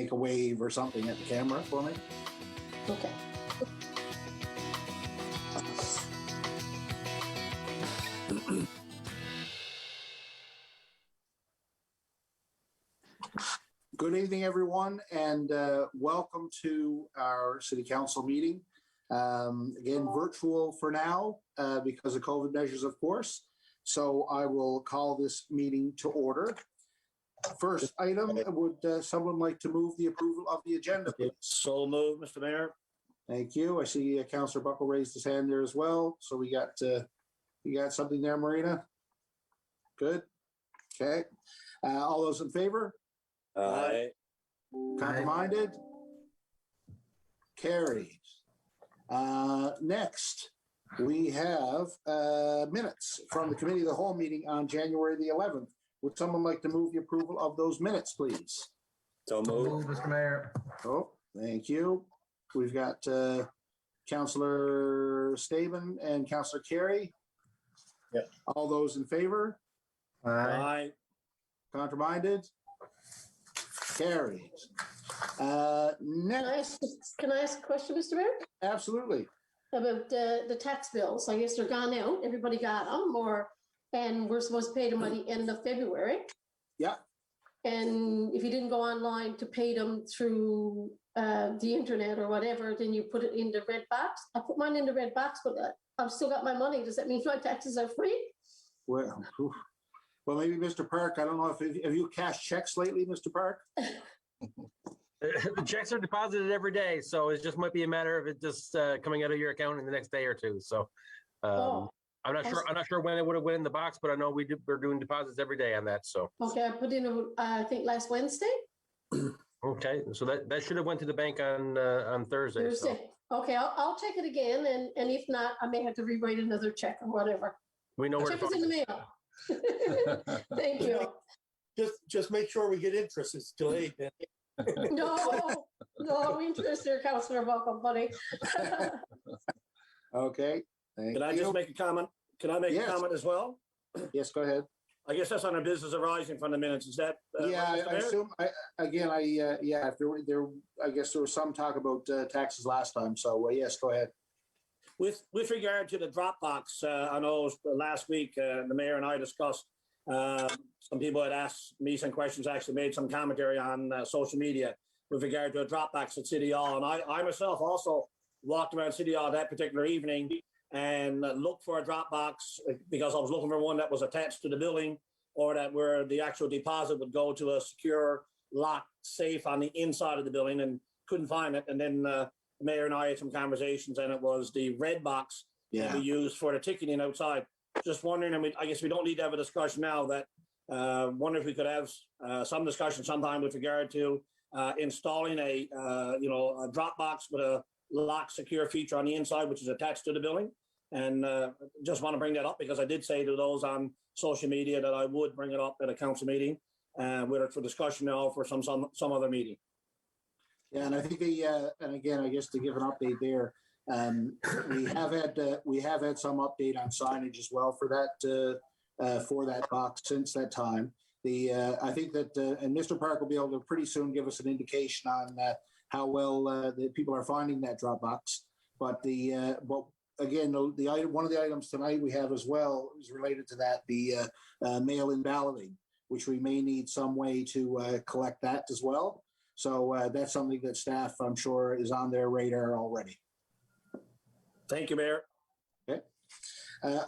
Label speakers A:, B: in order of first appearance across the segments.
A: make a wave or something at the camera for me.
B: Okay.
A: Good evening, everyone, and welcome to our City Council meeting. Again, virtual for now because of COVID measures, of course. So I will call this meeting to order. First item, would someone like to move the approval of the agenda, please?
C: So moved, Mr. Mayor.
A: Thank you. I see Councillor Buckle raised his hand there as well. So we got you got something there, Marina? Good. Okay. All those in favor?
C: Aye.
A: Contraminded? Carried. Next, we have minutes from the Committee of the Whole meeting on January the 11th. Would someone like to move the approval of those minutes, please?
C: So moved.
D: Move, Mr. Mayor.
A: Oh, thank you. We've got Councillor Staben and Councillor Carey.
C: Yeah.
A: All those in favor?
C: Aye.
A: Contraminded? Carried. Next,
B: Can I ask a question, Mr. Mayor?
A: absolutely.
B: About the tax bills? I guess they're gone out. Everybody got them, and we're supposed to pay them by the end of February.
A: Yeah.
B: And if you didn't go online to pay them through the internet or whatever, then you put it in the red box. I put mine in the red box, but I've still got my money. Does that mean my taxes are free?
A: Well, maybe Mr. Park, I don't know if have you cashed checks lately, Mr. Park?
D: The checks are deposited every day, so it just might be a matter of it just coming out of your account in the next day or two. So I'm not sure. I'm not sure when it would have went in the box, but I know we're doing deposits every day on that. So
B: Okay, I put in I think last Wednesday.
D: okay, so that should have went to the bank on Thursday.
B: Thursday. Okay, I'll check it again, and if not, I may have to rewrite another check or whatever.
D: We know where
B: Check
D: to
B: is
D: find
B: in the
D: it.
B: mail. Thank you.
E: Just make sure we get interest. It's delayed.
B: No interest there, Councillor Buckle, buddy.
A: Okay. Thank
C: Can I
A: you.
C: just make a comment? Can I make
A: Yes.
C: a comment as well?
A: Yes, go ahead.
C: I guess that's on our business arising from the minutes. Is that?
A: Yeah,
C: right, Mr.
A: I
C: Mayor?
A: assume, if there, I guess there was some talk about taxes last time. So yes, go ahead.
C: With regard to the Dropbox, I know last week the mayor and I discussed. Some people had asked me some questions, actually made some commentary on social media with regard to a Dropbox at City Hall. And I myself also walked around City Hall that particular evening and looked for a Dropbox because I was looking for one that was attached to the building or that where the actual deposit would go to a secure locked safe on the inside of the building and couldn't find it. And then the mayor and I had some conversations and it was the red box that we used for the ticketing outside. Just wondering, I guess we don't need to have a discussion now that wonder if we could have some discussion sometime with regard to installing a Dropbox with a lock secure feature on the inside, which is attached to the building. And just want to bring that up because I did say to those on social media that I would bring it up at a council meeting, whether it's for discussion now or for some other meeting.
A: Yeah, and I think and again, I guess to give an update there, we have had some update on signage as well for that box since that time. I think that and Mr. Park will be able to pretty soon give us an indication on how well the people are finding that Dropbox. But again, one of the items tonight we have as well is related to that, the mail-in balloting, which we may need some way to collect that as well. So that's something that staff, I'm sure, is on their radar already.
C: Thank you, Mayor.
A: Okay.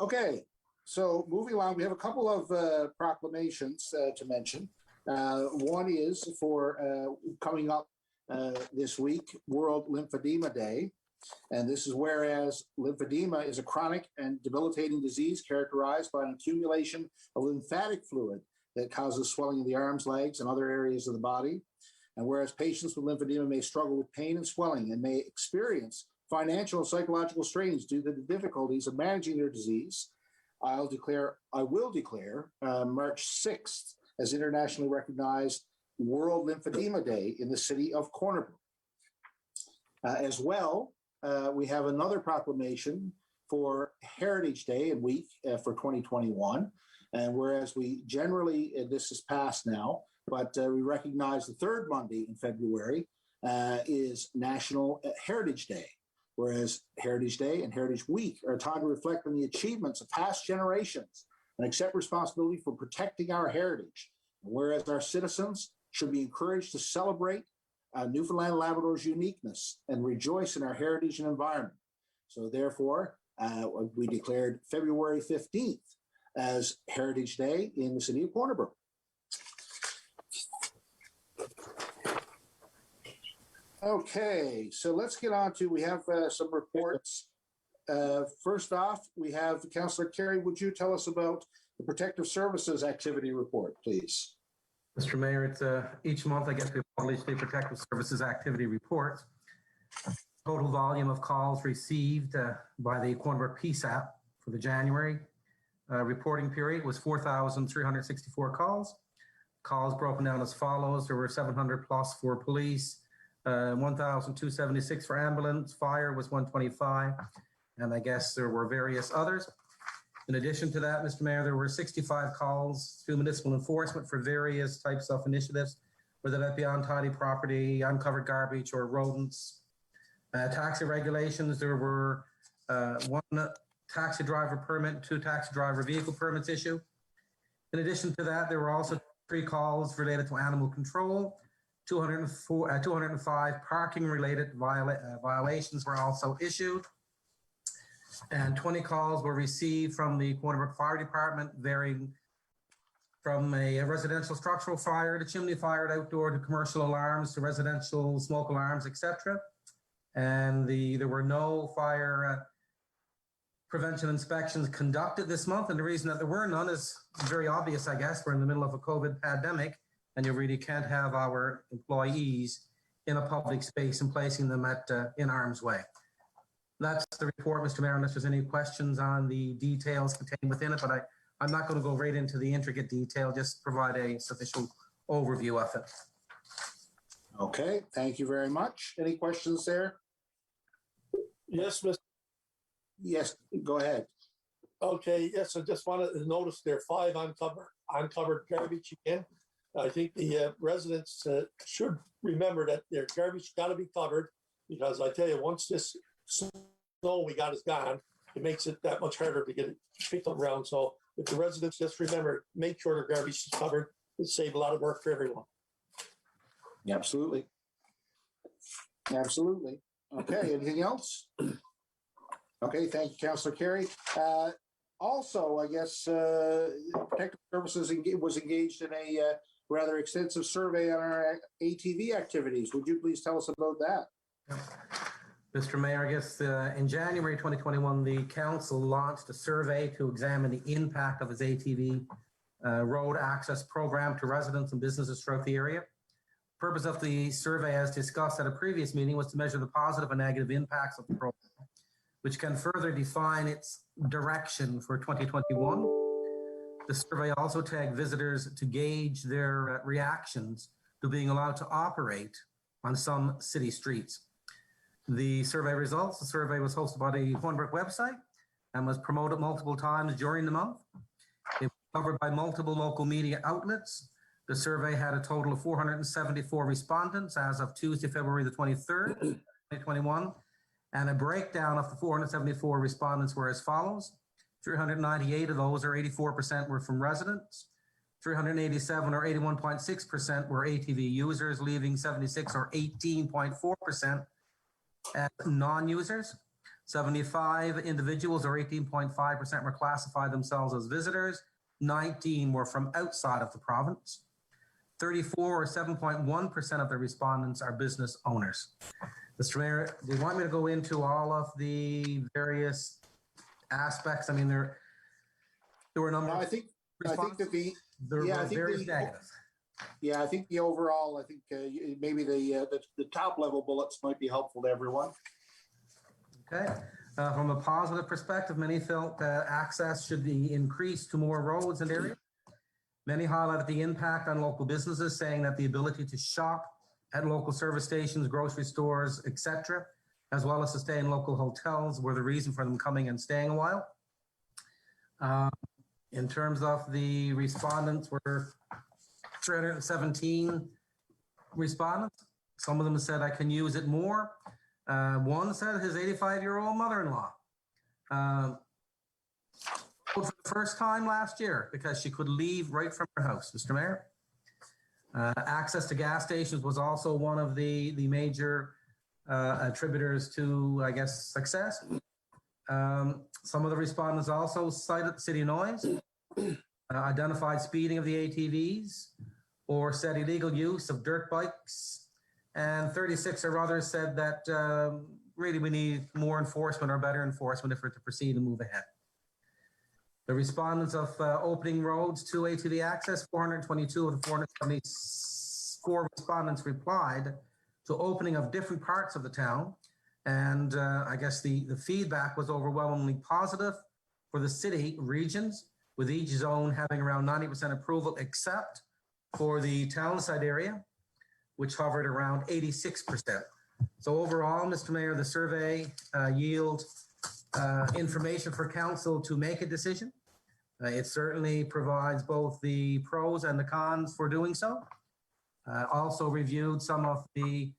A: Okay. So moving along, we have a couple of proclamations to mention. One is for coming up this week, World Lymphedema Day. And this is whereas lymphedema is a chronic and debilitating disease characterized by an accumulation of lymphatic fluid that causes swelling in the arms, legs, and other areas of the body. And whereas patients with lymphedema may struggle with pain and swelling and may experience financial and psychological strains due to the difficulties of managing their disease, I will declare March 6th as internationally recognized World Lymphedema Day in the city of Corner Brook. As well, we have another proclamation for Heritage Day and Week for 2021. And whereas we generally, this is passed now, but we recognize the third Monday in February is National Heritage Day, whereas Heritage Day and Heritage Week are a time to reflect on the achievements of past generations and accept responsibility for protecting our heritage. Whereas our citizens should be encouraged to celebrate Newfoundland and Labrador's uniqueness and rejoice in our heritage and environment. So therefore, we declared February 15th as Heritage Day in the city of Corner Brook. Okay, so let's get on to, we have some reports. First off, we have Councillor Carey. Would you tell us about the Protective Services Activity Report, please?
F: Mr. Mayor, it's each month I guess we publish the Protective Services Activity Report. Total volume of calls received by the Corner Brook PSAP for the January reporting period was 4,364 calls. Calls broken down as follows. There were 700 plus for police, 1,276 for ambulance, fire was 125, and I guess there were various others. In addition to that, Mr. Mayor, there were 65 calls through municipal enforcement for various types of initiatives, whether that be untidy property, uncovered garbage, or rodents. Taxi regulations, there were one taxi driver permit, 2 taxi driver vehicle permits issued. In addition to that, there were also 3 calls related to animal control. 205 parking related violations were also issued. And 20 calls were received from the Corner Brook Fire Department, varying from a residential structural fire to chimney fire to outdoor to commercial alarms to residential smoke alarms, etc. And there were no fire prevention inspections conducted this month. And the reason that there were none is very obvious, I guess. We're in the middle of a COVID pandemic, and you really can't have our employees in a public space and placing them in harm's way. That's the report, Mr. Mayor, unless there's any questions on the details contained within it, but I'm not going to go right into the intricate detail, just provide a sufficient overview of it.
A: Okay, thank you very much. Any questions there?
E: Yes, Mr.
A: Yes, go ahead.
E: Okay, yes, I just wanted to notice there are 5 uncovered garbage again. I think the residents should remember that their garbage got to be covered, because I tell you, once this snow we got is gone, it makes it that much harder to get it picked up around. So if the residents just remember, make sure their garbage is covered, it'll save a lot of work for everyone.
A: Yeah, absolutely. Absolutely. Okay, anything else? Okay, thank you, Councillor Carey. Also, I guess Protective Services was engaged in a rather extensive survey on our ATV activities. Would you please tell us about that?
F: Mr. Mayor, I guess in January 2021, the council launched a survey to examine the impact of its ATV road access program to residents and businesses throughout the area. The purpose of the survey, as discussed at a previous meeting, was to measure the positive and negative impacts of the program, which can further define its direction for 2021. The survey also tagged visitors to gauge their reactions to being allowed to operate on some city streets. The survey was hosted by the Corner Brook website and was promoted multiple times during the month. It was covered by multiple local media outlets. The survey had a total of 474 respondents as of Tuesday, February the 23rd, 2021. And a breakdown of the 474 respondents were as follows. 398 of those, or 84%, were from residents. 387, or 81.6%, were ATV users, leaving 76, or 18.4%, as non-users. 75 individuals, or 18.5%, were classified themselves as visitors. 19 were from outside of the province. 34, or 7.1%, of the respondents are business owners. Mr. Mayor, do you want me to go into all of the various aspects? I mean, there were a number.
A: I think that I think the overall, I think maybe the top level bullets might be helpful to everyone.
F: Okay. From a positive perspective, many felt that access should be increased to more roads and areas. Many highlighted the impact on local businesses, saying that the ability to shop at local service stations, grocery stores, etc., as well as to stay in local hotels, were the reason for them coming and staying a while. In terms of the respondents were 317 respondents. Some of them said, I can use it more. One said his 85-year-old mother-in-law for the first time last year because she could leave right from her house, Mr. Mayor. Access to gas stations was also one of the major attributors to, I guess, success. Some of the respondents also cited city noise, identified speeding of the ATVs, or said illegal use of dirt bikes. And 36 or others said that really we need more enforcement or better enforcement if we're to proceed and move ahead. The respondents of opening roads to ATV access, 422 of the 474 respondents replied to opening of different parts of the town. And I guess the feedback was overwhelmingly positive for the city regions, with each zone having around 90% approval, except for the townside area, which hovered around 86%. So overall, Mr. Mayor, the survey yield information for council to make a decision. It certainly provides both the pros and the cons for doing so. Also reviewed some of the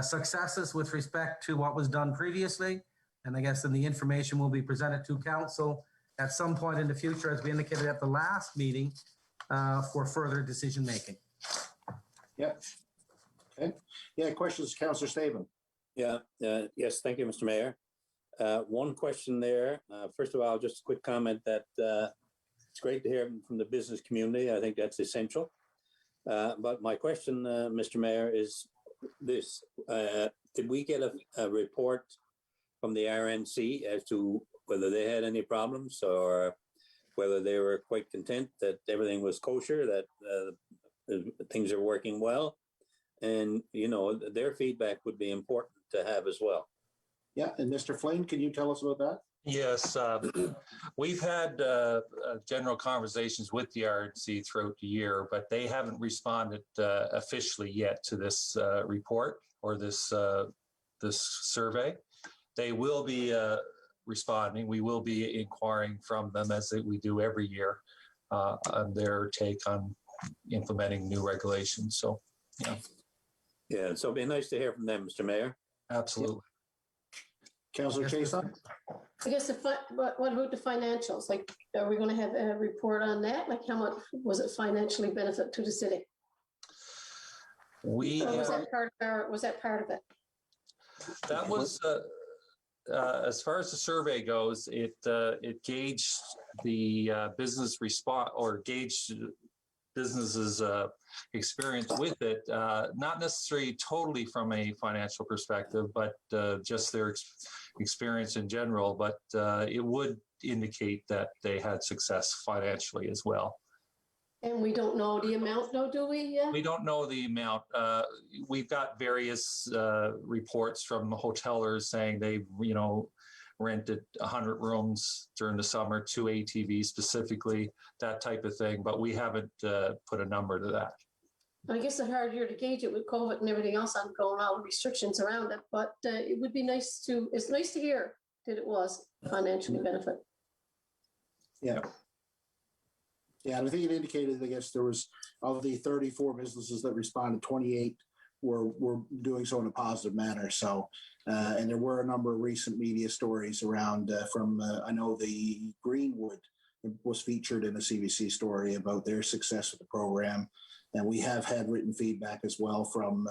F: successes with respect to what was done previously. And I guess then the information will be presented to council at some point in the future, as we indicated at the last meeting, for further decision making.
A: Yeah. Okay. Yeah, questions, Councillor Staben.
G: Yeah, yes, thank you, Mr. Mayor. One question there. First of all, just a quick comment that it's great to hear from the business community. I think that's essential. But my question, Mr. Mayor, is this. Did we get a report from the RNC as to whether they had any problems or whether they were quite content that everything was kosher, that things are working well? And, you know, their feedback would be important to have as well.
A: Yeah, and Mr. Flynn, can you tell us about that?
H: Yes, we've had general conversations with the RNC throughout the year, but they haven't responded officially yet to this report or this survey. They will be responding. We will be inquiring from them, as we do every year, on their take on implementing new regulations. So, yeah.
G: Yeah, so it'd be nice to hear from them, Mr. Mayor.
H: Absolutely.
A: Councillor Chason?
B: I guess what about the financials? Like, are we going to have a report on that? Like, how much was it financially benefit to the city?
H: We
B: or was that part of it?
H: That was as far as the survey goes. It gauged the business response, or gauged businesses' experience with it, not necessarily totally from a financial perspective, but just their experience in general. But it would indicate that they had success financially as well.
B: And we don't know the amount, though, do we? Yeah.
H: We don't know the amount. We've got various reports from the hotelers saying they, rented 100 rooms during the summer, 2 ATVs specifically, that type of thing. But we haven't put a number to that.
B: I guess it's a hard year to gauge it with COVID and everything else ongoing, all the restrictions around it. But it would be nice it's nice to hear that it was financially benefit.
A: Yeah. Yeah, and I think it indicated, I guess, there was, of the 34 businesses that responded, 28 were doing so in a positive manner. So, and there were a number of recent media stories around from, I know the Greenwood was featured in a CBC story about their success with the program. And we have had written feedback as well from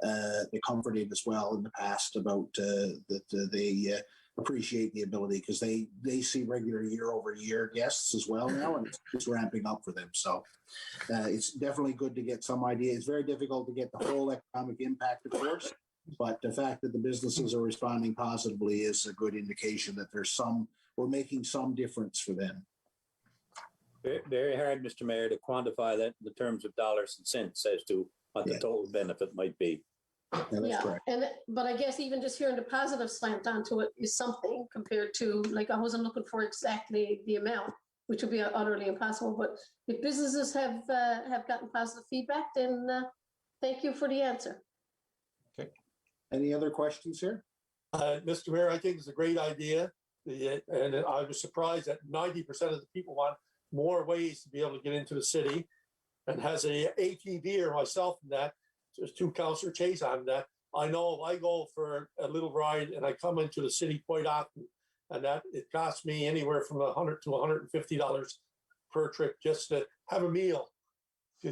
A: the Comforting as well in the past about that they appreciate the ability, because they see regular year-over-year guests as well now, and it's ramping up for them. So it's definitely good to get some idea. It's very difficult to get the whole economic impact, of course, but the fact that the businesses are responding positively is a good indication that we're making some difference for them.
G: Very hard, Mr. Mayor, to quantify that in the terms of dollars and cents as to what the total benefit might be.
A: Yeah, correct.
B: But I guess even just hearing the positive slant onto it is something compared to, like, I wasn't looking for exactly the amount, which would be utterly impossible. But if businesses have gotten positive feedback, then thank you for the answer.
H: Okay.
A: Any other questions here?
E: Mr. Mayor, I think it's a great idea. And I was surprised that 90% of the people want more ways to be able to get into the city. and has a ATV or myself and that, there's two Councillor Chase on that. I know if I go for a little ride and I come into the city quite often, and that it costs me anywhere from $100 to $150 per trip just to have a meal.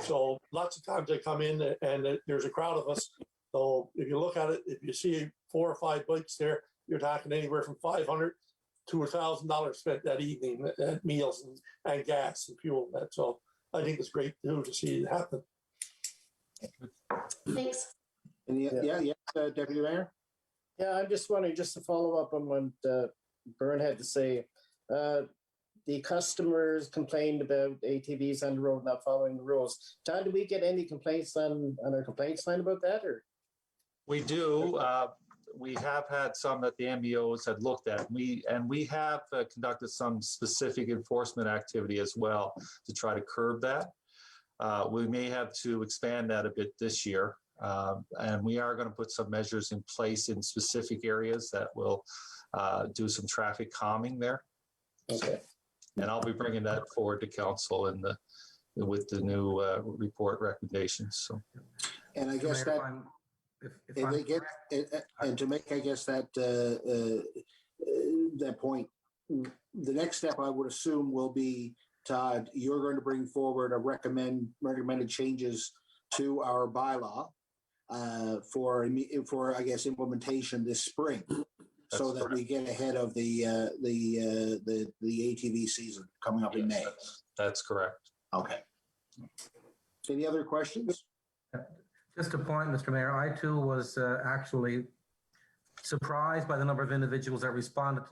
E: So lots of times I come in and there's a crowd of us. So if you look at it, if you see 4 or 5 bikes there, you're talking anywhere from $500 to $1,000 spent that evening at meals and gas and fuel. That's all. I think it's great too to see it happen.
B: Thanks.
A: Deputy Mayor?
I: Yeah, I'm just wondering, just to follow up on what Byrne had to say. The customers complained about ATVs on the road not following the rules. Todd, do we get any complaints on our complaints line about that, or?
H: We do. We have had some that the MBOs had looked at. We have conducted some specific enforcement activity as well to try to curb that. We may have to expand that a bit this year. And we are going to put some measures in place in specific areas that will do some traffic calming there.
I: Okay.
H: And I'll be bringing that forward to council with the new report recommendations. So,
A: and I guess
F: Mayor,
A: that
F: if
A: they get and to make, I guess that that point, the next step I would assume will be, Todd, you're going to bring forward a recommended changes to our bylaw for I guess implementation this spring. So that we get ahead of the ATV season coming up in May.
H: That's correct.
A: Okay. Any other questions?
F: Just a point, Mr. Mayor, I too was actually surprised by the number of individuals that responded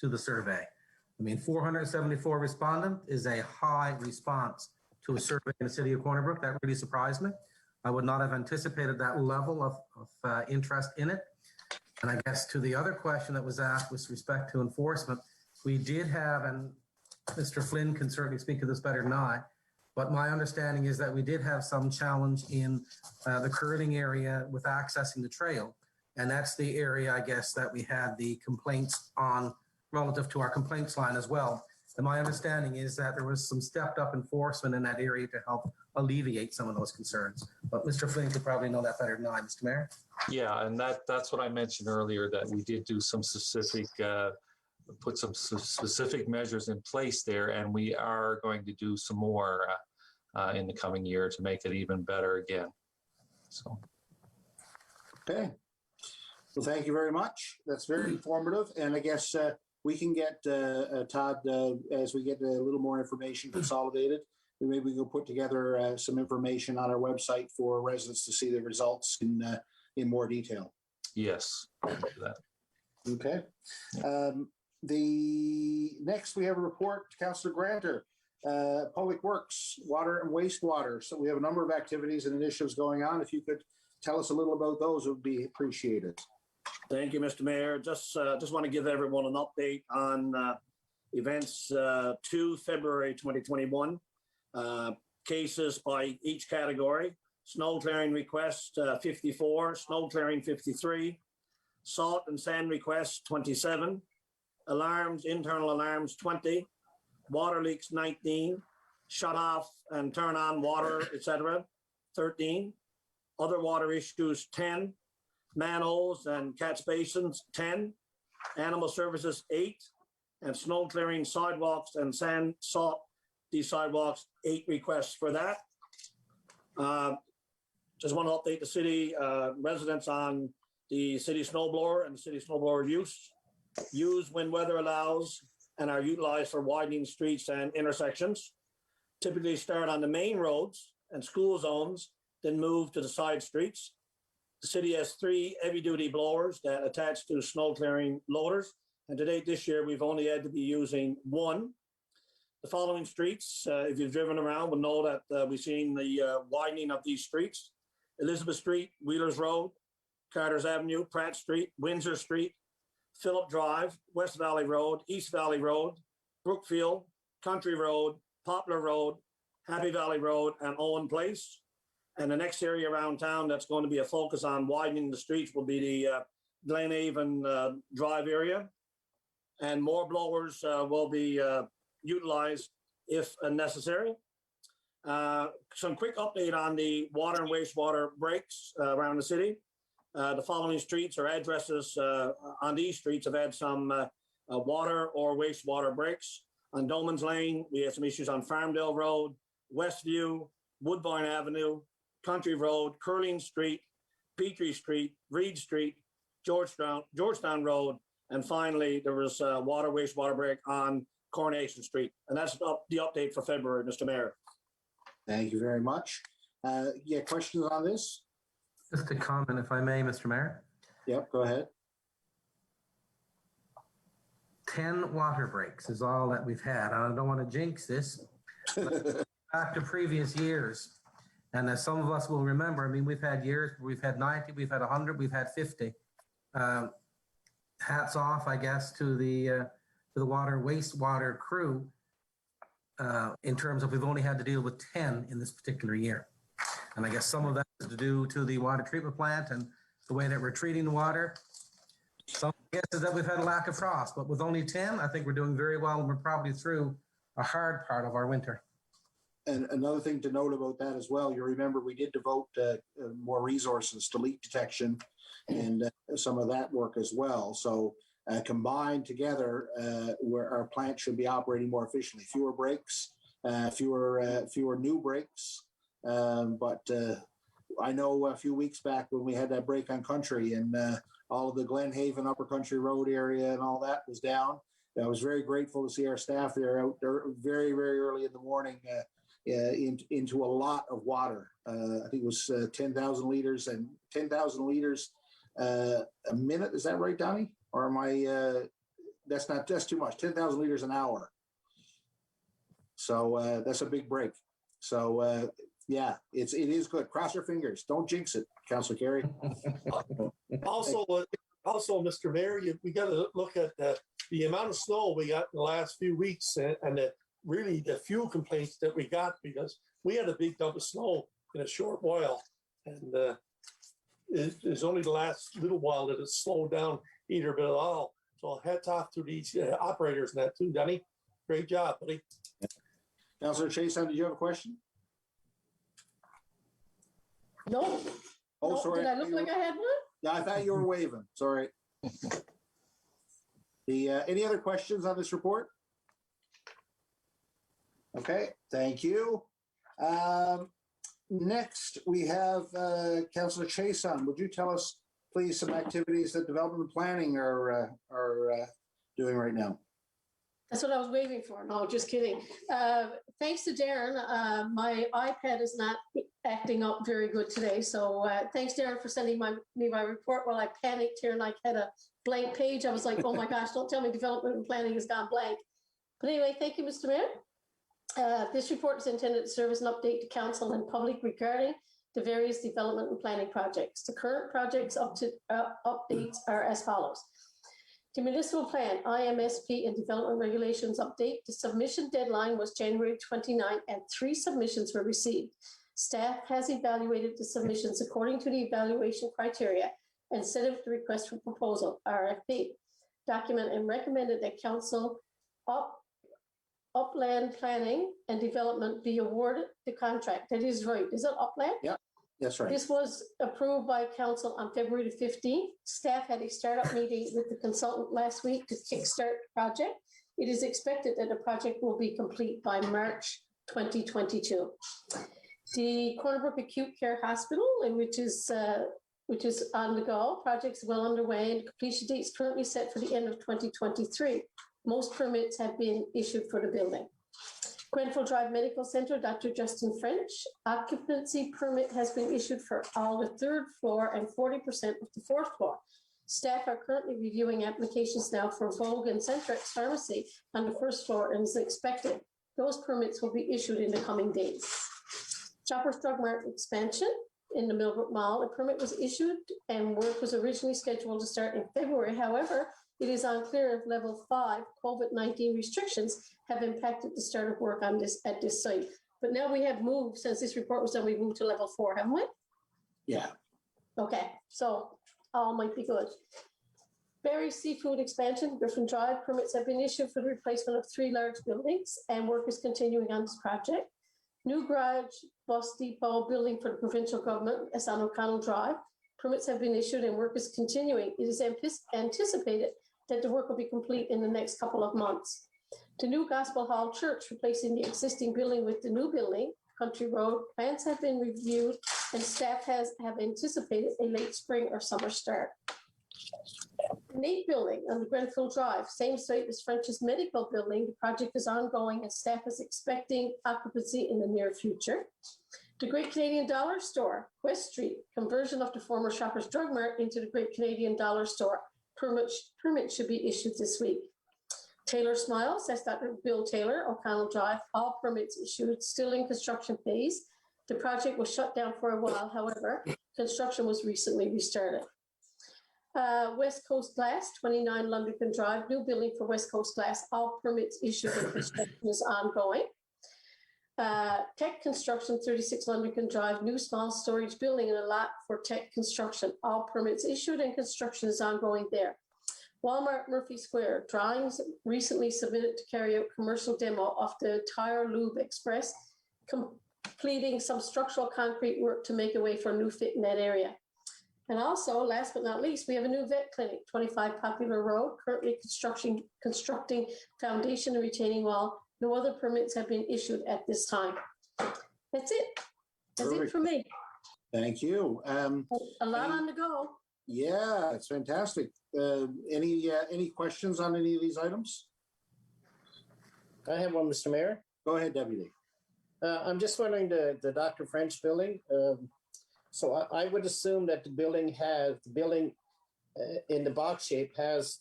F: to the survey. I mean, 474 respondents is a high response to a survey in the city of Corner Brook. That really surprised me. I would not have anticipated that level of interest in it. And I guess to the other question that was asked with respect to enforcement, we did have, and Mr. Flynn can certainly speak to this better than I, but my understanding is that we did have some challenge in the curling area with accessing the trail. And that's the area, I guess, that we had the complaints on relative to our complaints line as well. And my understanding is that there was some stepped up enforcement in that area to help alleviate some of those concerns. But Mr. Flynn could probably know that better than I, Mr. Mayor.
H: Yeah, and that's what I mentioned earlier, that we did do some specific, put some specific measures in place there, and we are going to do some more in the coming year to make it even better again. So.
A: Okay. Well, thank you very much. That's very informative. And I guess we can get, Todd, as we get a little more information consolidated, maybe we can put together some information on our website for residents to see the results in more detail.
H: Yes. That.
A: Okay. The next we have a report, Councillor Granter, Public Works, Water and Wastewater. So we have a number of activities and initiatives going on. If you could tell us a little about those, it would be appreciated.
C: Thank you, Mr. Mayor. Just want to give everyone an update on events 2 February 2021. Cases by each category. Snow clearing request 54, snow clearing 53, salt and sand requests 27, alarms, internal alarms 20, water leaks 19, shut off and turn on water, etc. 13, other water issues 10, manholes and catch basins 10, animal services 8, and snow clearing sidewalks and sand salt these sidewalks 8 requests for that. Just want to update the city residents on the city snow blower and the city snow blower use. Used when weather allows and are utilized for widening streets and intersections. Typically start on the main roads and school zones, then move to the side streets. The city has 3 heavy-duty blowers that attach to snow clearing loaders. And to date this year, we've only had to be using 1. The following streets, if you've driven around, will know that we've seen the widening of these streets. Elizabeth Street, Wheelers Road, Carter's Avenue, Pratt Street, Windsor Street, Phillip Drive, West Valley Road, East Valley Road, Brookfield, Country Road, Poplar Road, Happy Valley Road, and Owen Place. And the next area around town that's going to be a focus on widening the streets will be the Glenhaven Drive area. And more blowers will be utilized if necessary. Some quick update on the water and wastewater breaks around the city. The following streets or addresses on these streets have had some water or wastewater breaks. On Dolmans Lane, we had some issues on Farmdale Road, Westview, Woodbine Avenue, Country Road, Curling Street, Petrie Street, Reed Street, Georgetown Road, and finally there was a water wastewater break on Coronation Street. And that's the update for February, Mr. Mayor.
A: Thank you very much. Yeah, questions on this?
F: Just a comment, if I may, Mr. Mayor.
A: Yep, go ahead.
F: 10 water breaks is all that we've had. I don't want to jinx this. Back to previous years. And as some of us will remember, I mean, we've had years where we've had 90, we've had 100, we've had 50. Hats off, I guess, to the water wastewater crew in terms of we've only had to deal with 10 in this particular year. And I guess some of that is to do to the water treatment plant and the way that we're treating the water. Some guess is that we've had a lack of frost, but with only 10, I think we're doing very well, and we're probably through a hard part of our winter.
A: And another thing to note about that as well, you remember we did devote more resources to leak detection and some of that work as well. So combined together, where our plant should be operating more efficiently. Fewer breaks, fewer new breaks. But I know a few weeks back when we had that break on Country and all of the Glen Haven Upper Country Road area and all that was down. I was very grateful to see our staff there out there very, very early in the morning into a lot of water. I think it was 10,000 liters and 10,000 liters a minute. Is that right, Donnie? Or am I, that's too much, 10,000 liters an hour. So that's a big break. So yeah, it is good. Cross your fingers. Don't jinx it, Councillor Carey.
E: Also, Mr. Mayor, we got to look at the amount of snow we got in the last few weeks and really the fuel complaints that we got, because we had a big dump of snow in a short while. And it's only the last little while that it's slowed down either bit at all. So hats off to these operators and that too, Danny. Great job, buddy.
A: Councillor Chason, did you have a question?
B: No.
A: Oh,
B: No,
A: sorry.
B: did I look like I had one?
A: Yeah, I thought you were waving. Sorry. Any other questions on this report? Okay, thank you. Next, we have Councillor Chason. Would you tell us, please, some activities that development and planning are doing right now?
B: That's what I was waiting for. No, just kidding. Thanks to Darren, my iPad is not acting up very good today. So thanks, Darren, for sending me my report while I panicked here and I had a blank page. I was like, oh my gosh, don't tell me development and planning has gone blank. But anyway, thank you, Mr. Mayor. This report is intended to serve as an update to council and public regarding the various development and planning projects. The current projects updates are as follows. The municipal plan, IMSP and development regulations update. The submission deadline was January 29 and 3 submissions were received. Staff has evaluated the submissions according to the evaluation criteria and set up the request for proposal, RFP. Document and recommended that council upland planning and development be awarded the contract. That is right. Is it upland?
A: Yeah. That's right.
B: This was approved by council on February the 15th. Staff had a startup meeting with the consultant last week to kickstart the project. It is expected that the project will be complete by March 2022. The Corner Brook Acute Care Hospital, which is on the go, project is well underway and completion date is currently set for the end of 2023. Most permits have been issued for the building. Grenfell Drive Medical Center, Dr. Justin French, occupancy permit has been issued for all the 3rd floor and 40% of the 4th floor. Staff are currently reviewing applications now for Vogue and Centrex Pharmacy on the 1st floor and is expected. Those permits will be issued in the coming days. Shoppers Drug Mart expansion in the Millbrook Mall, a permit was issued and work was originally scheduled to start in February. However, it is unclear if level 5 COVID-19 restrictions have impacted the start of work on this at this site. But now we have moved, since this report was done, we moved to level 4, haven't we?
A: Yeah.
B: Okay, so all might be good. Berry Seafood expansion, Griffin Drive, permits have been issued for the replacement of 3 large buildings and work is continuing on this project. New garage bus depot building for the provincial government is on O'Connell Drive. Permits have been issued and work is continuing. It is anticipated that the work will be complete in the next couple of months. The new Gospel Hall Church, replacing the existing building with the new building, Country Road, plans have been reviewed and staff have anticipated a late spring or summer start. Nate Building on the Grenfell Drive, same site as French's Medical Building. The project is ongoing and staff is expecting occupancy in the near future. The Great Canadian Dollar Store, West Street, conversion of the former Shoppers Drug Mart into the Great Canadian Dollar Store. Permit should be issued this week. Taylor Smiles, that's Dr. Bill Taylor, O'Connell Drive, all permits issued, still in construction phase. The project was shut down for a while, however, construction was recently restarted. West Coast Glass, 29 London Drive, new building for West Coast Glass, all permits issued and construction is ongoing. Tech Construction, 36 London Drive, new small storage building and a lot for tech construction, all permits issued and construction is ongoing there. Walmart Murphy Square, drawings recently submitted to carry out commercial demo of the Tire Lube Express, completing some structural concrete work to make a way for a new fit in that area. And also, last but not least, we have a new vet clinic, 25 Popular Road, currently constructing foundation and retaining wall. No other permits have been issued at this time. That's it. That's
A: Perfect.
B: it for me.
A: Thank you.
B: A lot on the go.
A: Yeah, it's fantastic. Any questions on any of these items?
I: I have one, Mr. Mayor.
A: Go ahead, Deputy.
I: I'm just wondering the Dr. French building. So I would assume that the building in the box shape has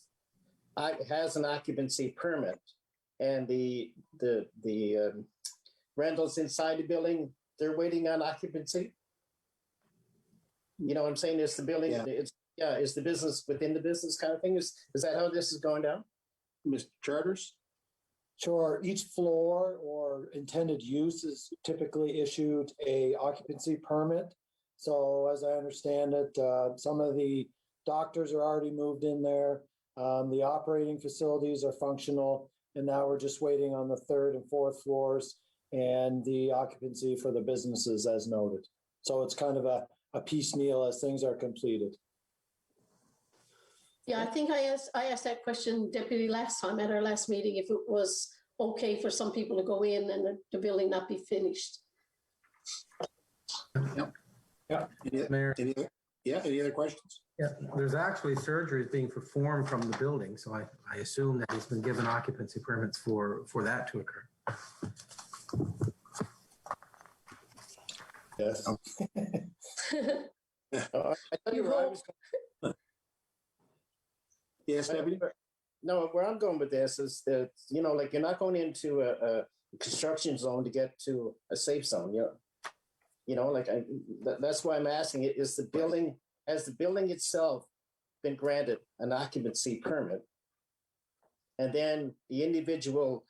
I: an occupancy permit, and the rentals inside the building, they're waiting on occupancy. You know what I'm saying? Is the building, is the business within the business kind of thing? Is that how this is going down?
A: Mr. Charters?
J: Sure. Each floor or intended use is typically issued a occupancy permit. So as I understand it, some of the doctors are already moved in there. The operating facilities are functional. And now we're just waiting on the 3rd and 4th floors and the occupancy for the businesses as noted. So it's kind of a piecemeal as things are completed.
B: Yeah, I think I asked that question, Deputy, last time at our last meeting, if it was okay for some people to go in and the building not be finished.
A: Yep.
F: Yeah.
A: Mayor. Any other questions?
F: Yeah, there's actually surgeries being performed from the building, so I assume that he's been given occupancy permits for that to occur.
A: Yes. Yes, Deputy?
I: No, where I'm going with this is that, like you're not going into a construction zone to get to a safe zone. That's why I'm asking it. Has the building itself been granted an occupancy permit? And then the individual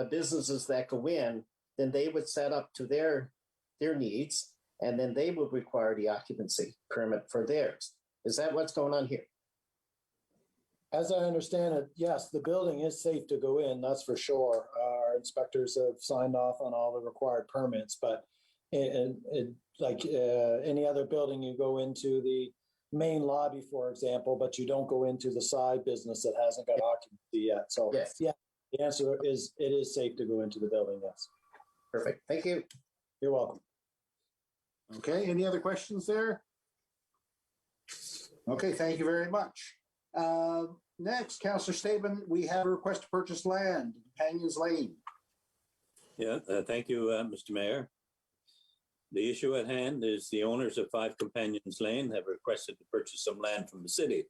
I: businesses that go in, then they would set up to their needs, and then they would require the occupancy permit for theirs. Is that what's going on here?
J: As I understand it, yes, the building is safe to go in, that's for sure. Our inspectors have signed off on all the required permits, but like any other building, you go into the main lobby, for example, but you don't go into the side business that hasn't got occupancy yet. So
I: yes.
J: Yeah, the answer is it is safe to go into the building, yes.
I: Perfect. Thank you.
J: You're welcome.
A: Okay, any other questions there? Okay, thank you very much. Next, Councillor Staben, we have a request to purchase land, Companions Lane.
G: Yeah, thank you, Mr. Mayor. The issue at hand is the owners of 5 Companions Lane have requested to purchase some land from the city.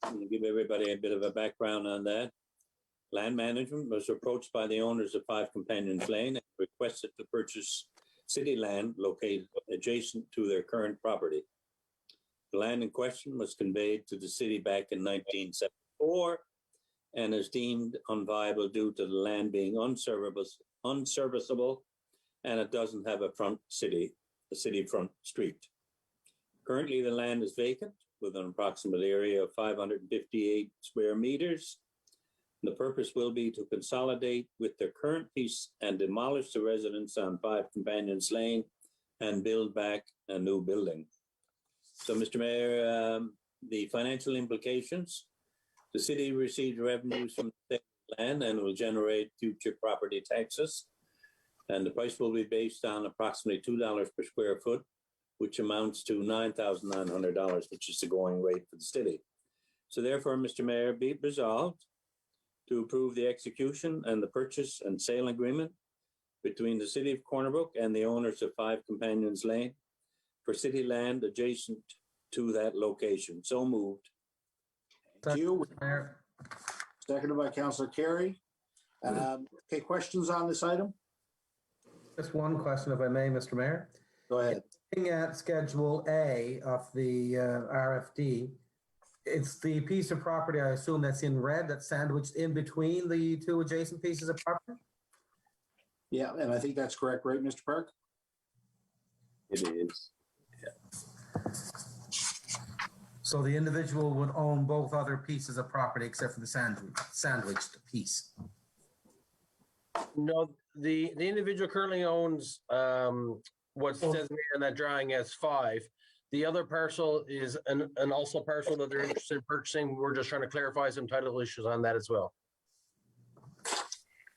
G: I'm going to give everybody a bit of a background on that. Land management was approached by the owners of 5 Companions Lane and requested to purchase city land located adjacent to their current property. The land in question was conveyed to the city back in 1974 and is deemed unviable due to the land being unserviceable, and it doesn't have a city front street. Currently, the land is vacant with an approximate area of 558 square meters. The purpose will be to consolidate with their current piece and demolish the residence on 5 Companions Lane and build back a new building. So, Mr. Mayor, the financial implications, the city received revenues from the land and will generate future property taxes. And the price will be based on approximately $2 per square foot, which amounts to $9,900, which is the going rate for the city. So therefore, Mr. Mayor, be it resolved to approve the execution and the purchase and sale agreement between the city of Corner Brook and the owners of 5 Companions Lane for city land adjacent to that location. So moved.
A: Thank you.
F: Mayor.
A: Seconded by Councillor Carey. Okay, questions on this item?
F: Just one question, if I may, Mr. Mayor.
A: Go ahead.
F: Looking at Schedule A of the RFD, it's the piece of property, I assume, that's in red, that's sandwiched in between the two adjacent pieces of property?
A: Yeah, and I think that's correct, right, Mr. Park?
G: It is.
F: So the individual would own both other pieces of property except for the sandwiched piece?
D: No, the individual currently owns what's designated in that drawing as 5. The other parcel is an also parcel that they're interested in purchasing. We're just trying to clarify some title issues on that as well.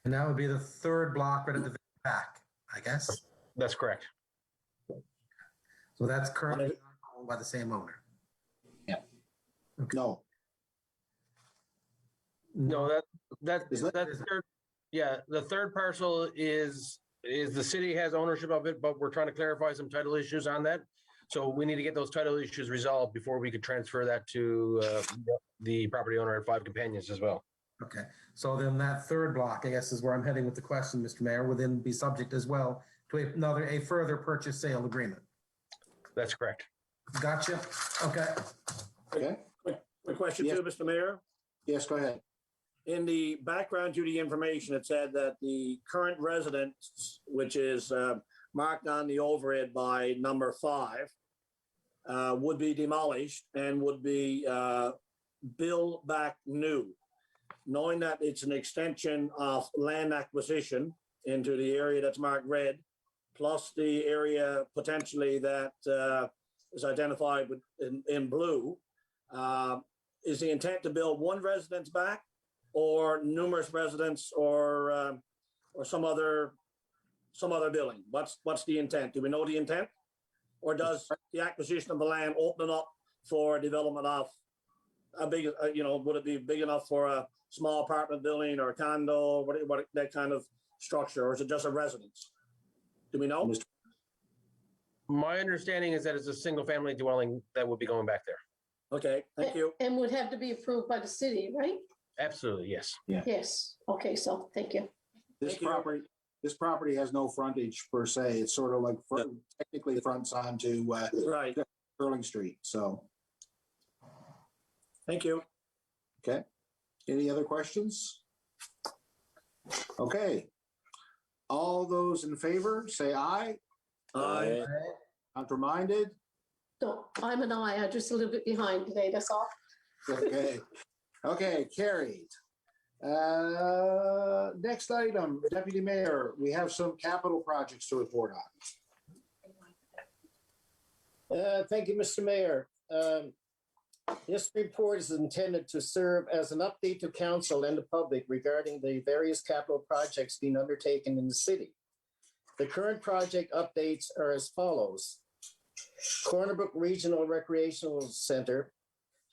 F: And that would be the third block right at the back, I guess?
D: That's correct.
F: So that's currently owned by the same owner?
A: No.
D: No, that's
A: Is that-
D: third, yeah, the third parcel is the city has ownership of it, but we're trying to clarify some title issues on that. So we need to get those title issues resolved before we could transfer that to the property owner at 5 Companions as well.
F: Okay, so then that third block, I guess, is where I'm heading with the question, Mr. Mayor, would then be subject as well to a further purchase sale agreement.
D: That's correct.
F: Gotcha. Okay.
A: Okay.
C: Quick question
A: Yes.
C: too, Mr. Mayor.
A: Yes, go ahead.
C: In the background to the information, it said that the current residence, which is marked on the overhead by number 5, would be demolished and would be built back new. Knowing that it's an extension of land acquisition into the area that's marked red, plus the area potentially that is identified with in blue, is the intent to build one residence back or numerous residents or some other building? What's the intent? Do we know the intent? Or does the acquisition of the land open up for development of a big, would it be big enough for a small apartment building or a condo, what that kind of structure, or is it just a residence? Do we know?
D: My understanding is that it's a single family dwelling that would be going back there.
C: Okay, thank you.
B: And would have to be approved by the city, right?
D: Absolutely, yes.
B: Yes. Okay, so thank you.
A: This
C: Thank you.
A: property has no frontage per se. It's sort of like technically fronts onto
C: Right.
A: Sterling Street. So,
C: Thank you.
A: okay. Any other questions? Okay. All those in favor, say aye.
C: Aye.
A: Counterminded?
B: No, I'm an I. I'm just a little bit behind today. That's all.
A: Okay. Okay, carried. Next item, Deputy Mayor, we have some capital projects to report on.
I: Thank you, Mr. Mayor. This report is intended to serve as an update to council and the public regarding the various capital projects being undertaken in the city. The current project updates are as follows. Corner Brook Regional Recreational Center,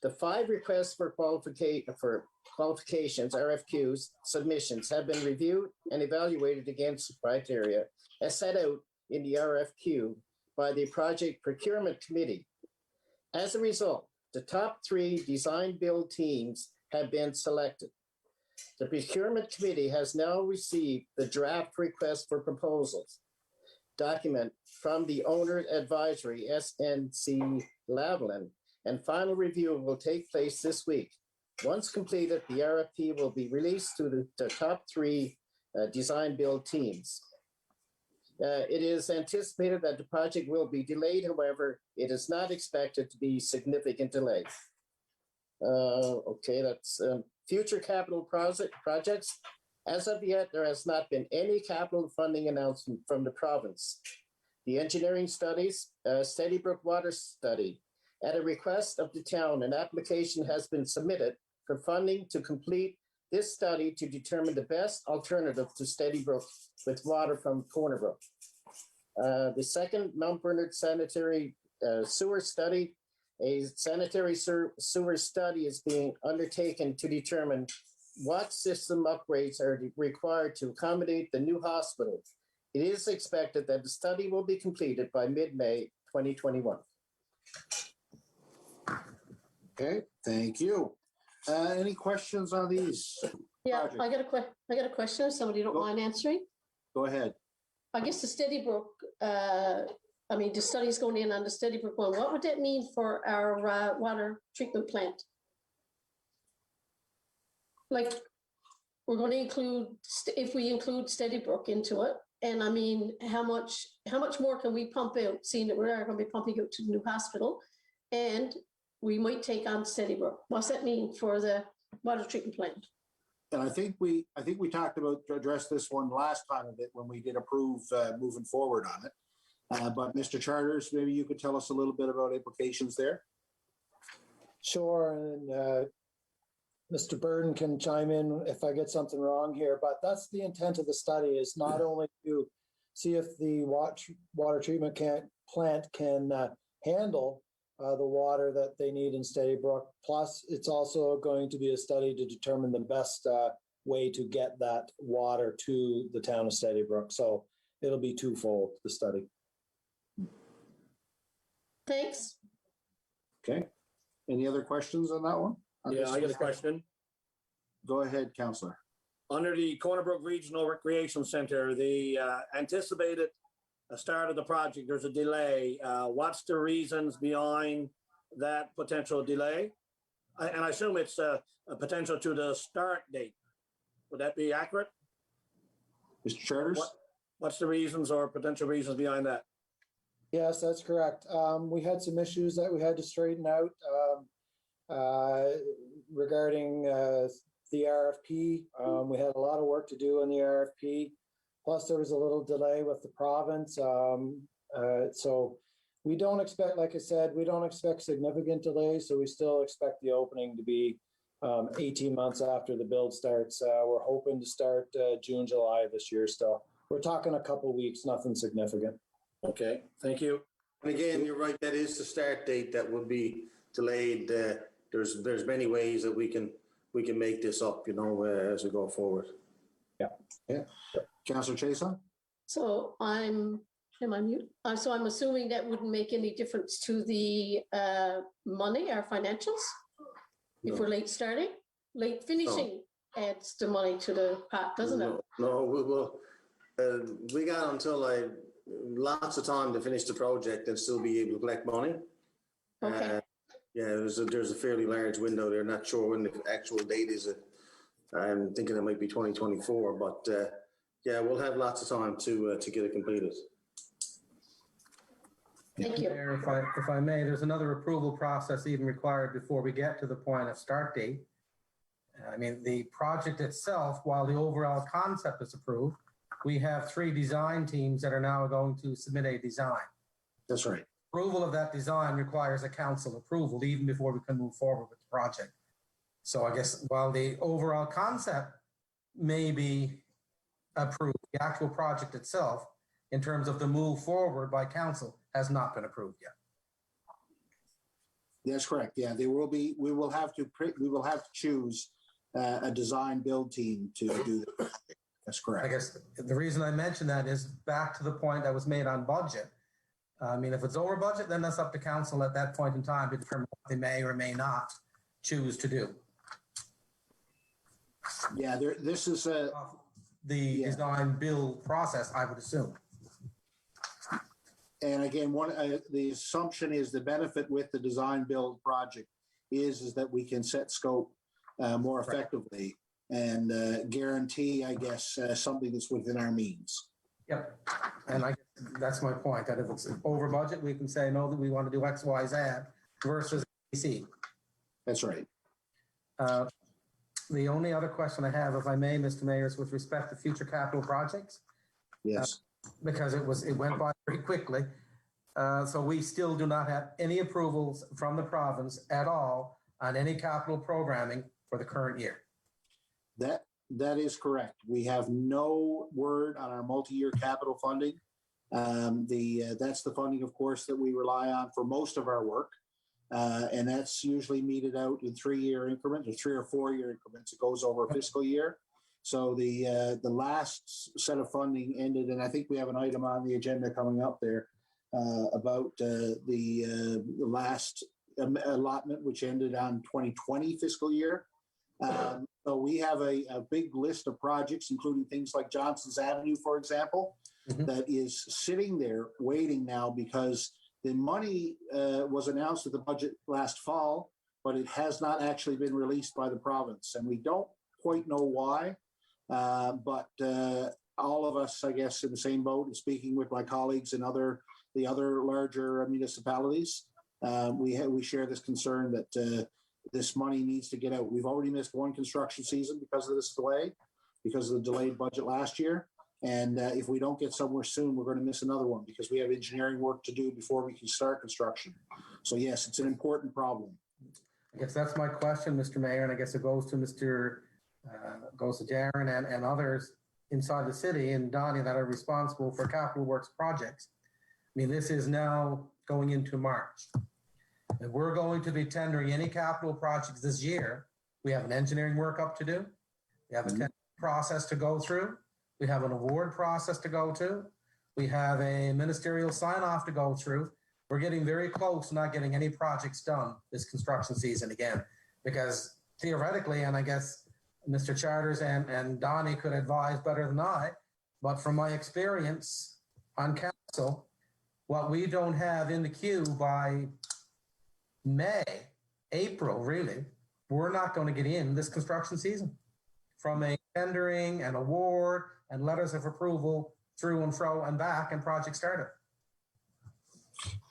I: the 5 requests for qualifications, RFQs, submissions have been reviewed and evaluated against the criteria as set out in the RFQ by the Project Procurement Committee. As a result, the top 3 design build teams have been selected. The Procurement Committee has now received the draft request for proposals document from the Owner Advisory, SNC Lavalin, and final review will take place this week. Once completed, the RFP will be released to the top 3 design build teams. It is anticipated that the project will be delayed. However, it is not expected to be significant delay. Okay, that's future capital projects. As of yet, there has not been any capital funding announcement from the province. The engineering studies, Steady Brook Water Study. At a request of the town, an application has been submitted for funding to complete this study to determine the best alternative to Steady Brook with water from Corner Brook. The second Mount Bernard sanitary sewer study, a sanitary sewer study is being undertaken to determine what system upgrades are required to accommodate the new hospital. It is expected that the study will be completed by mid-May 2021.
A: Okay, thank you. Any questions on these?
B: Yeah,
A: projects?
B: I got a question, if somebody don't
A: Go-
B: mind answering.
A: Go ahead.
B: I guess the Steady Brook, the study's going in on the Steady Brook one. What would that mean for our water treatment plant? Like, we're going to include, if we include Steady Brook into it, and I mean, how much more can we pump out, seeing that we are going to be pumping out to the new hospital, and we might take on Steady Brook. What's that mean for the water treatment plant?
A: And I think we talked about to address this one last time of it when we did approve moving forward on it. But Mr. Charters, maybe you could tell us a little bit about implications there.
J: Sure, and Mr. Burden can chime in if I get something wrong here, but that's the intent of the study, is not only to see if the water treatment plant can handle the water that they need in Steady Brook. Plus, it's also going to be a study to determine the best way to get that water to the town of Steady Brook. So it'll be twofold, the study.
B: Thanks.
A: Okay. Any other questions on that one?
C: Yeah, I got a question.
A: Go ahead, Councillor.
C: Under the Corner Brook Regional Recreation Centre, the anticipated start of the project, there's a delay. What's the reasons behind that potential delay? And I assume it's a potential to the start date. Would that be accurate?
A: Mr. Charters?
C: What's the reasons or potential reasons behind that?
J: Yes, that's correct. We had some issues that we had to straighten out regarding the RFP. We had a lot of work to do on the RFP. Plus, there was a little delay with the province. So we don't expect, like I said, we don't expect significant delays. So we still expect the opening to be 18 months after the build starts. We're hoping to start June, July of this year still. We're talking a couple of weeks, nothing significant.
C: Okay, thank you.
K: And again, you're right, that is the start date that would be delayed. There's many ways that we can make this up, as we go forward.
A: Yeah. Councillor Chason?
B: So am I mute? So I'm assuming that wouldn't make any difference to the money, our financials? If we're late starting? Late finishing adds the money to the pot, doesn't it?
K: No, we got until lots of time to finish the project and still be able to collect money.
B: Okay.
K: Yeah, there's a fairly large window there. Not sure when the actual date is. I'm thinking it might be 2024, but yeah, we'll have lots of time to get it completed.
B: Thank you.
F: Mayor, if I may, there's another approval process even required before we get to the point of start date. I mean, the project itself, while the overall concept is approved, we have 3 design teams that are now going to submit a design.
A: That's right.
F: Approval of that design requires a council approval even before we can move forward with the project. So I guess while the overall concept may be approved, the actual project itself, in terms of the move forward by council, has not been approved yet.
A: That's correct. Yeah, we will have to choose a design build team to do that. That's correct.
F: I guess the reason I mention that is back to the point that was made on budget. I mean, if it's over budget, then that's up to council at that point in time to determine what they may or may not choose to do.
A: Yeah, this is
F: the design build process, I would assume.
A: And again, the assumption is the benefit with the design build project is that we can set scope more effectively and guarantee, I guess, something that's within our means.
F: Yep. And I guess that's my point, that if it's over budget, we can say, no, that we want to do X, Y, Z versus C.
A: That's right.
F: The only other question I have, if I may, Mr. Mayor, is with respect to future capital projects,
A: Yes.
F: because it went by very quickly. So we still do not have any approvals from the province at all on any capital programming for the current year.
A: That is correct. We have no word on our multi-year capital funding. That's the funding, of course, that we rely on for most of our work. And that's usually meted out in 3-year increments or 3 or 4 year increments. It goes over a fiscal year. So the last set of funding ended, and I think we have an item on the agenda coming up there about the last allotment, which ended on 2020 fiscal year. So we have a big list of projects, including things like Johnson's Avenue, for example, that is sitting there waiting now because the money was announced at the budget last fall, but it has not actually been released by the province. And we don't quite know why, but all of us, I guess, in the same boat, and speaking with my colleagues in the other larger municipalities, we share this concern that this money needs to get out. We've already missed one construction season because of this delay, because of the delayed budget last year. And if we don't get somewhere soon, we're going to miss another one because we have engineering work to do before we can start construction. So yes, it's an important problem.
F: I guess that's my question, Mr. Mayor, and I guess it goes to goes to Darren and others inside the city and Donnie that are responsible for capital works projects. I mean, this is now going into March. If we're going to be tendering any capital projects this year, we have an engineering workup to do. We have a tender process to go through. We have an award process to go to. We have a ministerial sign-off to go through. We're getting very close to not getting any projects done this construction season again, because theoretically, and I guess Mr. Charters and Donnie could advise better than I, but from my experience on council, what we don't have in the queue by May, April, really, we're not going to get in this construction season from a tendering and award and letters of approval through and fro and back and project startup.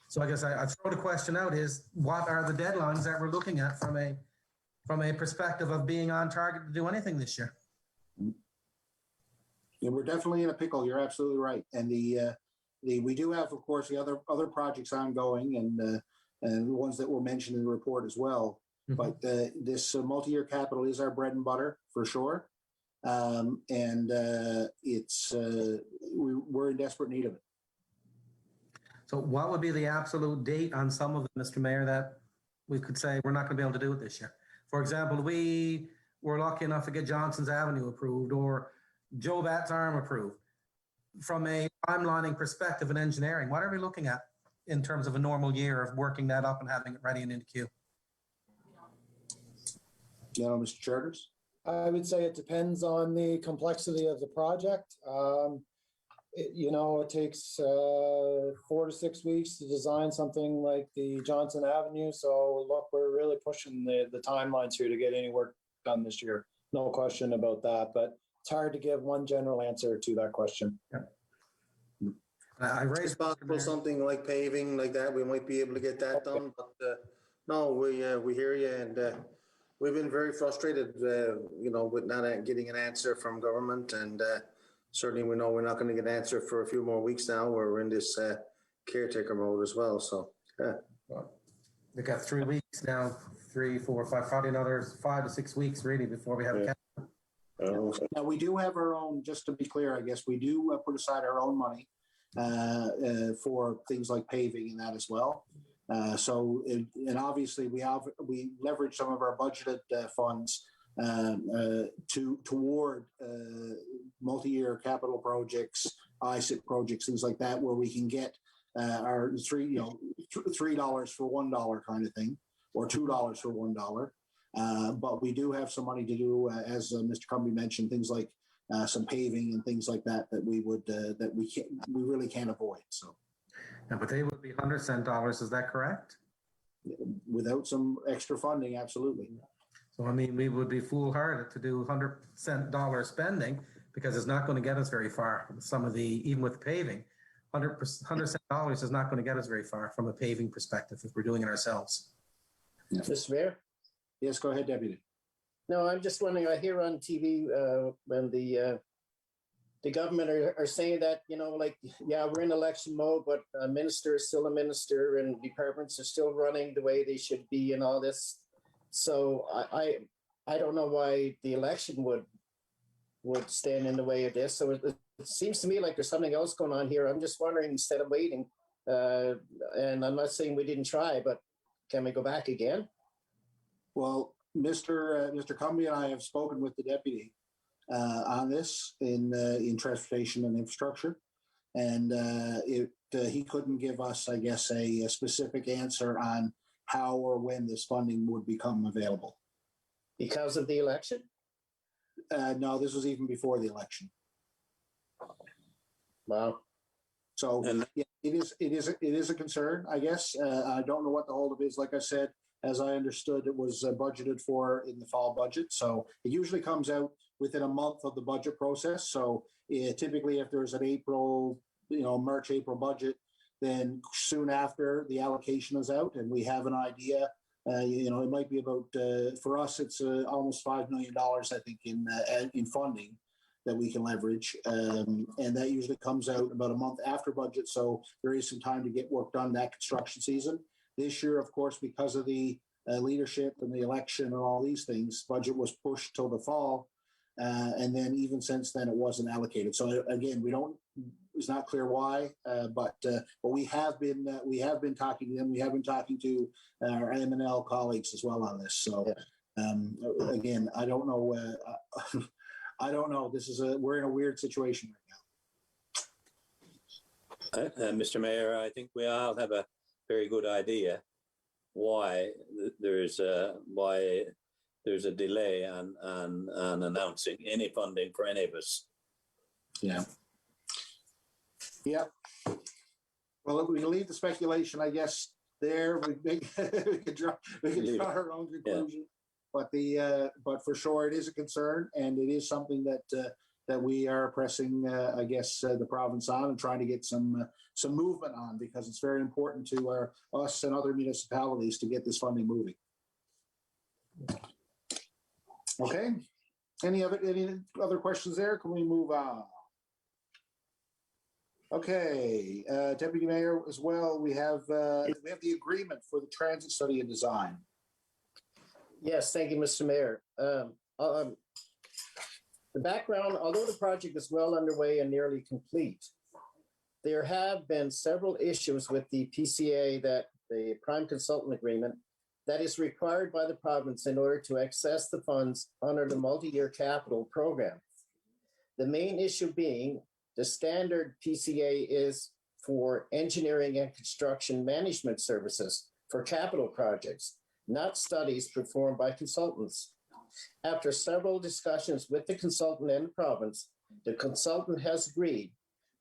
F: So I guess I throw the question out is, what are the deadlines that we're looking at from a perspective of being on target to do anything this year?
A: Yeah, we're definitely in a pickle. You're absolutely right. And we do have, of course, the other projects ongoing and the ones that were mentioned in the report as well. But this multi-year capital is our bread and butter for sure. And we're in desperate need of it.
F: So what would be the absolute date on some of them, Mr. Mayor, that we could say we're not going to be able to do it this year? For example, we were lucky enough to get Johnson's Avenue approved or Joe Batt's Arm approved. From a timelining perspective in engineering, what are we looking at in terms of a normal year of working that up and having it ready and in the queue?
A: You know, Mr. Charters?
J: I would say it depends on the complexity of the project. It takes 4 to 6 weeks to design something like the Johnson Avenue. So look, we're really pushing the timelines here to get any work done this year. No question about that, but it's hard to give one general answer to that question.
F: Yeah. I raised
K: it's possible something like paving like that, we might be able to get that done, but no, we hear you, and we've been very frustrated, with not getting an answer from government, and certainly we know we're not going to get an answer for a few more weeks now. We're in this caretaker mode as well. So, yeah.
F: We got 3 weeks now, 3, 4, 5, probably another 5 to 6 weeks really before we have a capital.
A: Now we do have our own, just to be clear, I guess we do put aside our own money for things like paving and that as well. And obviously we leverage some of our budgeted funds toward multi-year capital projects, ISIP projects, things like that, where we can get our $3 for $1 kind of thing, or $2 for $1. But we do have some money to do, as Mr. Cumby mentioned, things like some paving and things like that we really can't avoid. So.
F: Yeah, but they would be 100-cent dollars. Is that correct?
A: Without some extra funding, absolutely.
F: So, I mean, we would be foolhardy to do 100-cent dollar spending because it's not going to get us very far. Some of even with paving, 100-cent dollars is not going to get us very far from a paving perspective if we're doing it ourselves.
I: Mr. Mayor?
A: Yes, go ahead, Deputy.
I: No, I'm just wondering, I hear on TV when the government are saying that, like, yeah, we're in election mode, but a minister is still a minister and departments are still running the way they should be and all this. So I don't know why the election would stand in the way of this. So it seems to me like there's something else going on here. I'm just wondering, instead of waiting, and I'm not saying we didn't try, but can we go back again?
A: Well, Mr. Cumbie and I have spoken with the deputy on this in transportation and infrastructure, and he couldn't give us, I guess, a specific answer on how or when this funding would become available.
I: Because of the election?
A: No, this was even before the election.
I: Wow.
A: So yeah, it is a concern, I guess. I don't know what the holdup is. Like I said, as I understood, it was budgeted for in the fall budget. So it usually comes out within a month of the budget process. So typically, if there's an March, April budget, then soon after the allocation is out and we have an idea. It might be about, for us, it's almost $5 million, I think, in funding that we can leverage. And that usually comes out about a month after budget. So there is some time to get work done that construction season. This year, of course, because of the leadership and the election and all these things, budget was pushed till the fall. And then even since then, it wasn't allocated. So again, it's not clear why, but we have been talking to them. We have been talking to our M&L colleagues as well on this. So again, I don't know. I don't know. We're in a weird situation right now.
G: Mr. Mayor, I think we all have a very good idea why there's a delay on announcing any funding for any of us.
A: Yeah. Yeah. Well, we can leave the speculation, I guess. There, we could draw our own conclusion. Yeah. But for sure, it is a concern, and it is something that we are pressing, I guess, the province on and trying to get some movement on, because it's very important to us and other municipalities to get this funding moving. Okay. Any other questions there? Can we move on? Okay, Deputy Mayor, as well, we have the agreement for the transit study and design.
I: Yes, thank you, Mr. Mayor. The background, although the project is well underway and nearly complete, there have been several issues with the PCA, that the prime consultant agreement, that is required by the province in order to access the funds under the multi-year capital program. The main issue being the standard PCA is for engineering and construction management services for capital projects, not studies performed by consultants. After several discussions with the consultant and the province, the consultant has agreed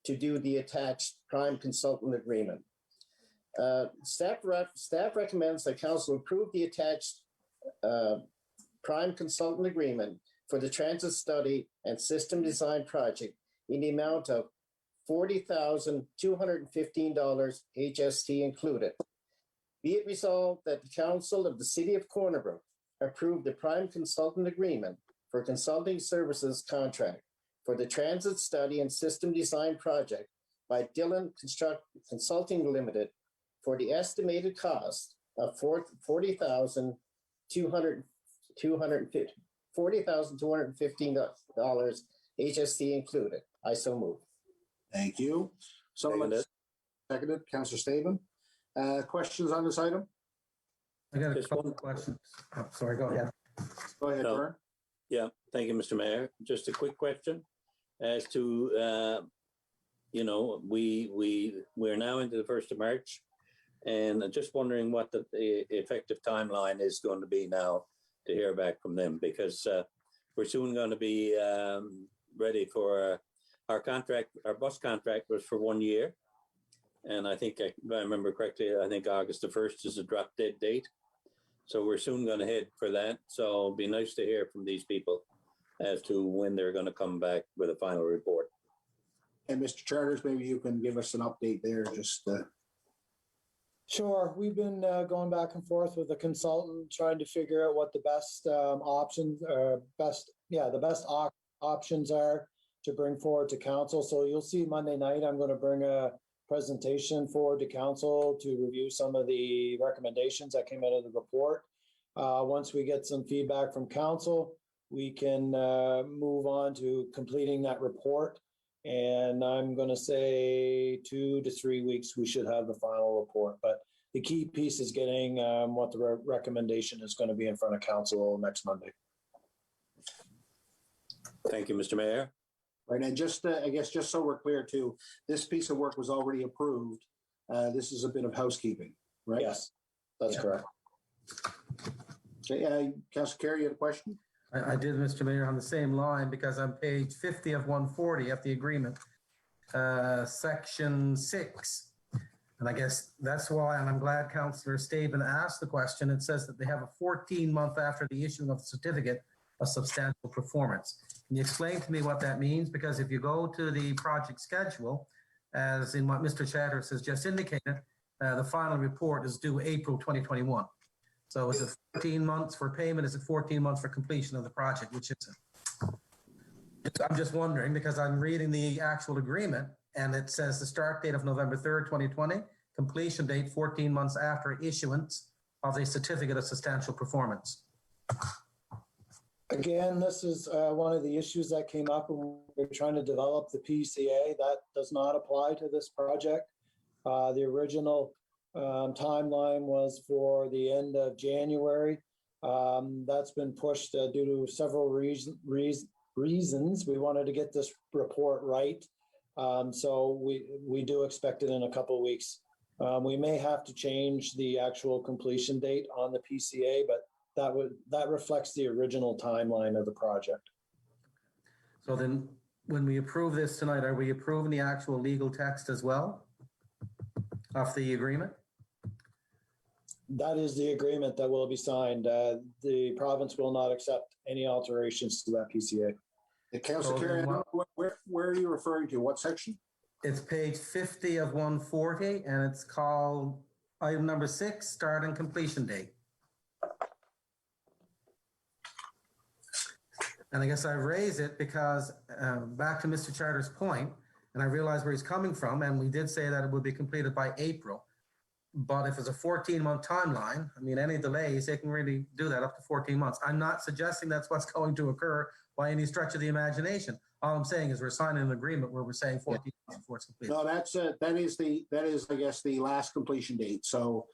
I: to do the attached prime consultant agreement. Staff recommends that council approve the attached prime consultant agreement for the transit study and system design project in the amount of $40,215 HST included. Be it resolved that the council of the city of Corner Brook approve the prime consultant agreement for consulting services contract for the transit study and system design project by Dillon Consulting Limited for the estimated cost of $40,215 HST included. I so move.
A: Thank you. Seconded, Councillor Staben. Questions on this item?
F: I got a couple of questions. Oh, sorry, go ahead.
A: Go ahead, Vern.
G: Yeah, thank you, Mr. Mayor. Just a quick question as to, we're now into the 1st of March, and I'm just wondering what the effective timeline is going to be now to hear back from them, because we're soon going to be ready for our contract. Our bus contract was for 1 year. And I think, if I remember correctly, I think August the 1st is a drop dead date. So we're soon going to head for that. So it'll be nice to hear from these people as to when they're going to come back with a final report.
A: And Mr. Charters, maybe you can give us an update there.
J: Sure, we've been going back and forth with a consultant, trying to figure out what the best options are, the best options are to bring forward to council. So you'll see Monday night, I'm going to bring a presentation forward to council to review some of the recommendations that came out of the report. Once we get some feedback from council, we can move on to completing that report. And I'm going to say 2 to 3 weeks, we should have the final report. But the key piece is getting what the recommendation is going to be in front of council next Monday.
G: Thank you, Mr. Mayor.
A: Right, and just, I guess, just so we're clear too, this piece of work was already approved. This is a bit of housekeeping, right?
J: Yes, that's correct.
A: Okay, Councilor Carey, you had a question?
F: I did, Mr. Mayor, on the same line, because on page 50 of 140 of the agreement, section 6, and I guess that's why, and I'm glad Councillor Staben asked the question. It says that they have a 14-month after the issuing of the certificate of substantial performance. Can you explain to me what that means? Because if you go to the project schedule, as in what Mr. Chatters has just indicated, the final report is due April 2021. So is it 14 months for payment? Is it 14 months for completion of the project? Which is it? I'm just wondering, because I'm reading the actual agreement and it says the start date of November 3rd, 2020, completion date 14 months after issuance of a certificate of substantial performance.
J: Again, this is one of the issues that came up when we were trying to develop the PCA. That does not apply to this project. The original timeline was for the end of January. That's been pushed due to several reasons. We wanted to get this report right. So we do expect it in a couple of weeks. We may have to change the actual completion date on the PCA, but that reflects the original timeline of the project.
F: So then when we approve this tonight, are we approving the actual legal text as well of the agreement?
J: That is the agreement that will be signed. The province will not accept any alterations to that PCA.
A: Councilor Carey, where are you referring to? What section?
F: It's page 50 of 140, and it's called item number 6, start and completion date. And I guess I raise it because back to Mr. Charter's point, and I realize where he's coming from, and we did say that it would be completed by April. But if it's a 14-month timeline, I mean, any delays, they can really do that up to 14 months. I'm not suggesting that's what's going to occur by any stretch of the imagination. All I'm saying is we're signing an agreement where we're saying 14 months before it's completed.
A: No, that is, I guess, the last completion date. So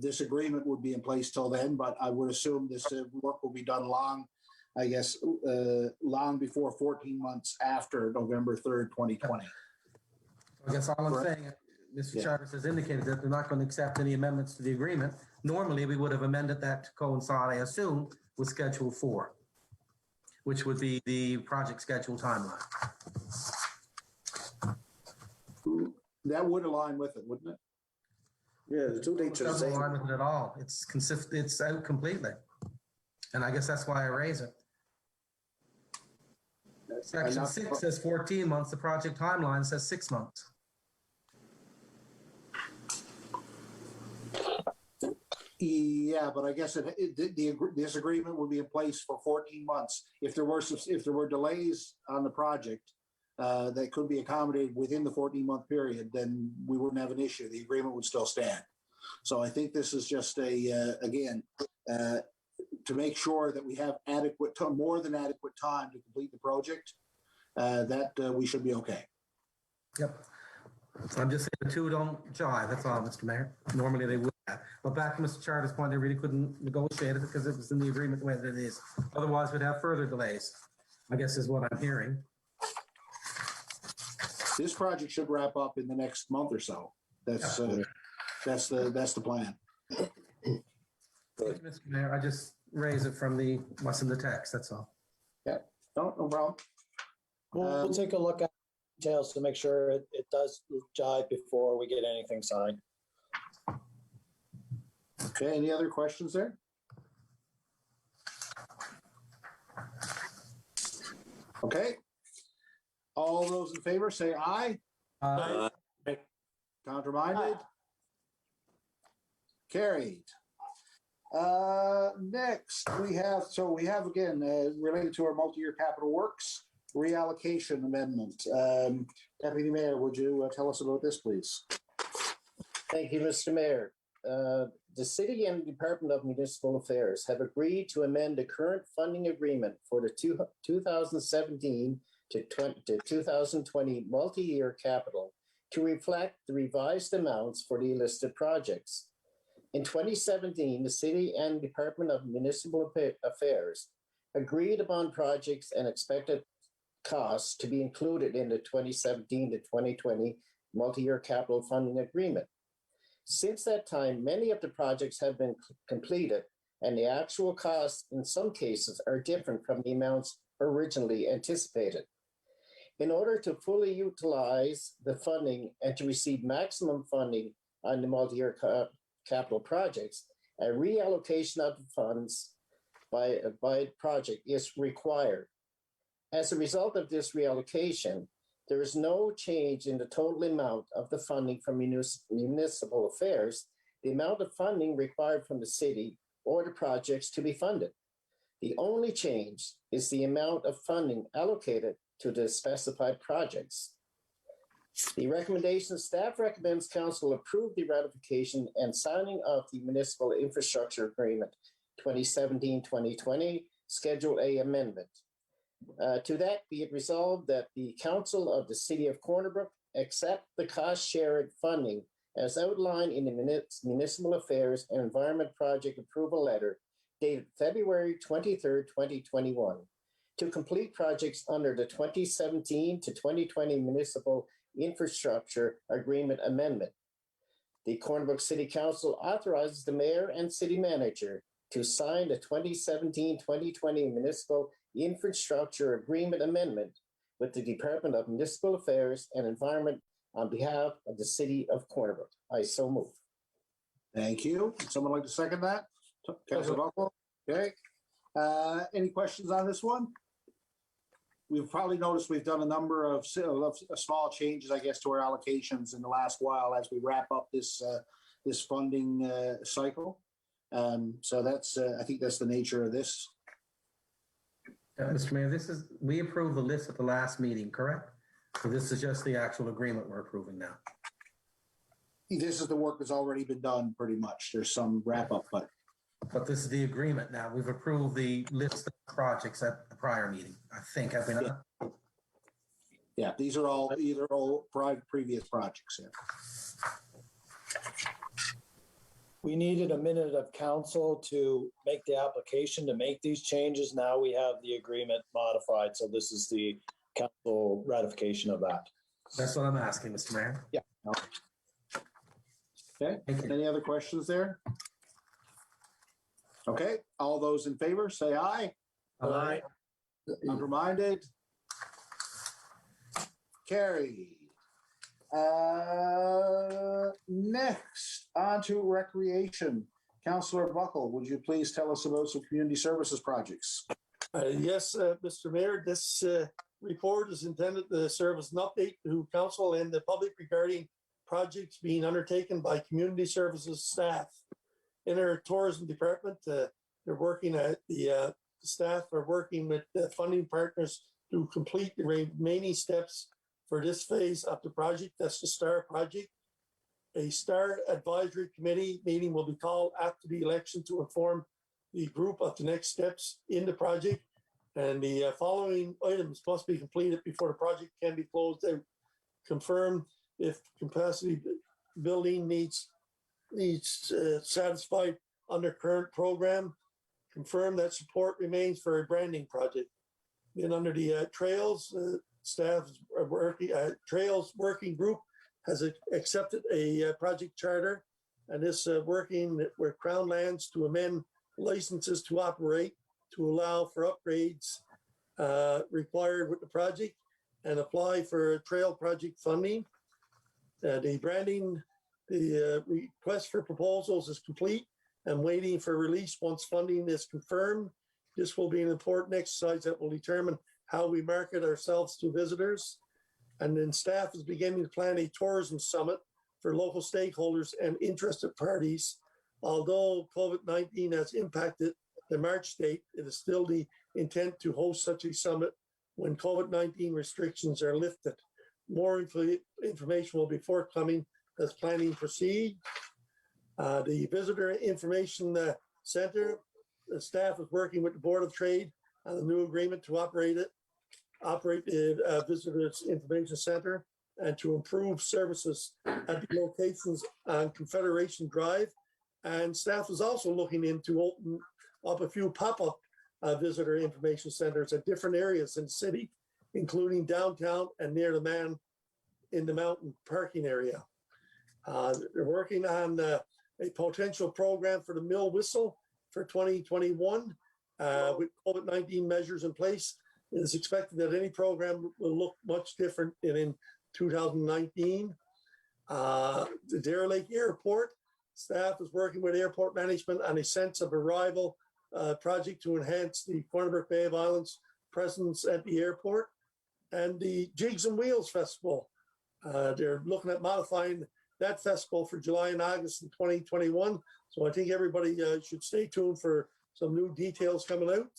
A: this agreement would be in place till then, but I would assume this work will be done long before 14 months after November 3rd, 2020.
F: I guess all I'm saying, Mr. Chavez has indicated that they're not going to accept any amendments to the agreement. Normally, we would have amended that to coincide, I assume, with Schedule 4, which would be the project schedule timeline.
A: That would align with it, wouldn't it?
K: Yeah, the two dates are the
F: Doesn't
K: same.
F: align with it at all. It's consistent. It's out completely. And I guess that's why I raise it. Section 6 says 14 months. The project timeline says 6 months.
A: Yeah, but I guess this agreement will be in place for 14 months. If there were delays on the project that could be accommodated within the 14-month period, then we wouldn't have an issue. The agreement would still stand. So I think this is just again, to make sure that we have more than adequate time to complete the project, that we should be okay.
F: Yep. So I'm just saying the two don't jive. That's all, Mr. Mayor. Normally they would have. But back to Mr. Charter's point, they really couldn't negotiate it because it was in the agreement the way that it is. Otherwise, we'd have further delays, I guess is what I'm hearing.
A: This project should wrap up in the next month or so. That's the plan.
F: Thank you, Mr. Mayor. I just raise it from what's in the text. That's all.
A: Yeah, no problem.
J: We'll take a look at details to make sure it does jive before we get anything signed.
A: Okay, any other questions there? Okay. All those in favor say aye.
G: Aye.
A: Counterminded? Carried. Next, we have again, related to our multi-year capital works reallocation amendment. Deputy Mayor, would you tell us about this, please?
I: Thank you, Mr. Mayor. The City and Department of Municipal Affairs have agreed to amend the current funding agreement for the 2017 to 2020 multi-year capital to reflect the revised amounts for the listed projects. In 2017, the City and Department of Municipal Affairs agreed upon projects and expected costs to be included in the 2017 to 2020 multi-year capital funding agreement. Since that time, many of the projects have been completed, and the actual costs in some cases are different from the amounts originally anticipated. In order to fully utilize the funding and to receive maximum funding on the multi-year capital projects, a reallocation of the funds by project is required. As a result of this reallocation, there is no change in the total amount of the funding from municipal affairs, the amount of funding required from the city or the projects to be funded. The only change is the amount of funding allocated to the specified projects. The recommendation, staff recommends council approve the ratification and signing of the Municipal Infrastructure Agreement 2017-2020 Schedule A amendment. To that be it resolved that the Council of the City of Corner Brook accept the cost-sharing funding as outlined in the Municipal Affairs and Environment Project Approval Letter dated February 23rd, 2021 to complete projects under the 2017 to 2020 Municipal Infrastructure Agreement Amendment. The Corner Brook City Council authorizes the Mayor and City Manager to sign the 2017-2020 Municipal Infrastructure Agreement Amendment with the Department of Municipal Affairs and Environment on behalf of the City of Corner Brook. I so move.
A: Thank you. Someone like to second that? Councilor Buckle? Okay. Any questions on this one? We've probably noticed we've done a number of small changes, I guess, to our allocations in the last while as we wrap up this funding cycle. So that's I think that's the nature of this.
F: Mr. Mayor, we approved the list at the last meeting, correct? So this is just the actual agreement we're approving now.
A: This is the work that's already been done pretty much. There's some wrap up, but
F: this is the agreement now. We've approved the list of projects at the prior meeting, I think. Have we not?
A: Yeah, these are all previous projects. Yeah.
J: We needed a minute of council to make the application to make these changes. Now we have the agreement modified. So this is the council ratification of that.
F: That's what I'm asking, Mr. Mayor.
J: Yeah.
A: Okay. Any other questions there? Okay. All those in favor, say aye.
C: Aye.
A: Underminded? Carried. Next, on to recreation. Councillor Buckle, would you please tell us about some community services projects?
E: Yes, Mr. Mayor, this report is intended to serve as an update to council and the public regarding projects being undertaken by community services staff. In our tourism department, they're working at the staff are working with the funding partners to complete the remaining steps for this phase of the project. That's the STAR project. A STAR advisory committee meeting will be called after the election to inform the group of the next steps in the project. And the following items must be completed before the project can be closed out. Confirm if capacity building needs satisfied under current program. Confirm that support remains for a branding project. Then under the trails, staff trails working group has accepted a project charter, and is working with Crown Lands to amend licenses to operate to allow for upgrades required with the project and apply for trail project funding. The branding, the request for proposals is complete and waiting for release once funding is confirmed. This will be an important exercise that will determine how we market ourselves to visitors. And then staff is beginning to plan a tourism summit for local stakeholders and interested parties Although COVID-19 has impacted the March date, it is still the intent to host such a summit when COVID-19 restrictions are lifted. More information will be forthcoming as planning proceeds. The Visitor Information Center, the staff is working with the Board of Trade on a new agreement to operate the Visitors Information Center and to improve services at the locations on Confederation Drive. And staff is also looking into opening up a few pop-up visitor information centers at different areas in the city, including downtown and near the Man in the Mountain parking area. They're working on a potential program for the Mill Whistle for 2021 with COVID-19 measures in place. It is expected that any program will look much different than in 2019. The Dare Lake Airport, staff is working with airport management on a sense of arrival project to enhance the Corner Brook Bay of Islands presence at the airport. And the Jigs and Wheels Festival, they're looking at modifying that festival for July and August in 2021. So I think everybody should stay tuned for some new details coming out.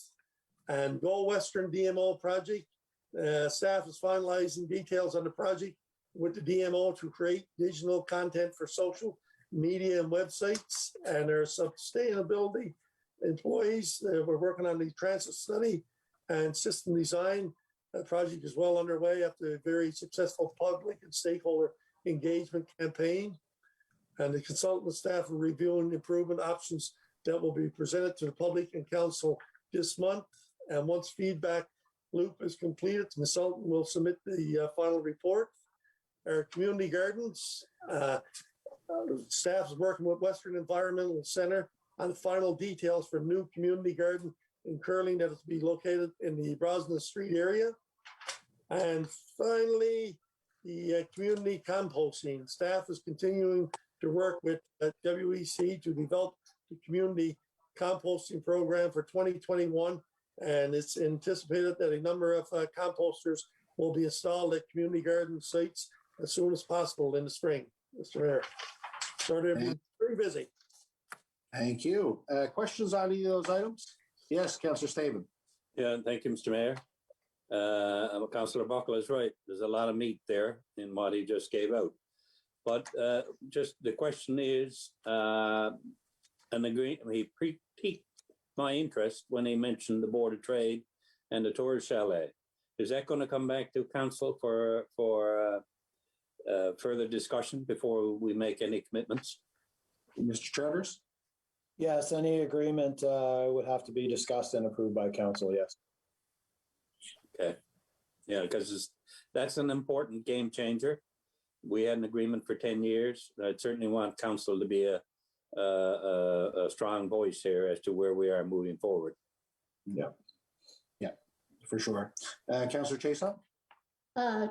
E: And Go Western DMO project, staff is finalizing details on the project with the DMO to create digital content for social media and websites. And their sustainability employees, we're working on the transit study and system design. That project is well underway after a very successful public and stakeholder engagement campaign. And the consultant staff are reviewing improvement options that will be presented to the public and council this month. And once feedback loop is completed, the consultant will submit the final report. Our community gardens, staff is working with Western Environmental Center on the final details for new community garden in Curling that is to be located in the Brosnan Street area. And finally, the community composting. Staff is continuing to work with WEC to develop the community composting program for 2021. And it's anticipated that a number of composters will be installed at community garden sites as soon as possible in the spring. Mr. Mayor, so they're very busy.
A: Thank you. Questions on any of those items? Yes, Councillor Staven.
G: Yeah, thank you, Mr. Mayor. Councillor Buckle is right. There's a lot of meat there in what he just gave out. But just the question is, an agreement, he piqued my interest when he mentioned the Board of Trade and the Torres Chalet. Is that going to come back to council for further discussion before we make any commitments?
A: Mr. Charters?
J: Yes, any agreement would have to be discussed and approved by council, yes.
G: Okay. Yeah, because that's an important game changer. We had an agreement for 10 years. I'd certainly want council to be a strong voice here as to where we are moving forward.
A: Yeah, for sure. Councillor Chason?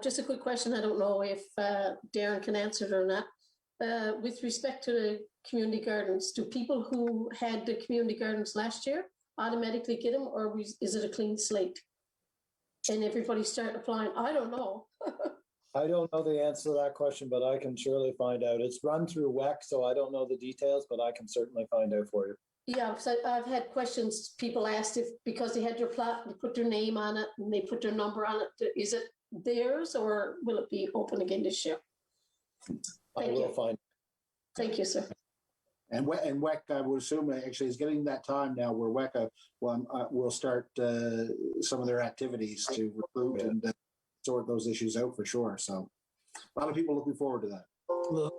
B: Just a quick question. I don't know if Darren can answer it or not. With respect to the community gardens, do people who had the community gardens last year automatically get them, or is it a clean slate? And everybody start applying? I don't know.
J: I don't know the answer to that question, but I can surely find out. It's run through WEC, so I don't know the details, but I can certainly find out for you.
B: Yeah, because I've had questions. People asked if because they had their plot, they put their name on it and they put their number on it. Is it theirs or will it be open again this year?
J: I will find.
B: Thank you, sir.
A: And WEC, I would assume, actually is getting that time now where WEC will start some of their activities to recruit and sort those issues out for sure. So a lot of people looking forward to that.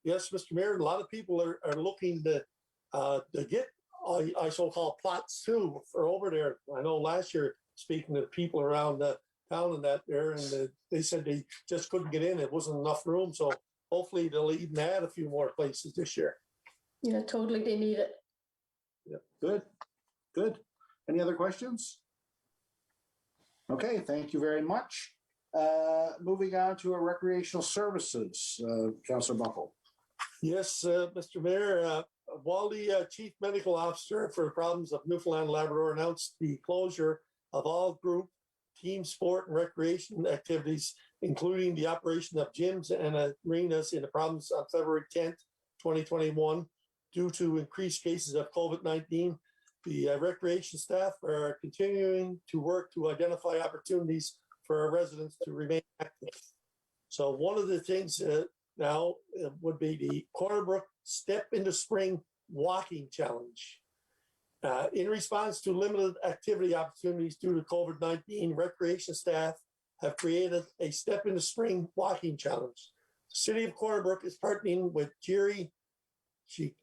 E: Yes, Mr. Mayor, a lot of people are looking to get so-called plots too for over there. I know last year, speaking to people around the town and that there, and they said they just couldn't get in. It wasn't enough room. So hopefully they'll even add a few more places this year.
B: Yeah, totally. They need it.
A: Yeah, good. Any other questions? Okay, thank you very much. Moving on to our recreational services, Councillor Buckle.
E: Yes, Mr. Mayor, while the Chief Medical Officer for Problems of Newfoundland and Labrador announced the closure of all group, team sport and recreation activities, including the operation of gyms and arenas in the province on February 10th, 2021, due to increased cases of COVID-19. The recreation staff are continuing to work to identify opportunities for our residents to remain active. So one of the things now would be the Corner Brook Step into Spring Walking Challenge. In response to limited activity opportunities due to COVID-19, recreation staff have created a Step into Spring Walking Challenge. The City of Corner Brook is partnering with Jerry Chicalo,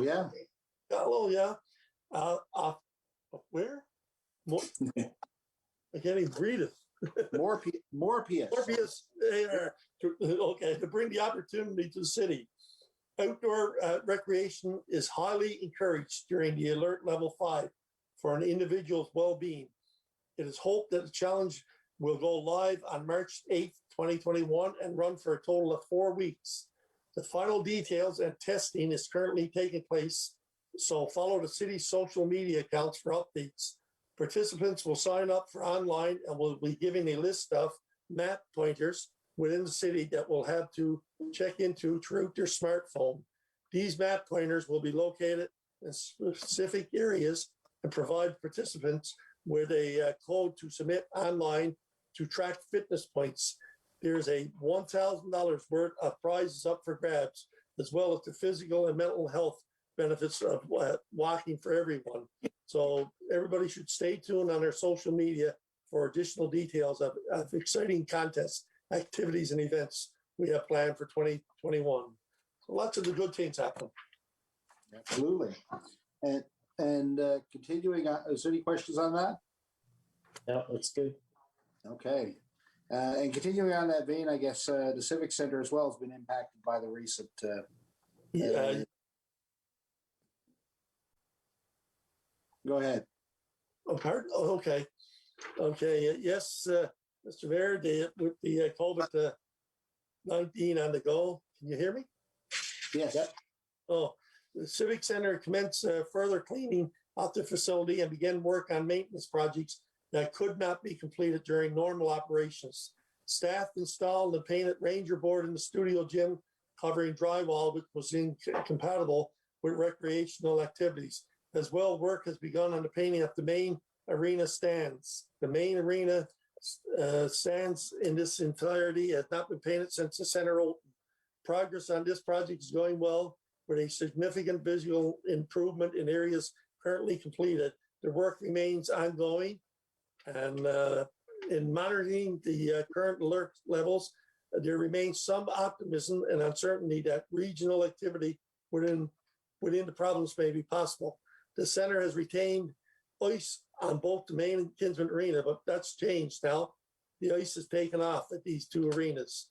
A: yeah.
E: Chicalo, yeah. Where? I can't even read it.
A: Morpheus.
E: Morpheus, they are to bring the opportunity to the city. Outdoor recreation is highly encouraged during the alert level 5 for an individual's well-being. It is hoped that the challenge will go live on March 8th, 2021 and run for a total of 4 weeks. The final details and testing is currently taking place, so follow the city's social media accounts for updates. Participants will sign up for online and will be given a list of map pointers within the city that will have to check into through their smartphone. These map pointers will be located in specific areas and provide participants with a code to submit online to track fitness points. There's a $1,000 worth of prizes up for grabs, as well as the physical and mental health benefits of walking for everyone. So everybody should stay tuned on their social media for additional details of exciting contests, activities, and events we have planned for 2021. So lots of the good things happen.
A: Absolutely. And continuing on, is there any questions on that?
I: Yeah, that's good.
A: Okay. And continuing on that vein, I guess the Civic Center as well has been impacted by the recent. Go ahead.
E: Oh, pardon? Oh, okay. Okay. Yes, Mr. Mayor, with the COVID-19 on the go, can you hear me?
A: Yes.
E: Oh, the Civic Center commenced further cleaning of the facility and began work on maintenance projects that could not be completed during normal operations. Staff installed and painted Ranger board in the studio gym, covering drywall, which was incompatible with recreational activities. As well, work has begun on the painting of the main arena stands. The main arena stands in this entirety has not been painted since the center opened. Progress on this project is going well, with a significant visual improvement in areas currently completed. The work remains ongoing, and in monitoring the current alert levels, there remains some optimism and uncertainty that regional activity within the province may be possible. The center has retained ice on both the main and Kinsman Arena, but that's changed now. The ice is taken off at these two arenas.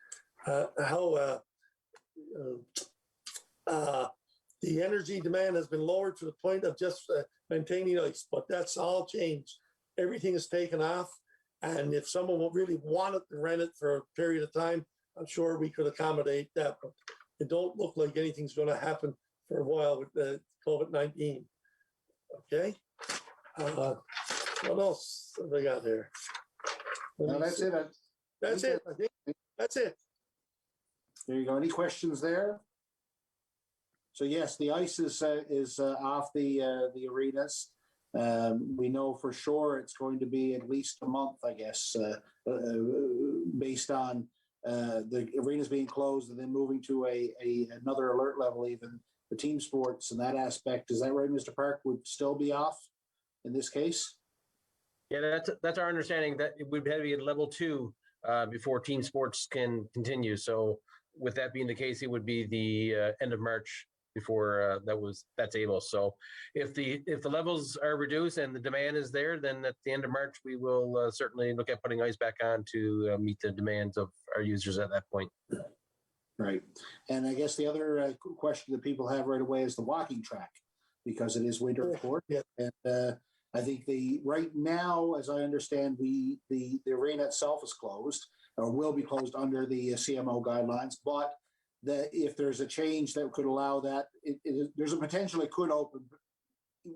E: The energy demand has been lowered to the point of just maintaining ice, but that's all changed. Everything is taken off, and if someone really wanted to rent it for a period of time, I'm sure we could accommodate that, but it don't look like anything's going to happen for a while with the COVID-19. Okay. What else have I got here?
A: No, that's it.
E: That's it. I think that's it.
A: There you go. Any questions there? So yes, the ice is off the arenas. We know for sure it's going to be at least a month, I guess, based on the arenas being closed and then moving to another alert level, even the team sports and that aspect. Is that right, Mr. Park? Would still be off in this case?
D: Yeah, that's our understanding, that it would have to be at level 2 before team sports can continue. So with that being the case, it would be the end of March before that's able. So if the levels are reduced and the demand is there, then at the end of March we will certainly look at putting ice back on to meet the demands of our users at that point.
A: Right. And I guess the other question that people have right away is the walking track, because it is winter, of course.
E: Yeah.
A: And I think right now, as I understand, the arena itself is closed or will be closed under the CMO guidelines. But if there's a change that could allow that, there's a potential it could open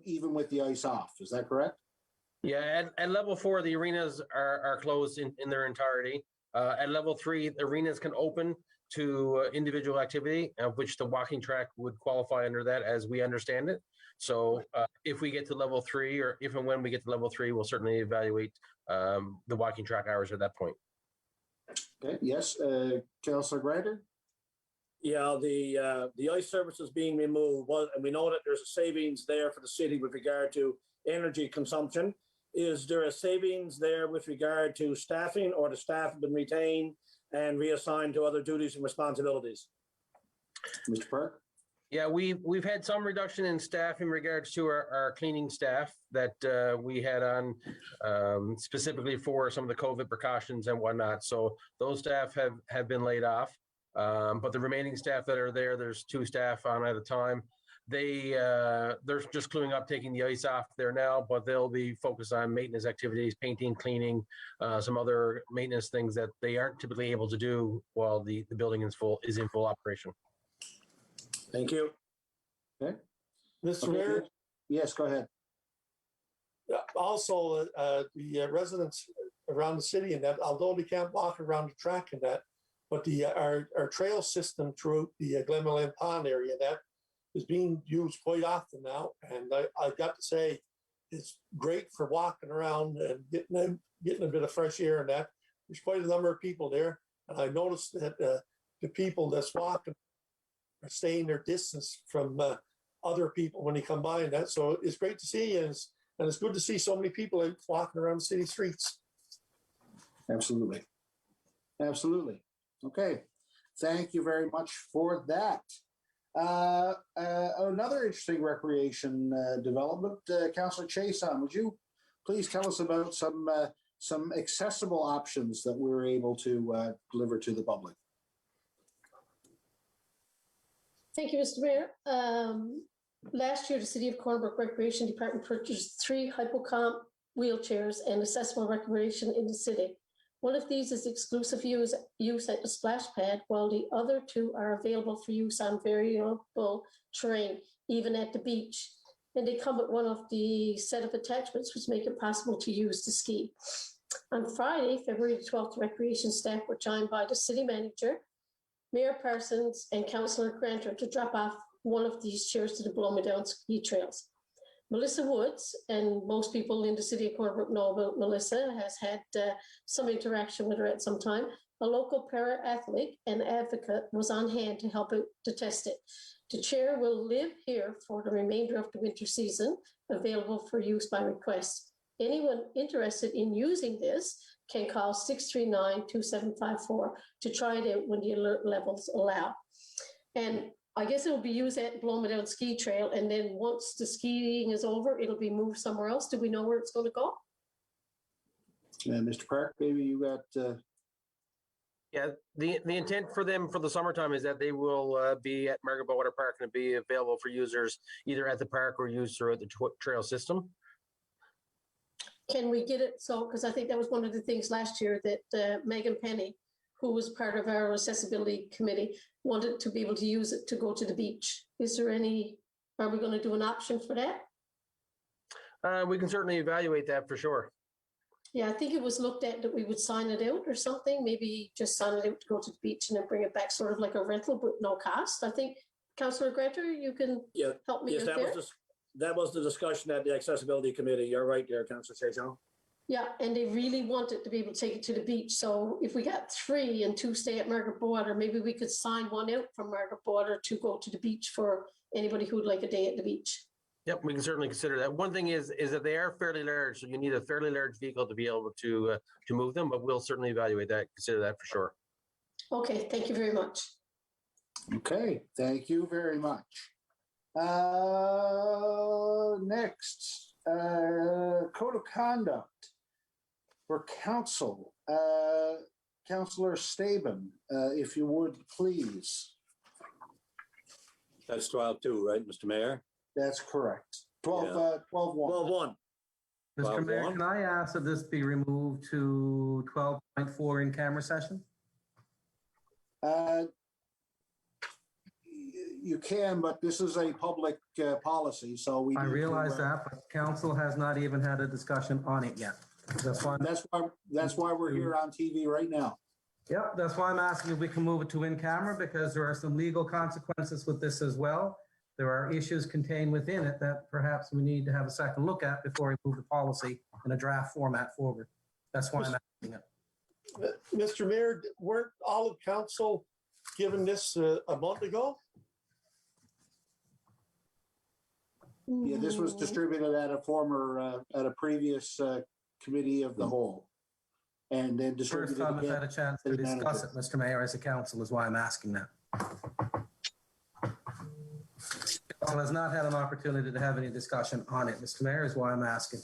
A: even with the ice off. Is that correct?
D: Yeah, at level 4, the arenas are closed in their entirety. At level 3, the arenas can open to individual activity, of which the walking track would qualify under that as we understand it. So if we get to level 3, or if and when we get to level 3, we'll certainly evaluate the walking track hours at that point.
A: Okay, yes, Councillor Greider?
C: Yeah, the ice service is being removed, and we know that there's a savings there for the city with regard to energy consumption. Is there a savings there with regard to staffing, or the staff have been retained and reassigned to other duties and responsibilities?
A: Mr. Park?
D: Yeah, we've had some reduction in staff in regards to our cleaning staff that we had on specifically for some of the COVID precautions and whatnot. So those staff have been laid off. But the remaining staff that are there, there's 2 staff on at a time. They're just gluing up, taking the ice off there now, but they'll be focused on maintenance activities, painting, cleaning, some other maintenance things that they aren't typically able to do while the building is in full operation.
C: Thank you.
A: Okay.
E: Mr. Mayor,
A: Yes, go ahead.
E: also, the residents around the city, and that although they can't walk around the track and that, but our trail system through the Glenmullen Pond area, that is being used quite often now. And I've got to say, it's great for walking around and getting a bit of fresh air and that. There's quite a number of people there. And I noticed that the people that's walking are staying their distance from other people when they come by and that. So it's great to see, and it's good to see so many people out walking around the city streets.
A: Absolutely. Absolutely. Okay. Thank you very much for that. Another interesting recreation development, Councillor Chason, would you please tell us about some accessible options that we were able to deliver to the public?
B: Thank you, Mr. Mayor. Last year, the City of Cornbrook Recreation Department purchased 3 hypocomp wheelchairs and accessible recreation in the city. One of these is exclusive use at the splash pad, while the other 2 are available for use on variable terrain, even at the beach. And they come with one of the set of attachments which make it possible to use to ski. On Friday, February 12th, recreation staff were joined by the city manager, Mayor Parsons, and Councillor Granter to drop off one of these chairs to the Blow Me Down ski trails. Melissa Woods, and most people in the city of Cornbrook know about Melissa, has had some interaction with her at some time. A local para-athlete and advocate was on hand to help out to test it. The chair will live here for the remainder of the winter season, available for use by request. Anyone interested in using this can call 639-2754 to try it out when the alert levels allow. And I guess it will be used at Blow Me Down Ski Trail, and then once the skiing is over, it'll be moved somewhere else. Do we know where it's going to go?
A: Mr. Park, maybe you got...
D: Yeah, the intent for them for the summertime is that they will be at Margaret Water Park and be available for users either at the park or used throughout the trail system.
B: Can we get it? So, because I think that was one of the things last year that Megan Penny, who was part of our accessibility committee, wanted to be able to use it to go to the beach. Is there are we going to do an option for that?
D: We can certainly evaluate that for sure.
B: Yeah, I think it was looked at that we would sign it out or something, maybe just sign it out to go to the beach and then bring it back sort of like a rental, but no cost. I think, Councillor Granter, you can help me out there.
C: That was the discussion at the accessibility committee. You're right there, Councillor Chason.
B: Yeah, and they really wanted to be able to take it to the beach. So if we got 3 and 2 stay at Margaret Water, maybe we could sign one out from Margaret Water to go to the beach for anybody who would like a day at the beach.
D: Yep, we can certainly consider that. One thing is that they are fairly large, so you need a fairly large vehicle to be able to move them, but we'll certainly evaluate that, consider that for sure.
B: Okay, thank you very much.
A: Okay, thank you very much. Next, code of conduct for council. Councillor Staben, if you would, please.
G: That's 12-2, right, Mr. Mayor?
A: That's correct. 12-1.
C: 12-1.
F: Mr. Mayor, can I ask that this be removed to 12.4 in camera session?
A: You can, but this is a public policy, so we.
F: I realize that, but council has not even had a discussion on it yet.
A: That's why we're here on TV right now.
F: Yep, that's why I'm asking if we can move it to in camera, because there are some legal consequences with this as well. There are issues contained within it that perhaps we need to have a second look at before we move the policy in a draft format forward. That's why I'm asking it.
E: Mr. Mayor, weren't all of council given this a month ago?
A: Yeah, this was distributed at a previous committee of the whole. And then
F: First
A: distributed
F: time I've
A: again.
F: had a chance to discuss it, Mr. Mayor, as a council, is why I'm asking that. Council has not had an opportunity to have any discussion on it, Mr. Mayor, is why I'm asking.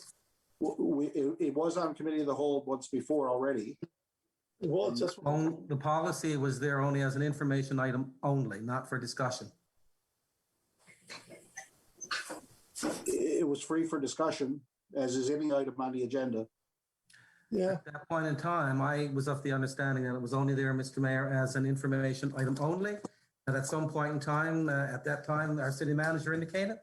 A: It was on committee of the whole once before already.
E: Well, it's just,
F: The policy was there only as an information item only, not for discussion.
A: It was free for discussion, as is any item on the agenda.
E: yeah,
F: At that point in time, I was of the understanding that it was only there, Mr. Mayor, as an information item only. And at some point in time, at that time, our city manager indicated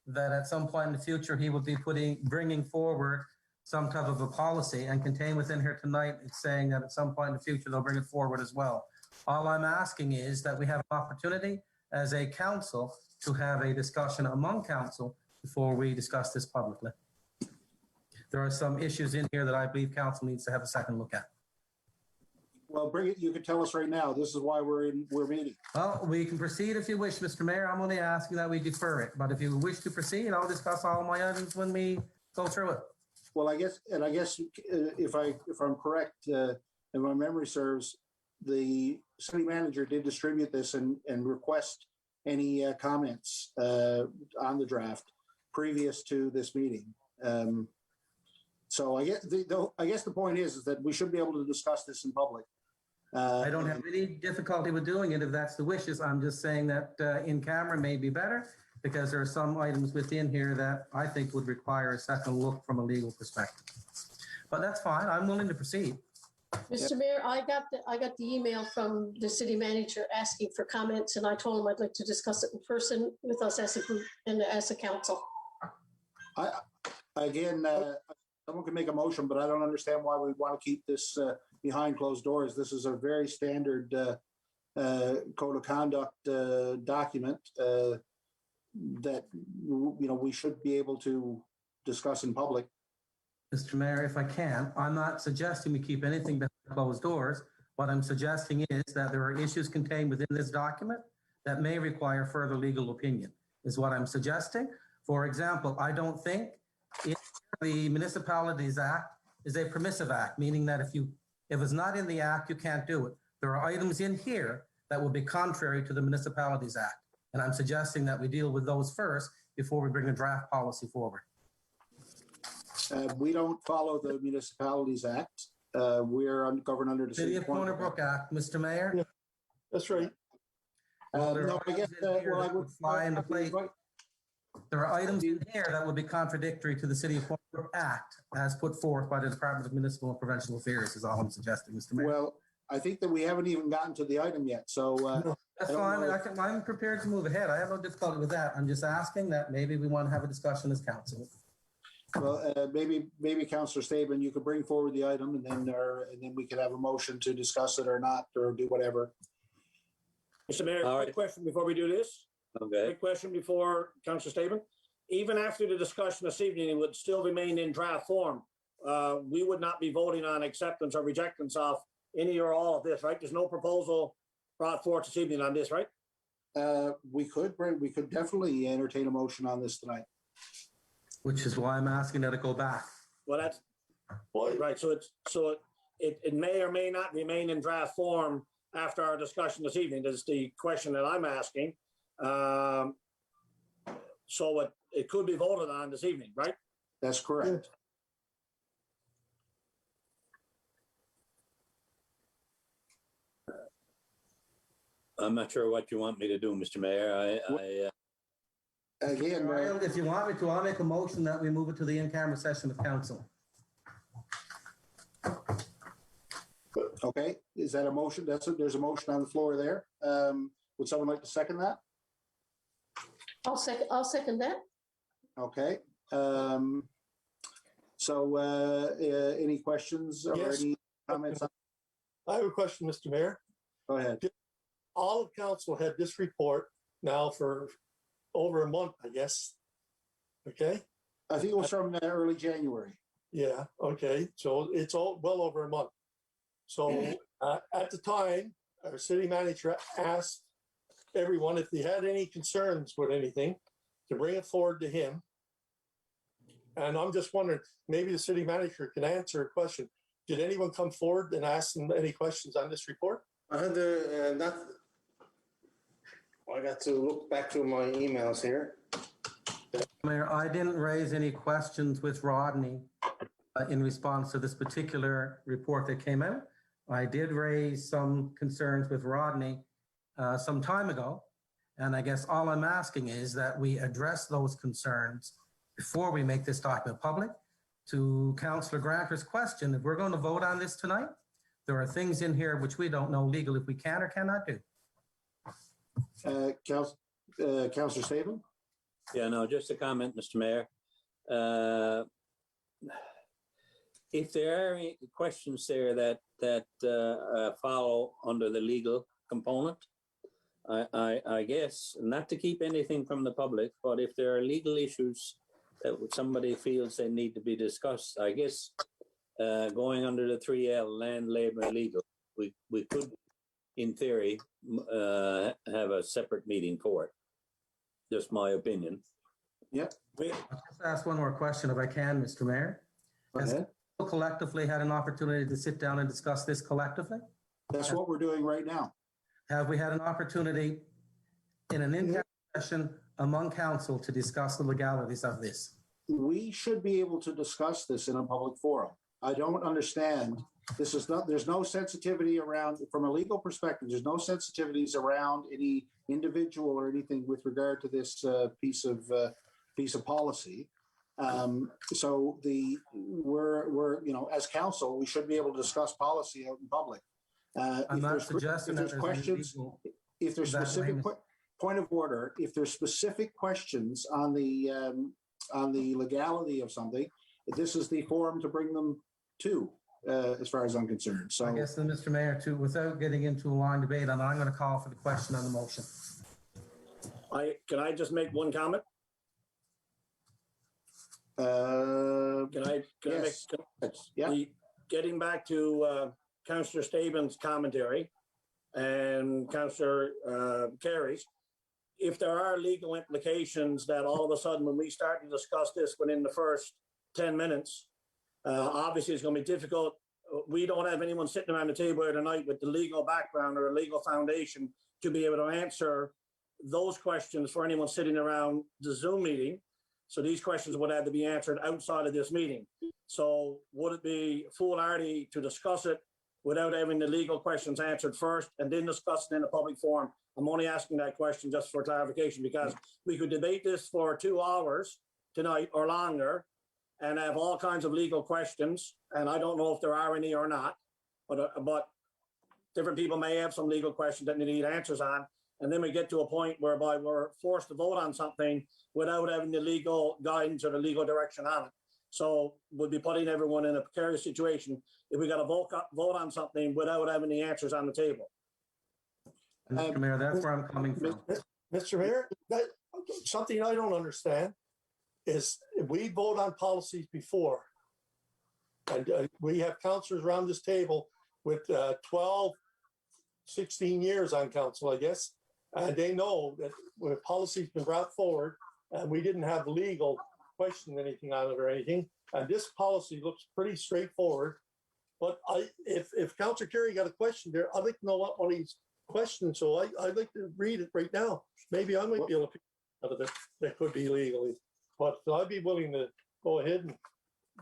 F: that at some point in the future, he would be bringing forward some type of a policy, and contained within here tonight, it's saying that at some point in the future, they'll bring it forward as well. All I'm asking is that we have an opportunity as a council to have a discussion among council before we discuss this publicly. There are some issues in here that I believe council needs to have a second look at.
A: Well, bring it, you can tell us right now. This is why we're meeting.
F: Well, we can proceed if you wish, Mr. Mayor. I'm only asking that we defer it, but if you wish to proceed, I'll discuss all my items when we go through it.
A: Well, I guess if I'm correct, and my memory serves, the city manager did distribute this and request any comments on the draft previous to this meeting. So I guess the point is that we should be able to discuss this in public.
F: I don't have any difficulty with doing it if that's the wishes. I'm just saying that in camera may be better, because there are some items within here that I think would require a second look from a legal perspective. But that's fine. I'm willing to proceed.
B: Mr. Mayor, I got the email from the city manager asking for comments, and I told him I'd like to discuss it in person with us as a group and as a council.
A: Someone can make a motion, but I don't understand why we want to keep this behind closed doors. This is a very standard code of conduct document that we should be able to discuss in public.
F: Mr. Mayor, if I can, I'm not suggesting we keep anything behind closed doors. What I'm suggesting is that there are issues contained within this document that may require further legal opinion, is what I'm suggesting. For example, I don't think the Municipalities Act is a permissive act, meaning that if it's not in the act, you can't do it. There are items in here that will be contrary to the Municipalities Act. And I'm suggesting that we deal with those first before we bring a draft policy forward.
A: We don't follow the Municipalities Act. We're governed under the
F: City of Corner Brook Act, Mr. Mayor.
E: Yeah, that's right.
F: There are items in here that would be contradictory to the City of Corner Brook Act as put forth by the Department of Municipal and Provincial Affairs, is all I'm suggesting, Mr. Mayor.
A: Well, I think that we haven't even gotten to the item yet. So
F: that's fine. I'm prepared to move ahead. I have no difficulty with that. I'm just asking that maybe we want to have a discussion as council.
A: Well, maybe Councillor Stabin, you could bring forward the item, and then we could have a motion to discuss it or not, or do whatever.
C: Mr. Mayor, quick question before we do this.
G: Okay.
C: Quick question before Councillor Stabin. Even after the discussion this evening, it would still remain in draft form. We would not be voting on acceptance or rejectance of any or all of this, right? There's no proposal brought forth this evening on this, right?
A: We could definitely entertain a motion on this tonight.
F: Which is why I'm asking that it go back.
C: Well, that's right. So it may or may not remain in draft form after our discussion this evening. That's the question that I'm asking. So it could be voted on this evening, right?
A: That's correct.
G: I'm not sure what you want me to do, Mr. Mayor.
A: Again,
F: If you want me to, I'll make a motion that we move it to the in-camera session of council.
A: Okay, is that a motion? There's a motion on the floor there. Would someone like to second that?
B: I'll second that.
A: Okay. So any questions or
E: Yes.
A: any comments?
E: I have a question, Mr. Mayor.
A: Go ahead.
E: All of council had this report now for over a month, I guess. Okay,
A: I think it was from early January.
E: yeah, okay, so it's all well over a month. So at the time, our city manager asked everyone if they had any concerns with anything to bring it forward to him. And I'm just wondering, maybe the city manager can answer a question. Did anyone come forward and ask them any questions on this report?
K: I had to, I got to look back through my emails here.
F: Mayor, I didn't raise any questions with Rodney in response to this particular report that came out. I did raise some concerns with Rodney some time ago. And I guess all I'm asking is that we address those concerns before we make this document public. To Councillor Granter's question, if we're going to vote on this tonight, there are things in here which we don't know legally if we can or cannot do.
A: Councillor Sabin?
G: Yeah, no, just a comment, Mr. Mayor. If there are any questions there that follow under the legal component, I guess, not to keep anything from the public, but if there are legal issues that somebody feels they need to be discussed, I guess going under the 3L, land, labor, and legal, we could, in theory, have a separate meeting for it. Just my opinion.
A: Yep.
F: I'll just ask one more question if I can, Mr. Mayor.
A: Go
F: Has
A: ahead.
F: council collectively had an opportunity to sit down and discuss this collectively?
A: That's what we're doing right now.
F: Have we had an opportunity in an in-camera session among council to discuss the legalities of this?
A: We should be able to discuss this in a public forum. I don't understand. This is not, there's no sensitivity around, from a legal perspective, there's no sensitivities around any individual or anything with regard to this piece of policy. So we're, you know, as council, we should be able to discuss policy out in public.
F: I'm not suggesting that there's
A: questions, if there's specific point of order, if there's specific questions on the legality of something, this is the forum to bring them to, as far as I'm concerned. So
F: I guess then, Mr. Mayor, too, without getting into a long debate, I'm going to call for the question on the motion.
C: Can I just make one comment? Can I
A: yes.
C: make, getting back to Councillor Stabin's commentary and Councillor Carey's, if there are legal implications that all of a sudden when we start to discuss this within the first 10 minutes, obviously it's going to be difficult. We don't have anyone sitting around the table here tonight with the legal background or a legal foundation to be able to answer those questions for anyone sitting around the Zoom meeting. So these questions would have to be answered outside of this meeting. So would it be foolhardy to discuss it without having the legal questions answered first and then discuss it in a public forum? I'm only asking that question just for clarification, because we could debate this for 2 hours tonight or longer and have all kinds of legal questions. And I don't know if there are any or not, but different people may have some legal questions that they need answers on. And then we get to a point whereby we're forced to vote on something without having the legal guidance or the legal direction on it. So we'll be putting everyone in a precarious situation if we got to vote on something without having the answers on the table.
F: Mr. Mayor, that's where I'm coming from.
E: Mr. Mayor, something I don't understand is we vote on policies before. And we have councillors around this table with 12, 16 years on council, I guess. And they know that when a policy's been brought forward and we didn't have legal question anything on it or anything, and this policy looks pretty straightforward. But if Councillor Carey got a question there, I'd like to know what one of these questions. So I'd like to read it right now. Maybe I might be able to pick out of it that could be legally. But I'd be willing to go ahead and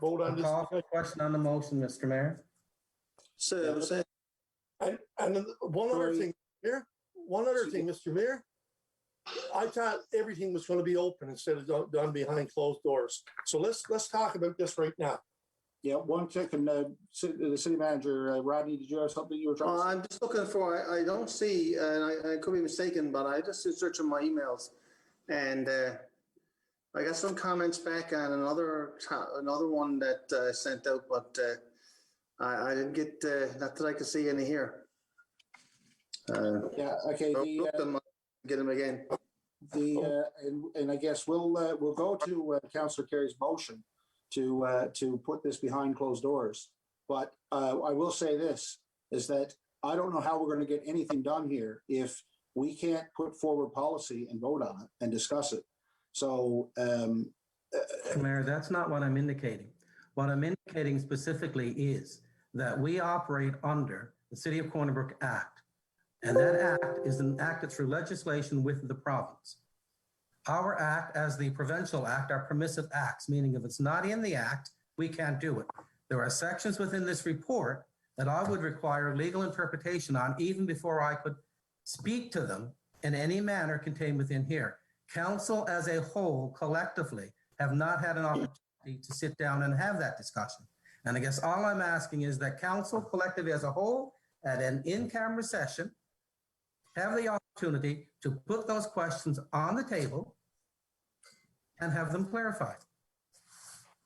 E: vote on this.
F: Call for a question on the motion, Mr. Mayor.
E: And then one other thing here, Mr. Mayor. I thought everything was going to be open instead of done behind closed doors. So let's talk about this right now.
A: Yeah, one second. The city manager, Rodney, did you have something you were trying to say?
K: I'm just looking for, I don't see, and I could be mistaken, but I just searching my emails, and I got some comments back on another one that sent out, but I didn't get, not that I could see any here.
A: Yeah, okay,
K: Get them again.
A: and I guess we'll go to Councillor Kerry's motion to put this behind closed doors. But I will say this, is that I don't know how we're going to get anything done here if we can't put forward policy and vote on it and discuss it. So,
F: Mayor, that's not what I'm indicating. What I'm indicating specifically is that we operate under the City of Corner Brook Act. And that act is enacted through legislation with the province. Our act, as the provincial act, are permissive acts, meaning if it's not in the act, we can't do it. There are sections within this report that I would require legal interpretation on even before I could speak to them in any manner contained within here. Council as a whole, collectively, have not had an opportunity to sit down and have that discussion. And I guess all I'm asking is that council collectively as a whole, at an in-camera session, have the opportunity to put those questions on the table and have them clarified.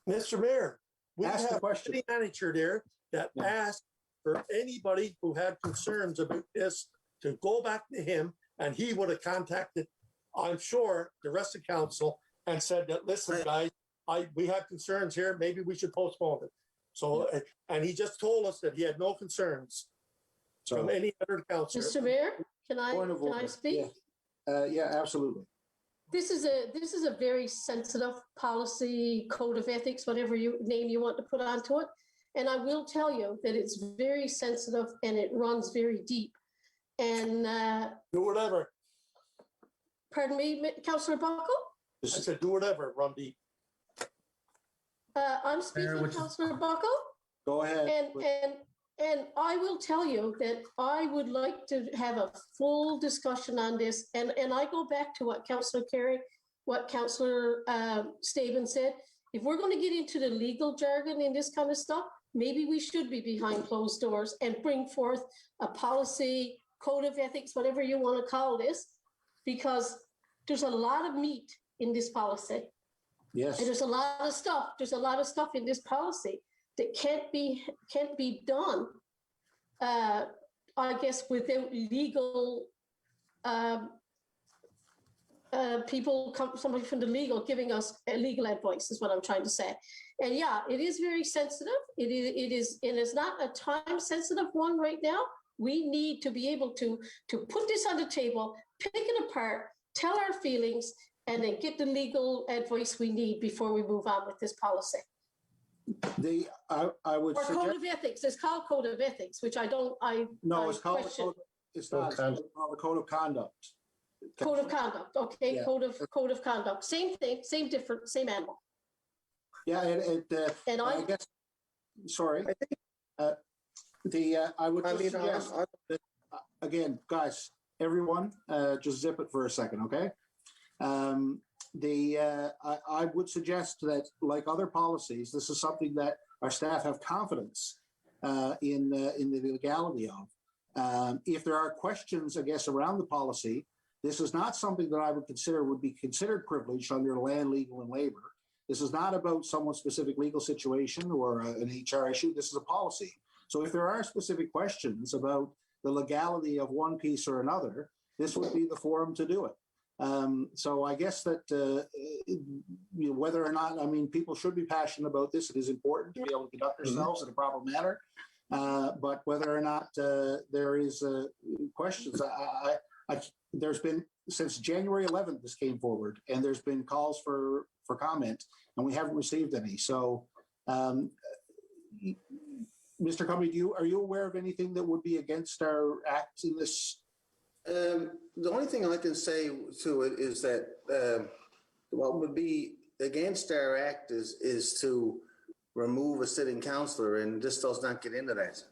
E: Mr. Mayor, we
A: Ask the
E: have a
A: question.
E: city manager there that asked for anybody who had concerns about this to go back to him, and he would have contacted, I'm sure, the rest of council and said that, listen, guys, we have concerns here, maybe we should postpone it. So, and he just told us that he had no concerns from any other councillor.
B: Mr. Mayor, can
A: Point of
B: I
A: order.
B: speak?
A: Yeah, absolutely.
B: This is a very sensitive policy, code of ethics, whatever name you want to put onto it. And I will tell you that it's very sensitive and it runs very deep. And
E: Do whatever.
B: pardon me, Councillor Buckle?
E: I said, do whatever, run deep.
B: I'm speaking,
F: which is-
B: Councillor Buckle.
A: Go ahead.
B: And I will tell you that I would like to have a full discussion on this. And I go back to what Councillor Kerry, what Councillor Staben said. If we're going to get into the legal jargon in this kind of stuff, maybe we should be behind closed doors and bring forth a policy, code of ethics, whatever you want to call this, because there's a lot of meat in this policy.
A: Yes.
B: And there's a lot of stuff in this policy that can't be done, I guess, without legal people, somebody from the legal giving us legal advice is what I'm trying to say. And yeah, it is very sensitive. It is, and it's not a time sensitive one right now. We need to be able to put this on the table, pick it apart, tell our feelings, and then get the legal advice we need before we move on with this policy.
A: I would
B: Or
A: suggest.
B: code of ethics. It's called code of ethics, which I
A: No, it's called,
B: question.
A: it's not, it's called the code of conduct.
B: Code of conduct, okay,
A: Yeah.
B: code of conduct. Same thing, same different, same animal.
A: Yeah,
B: And
A: I guess, sorry. I would just suggest that, again, guys, everyone, just zip it for a second, okay? I would suggest that, like other policies, this is something that our staff have confidence in the legality of. If there are questions, I guess, around the policy, this is not something that I would consider would be considered privileged under land, legal, and labor. This is not about someone's specific legal situation or an HR issue. This is a policy. So if there are specific questions about the legality of one piece or another, this would be the forum to do it. So I guess that whether or not, I mean, people should be passionate about this. It is important to be able to conduct ourselves in a proper manner. But whether or not there is questions, there's been, since January 11th, this came forward, and there's been calls for comment, and we haven't received any. So, Mr. Cummey, are you aware of anything that would be against our act in this?
K: The only thing I can say to it is that what would be against our act is to remove a sitting councillor, and this does not get into that.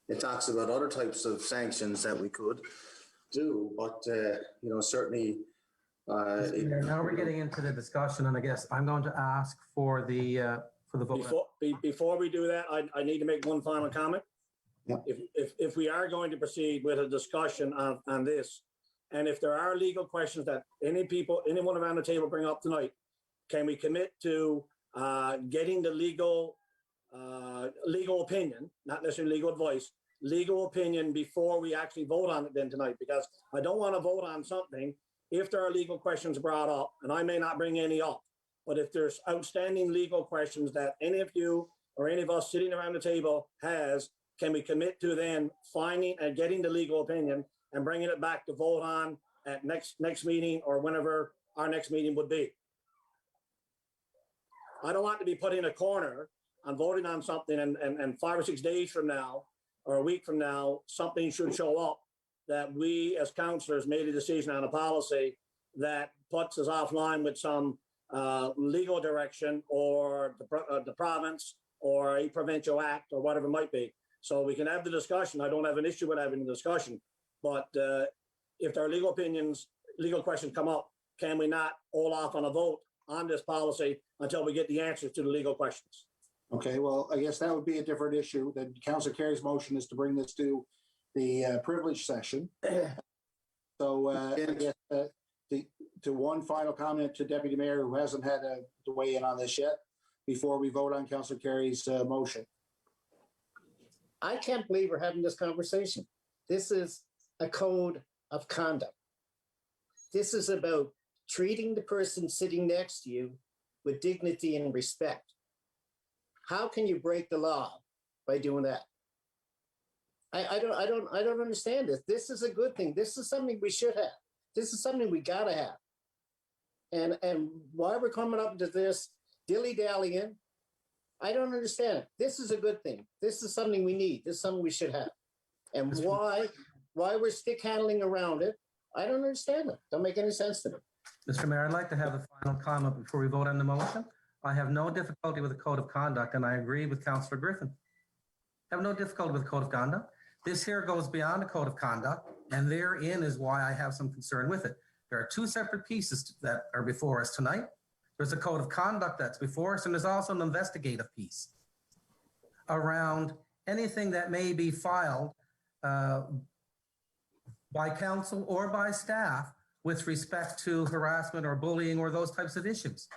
K: It talks about other types of sanctions that we could do, but certainly.
F: Now we're getting into the discussion, and I guess I'm going to ask for the vote.
C: Before we do that, I need to make one final comment.
A: Yeah.
C: If we are going to proceed with a discussion on this, and if there are legal questions that anyone around the table bring up tonight, can we commit to getting the legal legal opinion, not necessarily legal advice, legal opinion before we actually vote on it then tonight, because I don't want to vote on something if there are legal questions brought up, and I may not bring any up, but if there's outstanding legal questions that any of you or any of us sitting around the table has, can we commit to then finding and getting the legal opinion and bringing it back to vote on at next meeting or whenever our next meeting would be? I don't want to be put in a corner on voting on something and 5 or 6 days from now or a week from now, something should show up that we as councillors made a decision on a policy that puts us offline with some legal direction or the province or a provincial act or whatever it might be. So we can have the discussion. I don't have an issue with having the discussion, but if there are legal opinions, legal questions come up, can we not hold off on a vote on this policy until we get the answers to the legal questions?
A: Okay, well, I guess that would be a different issue. Then Councillor Carey's motion is to bring this to the privilege session. So I guess to one final comment to Deputy Mayor, who hasn't had to weigh in on this yet, before we vote on Councillor Carey's motion.
I: I can't believe we're having this conversation. This is a code of conduct. This is about treating the person sitting next to you with dignity and respect. How can you break the law by doing that? I don't understand this. This is a good thing. This is something we should have. This is something we gotta have. And why we're coming up to this dilly-dallying, I don't understand it. This is a good thing. This is something we need. This is something we should have. And why we're stick handling around it, I don't understand it. Don't make any sense to me.
F: Mr. Mayor, I'd like to have a final comment before we vote on the motion. I have no difficulty with the code of conduct, and I agree with Councillor Griffin. I have no difficulty with the code of conduct. This here goes beyond the code of conduct, and therein is why I have some concern with it. There are two separate pieces that are before us tonight. There's a code of conduct that's before us, and there's also an investigative piece around anything that may be filed by council or by staff with respect to harassment or bullying or those types of issues.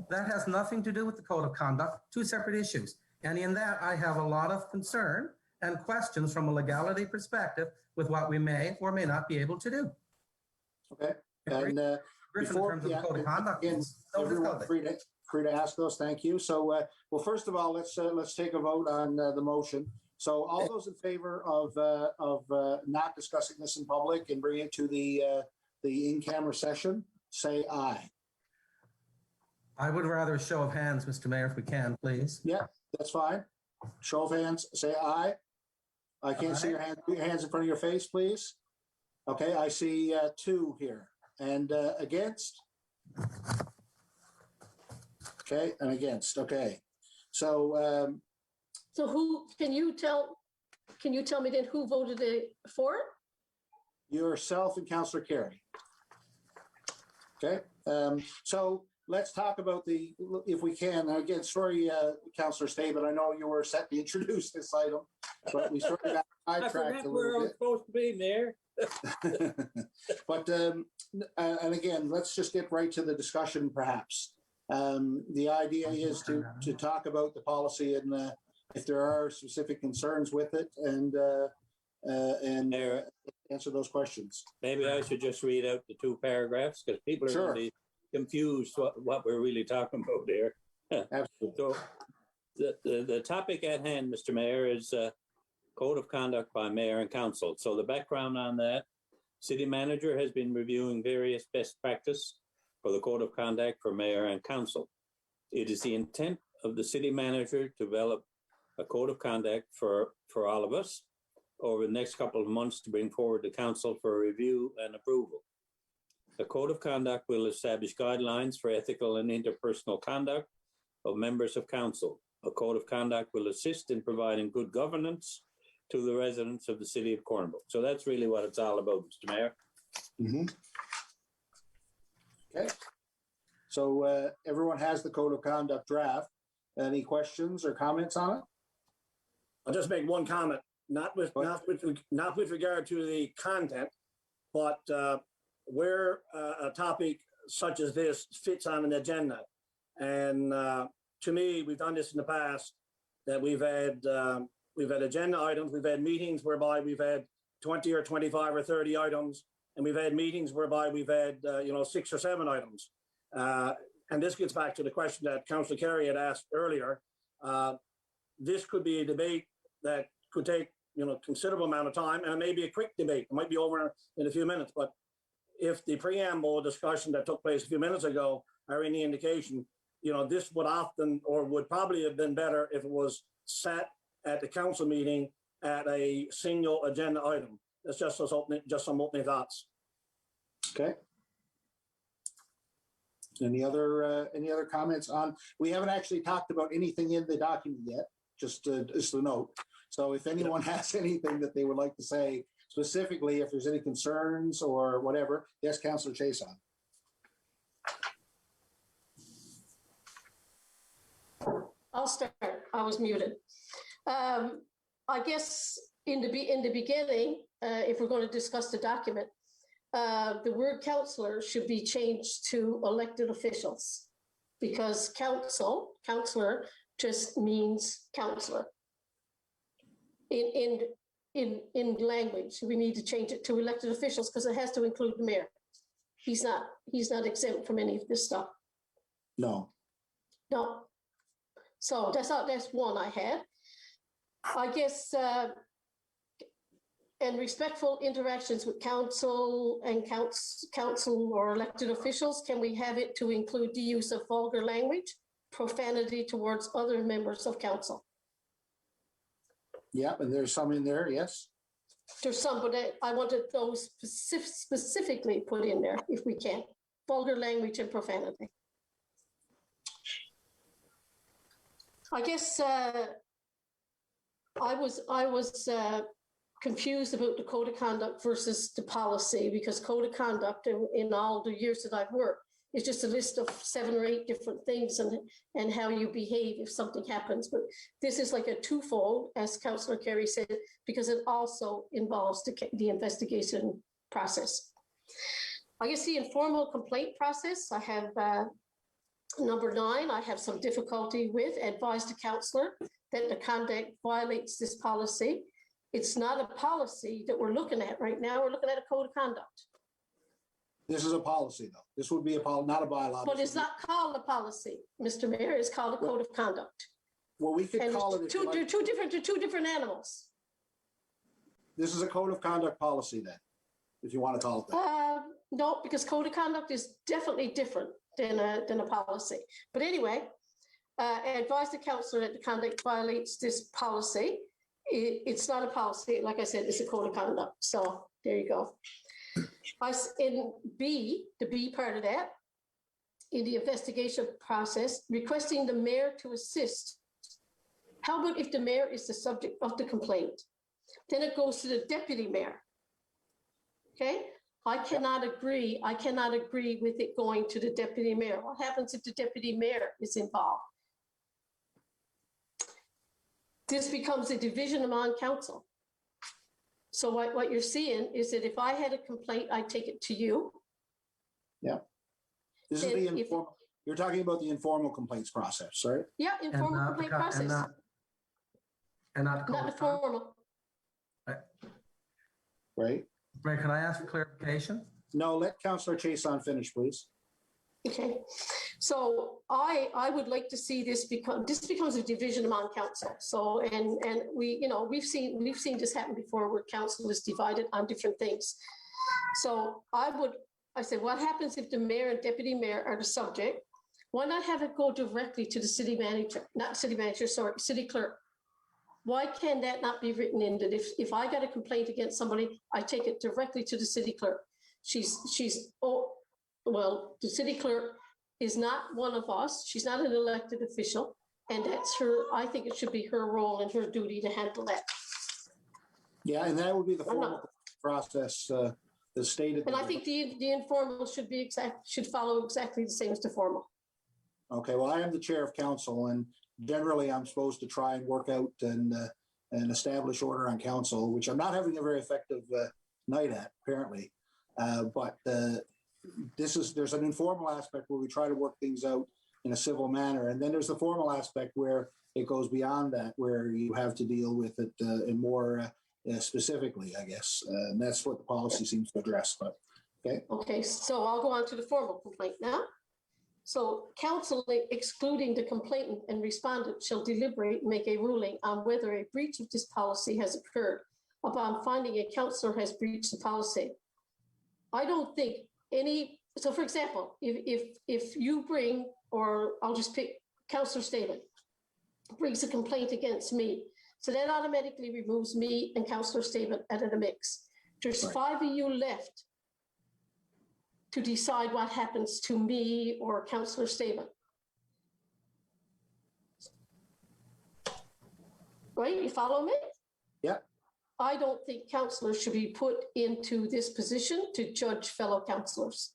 F: That has nothing to do with the code of conduct, two separate issues. And in that, I have a lot of concern and questions from a legality perspective with what we may or may not be able to do.
A: Okay. And before, yeah, again, everyone free to ask those. Thank you. So, well, first of all, let's take a vote on the motion. So, all those in favor of not discussing this in public and bringing it to the in-camera session, say aye.
F: I would rather a show of hands, Mr. Mayor, if we can, please.
A: Yeah, that's fine. Show of hands, say aye. I can't see your hand. Put your hands in front of your face, please. Okay, I see 2 here. And against? Okay, and against. Okay. So
B: So who can you tell me then who voted for it?
A: yourself and Councillor Carey. Okay. So let's talk about if we can. And again, sorry, Councillor Staben, I know you were set to introduce this item, but we sort of got sidetracked a little bit.
G: Supposed to be, Mayor.
A: But and again, let's just get right to the discussion, perhaps. The idea is to talk about the policy and if there are specific concerns with it, and answer those questions.
G: Maybe I should just read out the 2 paragraphs because people are really confused what we're really talking about there.
A: Absolutely.
G: So the topic at hand, Mr. Mayor, is Code of Conduct by Mayor and Council. So the background on that, City Manager has been reviewing various best practice for the Code of Conduct for Mayor and Council. It is the intent of the City Manager to develop a Code of Conduct for all of us over the next couple of months to bring forward to Council for review and approval. The Code of Conduct will establish guidelines for ethical and interpersonal conduct of members of Council. A Code of Conduct will assist in providing good governance to the residents of the City of Cornwall. So that's really what it's all about, Mr. Mayor.
A: Mm-hmm. Okay. So everyone has the Code of Conduct draft. Any questions or comments on it?
C: I'll just make one comment, not with regard to the content, but where a topic such as this fits on an agenda. And to me, we've done this in the past. that we've had agenda items, we've had meetings whereby we've had 20 or 25 or 30 items, and we've had meetings whereby we've had 6 or 7 items. And this gets back to the question that Councillor Kerry had asked earlier. This could be a debate that could take considerable amount of time, and it may be a quick debate. It might be over in a few minutes, but if the preamble discussion that took place a few minutes ago are any indication, this would often or would probably have been better if it was set at the council meeting at a single agenda item. That's just some opening thoughts.
A: Okay. Any other comments on? We haven't actually talked about anything in the document yet. Just a note. So if anyone has anything that they would like to say specifically, if there's any concerns or whatever, yes, Councillor Chason.
B: I'll start. I was muted. I guess in the beginning, if we're going to discuss the document, the word councillor should be changed to elected officials, because councillor just means councillor. In language, we need to change it to elected officials because it has to include the mayor. He's not exempt from any of this stuff.
A: No.
B: So that's one I had. I guess, and respectful interactions with council and council or elected officials, can we have it to include the use of vulgar language, profanity towards other members of council?
A: Yeah, and there's some in there, yes.
B: There's some, but I wanted those specifically put in there if we can. Vulgar language and profanity. I guess I was confused about the code of conduct versus the policy, because code of conduct in all the years that I've worked is just a list of 7 or 8 different things and how you behave if something happens. But this is like a twofold, as Councillor Kerry said, because it also involves the investigation process. I guess the informal complaint process, I have number 9, I have some difficulty with. Advise the councillor that the conduct violates this policy. It's not a policy that we're looking at right now. We're looking at a code of conduct.
A: This is a policy, though. This would be a policy, not a bylaw.
B: But it's not called a policy, Mr. Mayor. It's called a code of conduct.
A: Well, we could
B: And
A: call it.
B: they're two different animals.
A: This is a code of conduct policy, then, if you want to call it that.
B: No, because code of conduct is definitely different than a policy. But anyway, advise the councillor that the conduct violates this policy. It's not a policy. Like I said, it's a code of conduct. So there you go. In B, the B part of that, in the investigation process, requesting the mayor to assist. How about if the mayor is the subject of the complaint? Then it goes to the deputy mayor. Okay? I cannot agree with it going to the deputy mayor. What happens if the deputy mayor is involved? This becomes a division among council. So what you're seeing is that if I had a complaint, I'd take it to you.
A: Yeah. This is the informal. You're talking about the informal complaints process, right?
B: Yeah, informal complaint process.
F: Not
B: the formal.
A: Right.
F: Mayor, can I ask for clarification?
A: No, let Councillor Chason finish, please.
B: Okay, so I would like to see this becomes a division among council. So and we've seen this happen before where council is divided on different things. So I said, what happens if the mayor and deputy mayor are the subject? Why not have it go directly to the city manager, not city manager, sorry, city clerk? Why can that not be written in that if I got a complaint against somebody, I take it directly to the city clerk? Well, the city clerk is not one of us. She's not an elected official. And that's I think it should be her role and her duty to handle that.
A: Yeah, and that would be the formal process as stated.
B: And I think the informal should follow exactly the same as the formal.
A: Okay, well, I am the chair of council, and generally I'm supposed to try and work out and establish order on council, which I'm not having a very effective night at, apparently. But there's an informal aspect where we try to work things out in a civil manner. And then there's the formal aspect where it goes beyond that, where you have to deal with it in more specifically, I guess. And that's what the policy seems to address. But okay.
B: Okay, so I'll go on to the formal complaint now. So council, excluding the complainant and respondent, shall deliberate and make a ruling on whether a breach of this policy has occurred upon finding a councillor has breached the policy. I don't think any, so for example, if you bring, or I'll just pick Councillor Staben, brings a complaint against me, so that automatically removes me and Councillor Staben out of the mix. There's
A: Right.
B: 5 of you left to decide what happens to me or Councillor Staben. Right, you follow me?
A: Yeah.
B: I don't think councillors should be put into this position to judge fellow councillors.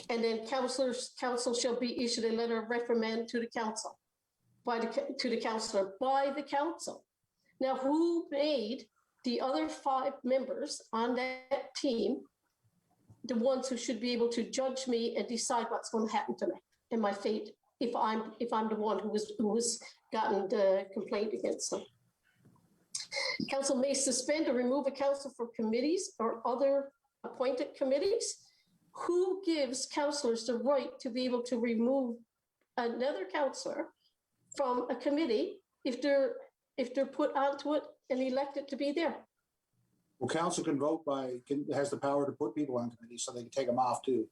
B: And then council shall be issued a letter of reprimand to the council, to the councillor by the council. Now, who made the other 5 members on that team the ones who should be able to judge me and decide what's going to happen to me and my fate if I'm the one who was gotten the complaint against them? Council may suspend or remove a council from committees or other appointed committees. Who gives councillors the right to be able to remove another councillor from a committee if they're put onto it and elected to be there?
A: Well, council can vote has the power to put people on committees, so they can take them off too.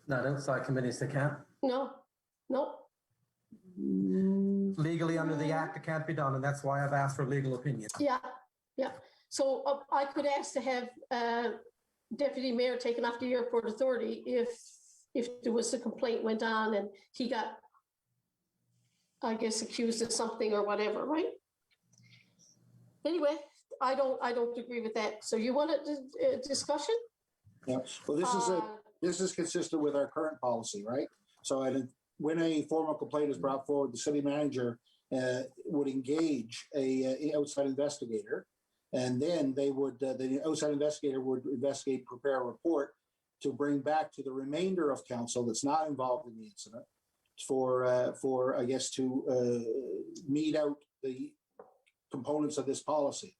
F: Not outside committees, they can't.
B: No.
F: Legally, under the act, it can't be done, and that's why I've asked for legal opinion.
B: Yeah. So I could ask to have deputy mayor taken off the airport authority if there was a complaint went on and he got, I guess, accused of something or whatever, right? Anyway, I don't agree with that. So you want a discussion?
A: Yeah. Well, this is consistent with our current policy, right? So when a formal complaint is brought forward, the city manager would engage a outside investigator, and then they would the outside investigator would investigate, prepare a report to bring back to the remainder of council that's not involved in the incident for I guess to meet out the components of this policy.